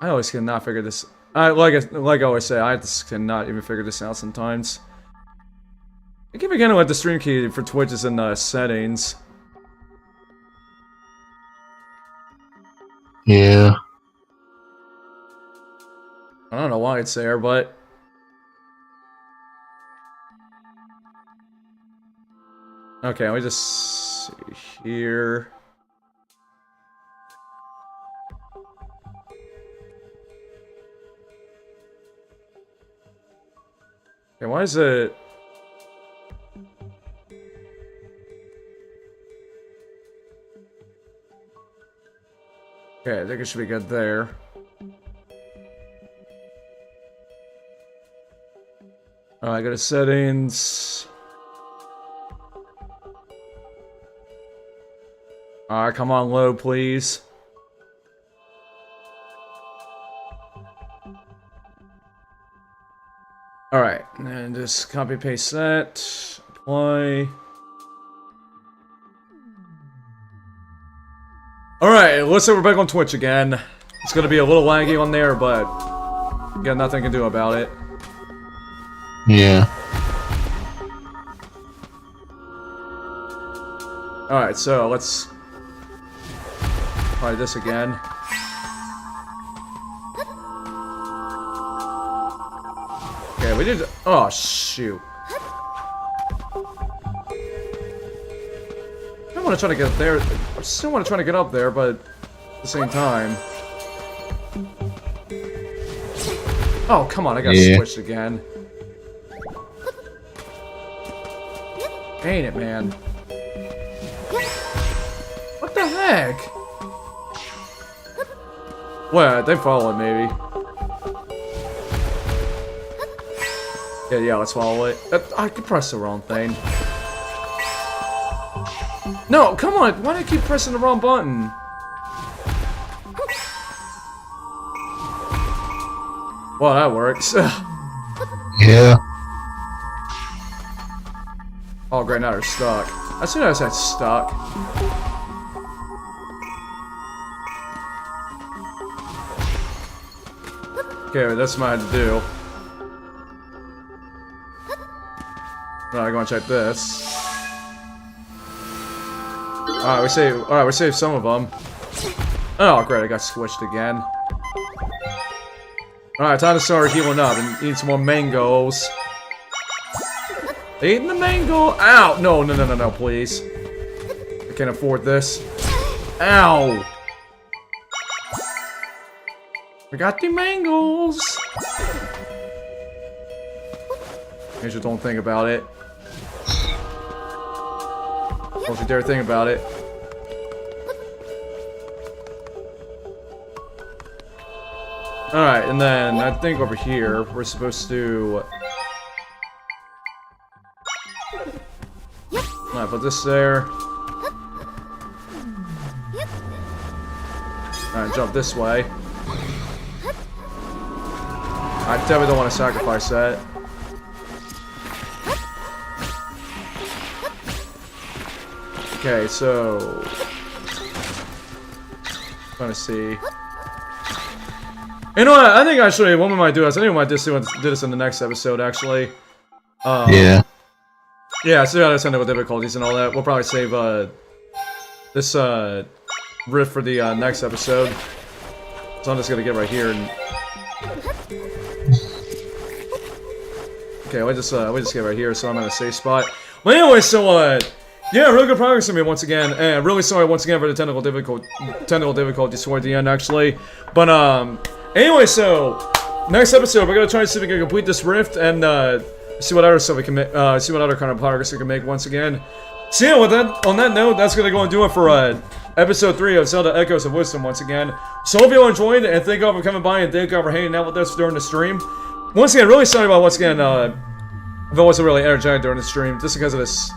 I always cannot figure this. Like I always say, I just cannot even figure this out sometimes. I keep forgetting what the stream key for Twitch is in settings. Yeah. I don't know why it's there, but... Okay, let me just see here. Okay, why is it... Okay, I think it should be good there. Alright, go to settings. Alright, come on, load, please. Alright, and just copy paste that. Apply. Alright, looks like we're back on Twitch again. It's gonna be a little laggy on there, but got nothing to do about it. Yeah. Alright, so let's try this again. Okay, we did. Oh, shoot. I want to try to get up there. I still want to try to get up there, but at the same time. Oh, come on, I got switched again. Ain't it, man? What the heck? What? They followed, maybe. Yeah, let's follow it. I could press the wrong thing. No, come on! Why do I keep pressing the wrong button? Well, that works. Yeah. Oh, great, now they're stuck. As soon as I said stuck. Okay, that's what I had to do. Alright, go and check this. Alright, we saved some of them. Oh, great, I got switched again. Alright, time to start healing up and eat some more mangoes. Eating the mango! Ow! No, please. I can't afford this. Ow! I got the mangoes! I just don't think about it. Don't you dare think about it. Alright, and then I think over here we're supposed to... Alright, put this there. Alright, jump this way. I definitely don't want to sacrifice that. Okay, so... trying to see... You know what? I think actually what we might do is I think we might just do this in the next episode, actually. Yeah. Yeah, so the technical difficulties and all that. We'll probably save this riff for the next episode. So I'm just gonna get right here and. Okay, we just get right here, so I'm at a safe spot. Well, anyway, so yeah, really good progress for me once again, and really sorry once again for the technical difficulties toward the end, actually. But anyway, so next episode we're gonna try to see if we can complete this rift and see what other stuff we can make, see what other kind of progress we can make once again. So yeah, with that, on that note, that's gonna go and do it for episode 3 of Zelda Echoes of Wisdom once again. So hope you all enjoyed, and thank you all for coming by, and thank you all for hanging out with us during the stream. Once again, really sorry about once again if I wasn't really energetic during the stream, just because of this.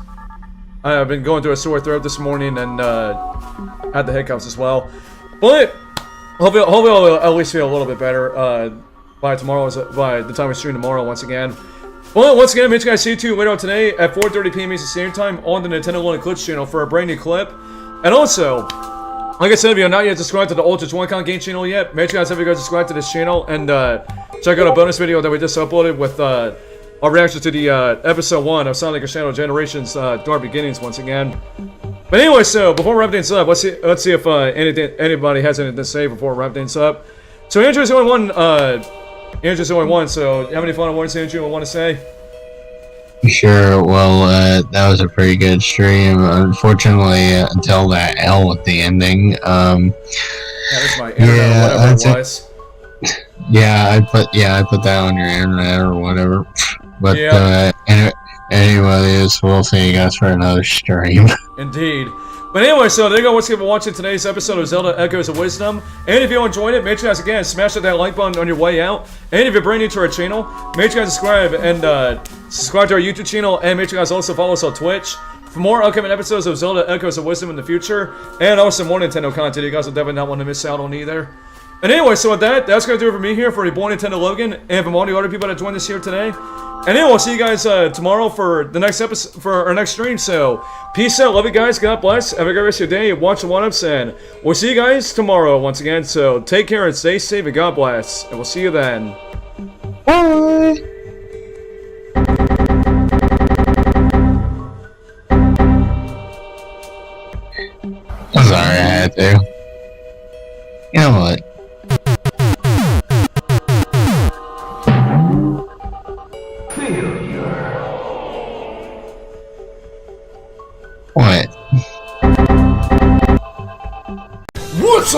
I've been going through a sore throat this morning and had the hiccups as well. But hopefully I'll at least feel a little bit better by the time we stream tomorrow once again. Well, once again, make sure you guys see you later on today at 4:30 p.m. Eastern Standard Time on the Nintendo Logan Glitch channel for a brand new clip. And also, like I said, if you're not yet subscribed to the Ultra Joy-Con game channel yet, make sure you guys have you guys subscribe to this channel and check out a bonus video that we just uploaded with our reaction to the episode 1 of Sonic and Shadow Generations Dark Beginnings once again. But anyway, so before we wrap things up, let's see if anybody has anything to say before we wrap things up. So Andrew's the only one. Andrew's the only one. So you have any final words, Andrew, you want to say? Sure. Well, that was a pretty good stream. Unfortunately, until that L at the ending. Yeah, that's my internet, whatever it was. Yeah, I put that on your internet or whatever. But yeah. Anyways, we'll see you guys for another stream. Indeed. But anyway, so there you go. Once again for watching today's episode of Zelda Echoes of Wisdom. And if you enjoyed it, make sure you guys again smash that like button on your way out. And if you're brand new to our channel, make sure you guys subscribe and subscribe to our YouTube channel. And make sure you guys also follow us on Twitch for more upcoming episodes of Zelda Echoes of Wisdom in the future. And also more Nintendo content you guys will definitely not want to miss out on either. And anyway, so with that, that's going to do it for me here for the Boy Nintendo Logan, and from all the other people that joined us here today. And then we'll see you guys tomorrow for the next episode, for our next stream. So, peace out, love you guys, God bless, have a great rest of your day, watch the one-ups, and we'll see you guys tomorrow once again. So, take care and stay safe, and God bless, and we'll see you then. Bye!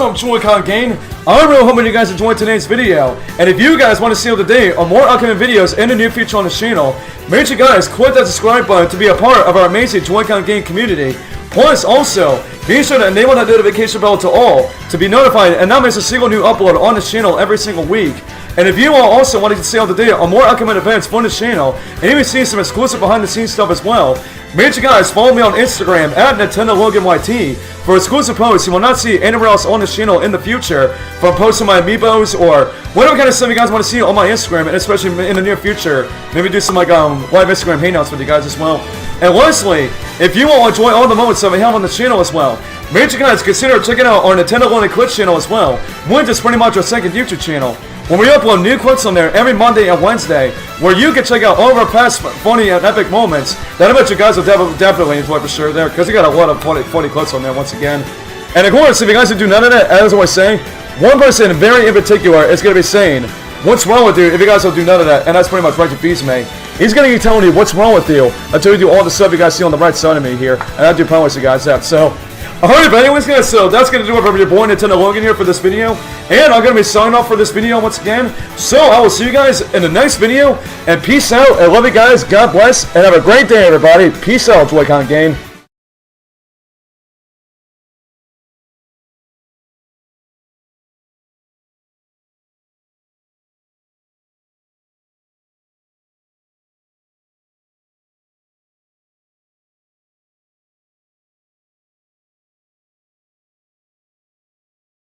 up, Joy-Con gang? I'm really hoping you guys enjoyed today's video, and if you guys want to see up to date on more upcoming videos in the near future on this channel, make sure you guys click that subscribe button to be a part of our amazing Joy-Con gang community. Plus, also, be sure to enable that notification bell to all to be notified and not miss a single new upload on this channel every single week. And if you all also want to stay up to date on more upcoming events from this channel, and even see some exclusive behind the scenes stuff as well, make sure you guys follow me on Instagram at Nintendo Logan YT for exclusive posts you will not see anywhere else on this channel in the future, from posting my amiibos or whatever kind of stuff you guys want to see on my Instagram, and especially in the near future, maybe do some like live Instagram hangouts with you guys as well. And lastly, if you all enjoy all the moments that we have on the channel as well, make sure you guys consider checking out our Nintendo Logan Glitch channel as well, which is pretty much our second YouTube channel, where we upload new clips on there every Monday and Wednesday, where you can check out all of our past funny and epic moments that I bet you guys will definitely enjoy for sure there, because we got a lot of funny clips on there once again. And of course, if you guys do none of that, as I was saying, one person very in particular is going to be saying, what's wrong with you if you guys don't do none of that? And that's pretty much right to Beast me. He's going to be telling you what's wrong with you until you do all the stuff you guys see on the right side of me here, and I do promise you guys that. So, alright, but anyways guys, so that's going to do it for your boy Nintendo Logan here for this video, and I'm going to be signing off for this video once again, so I will see you guys in the next video, and peace out, and love you guys, God bless, and have a great day everybody, peace out, Joy-Con gang.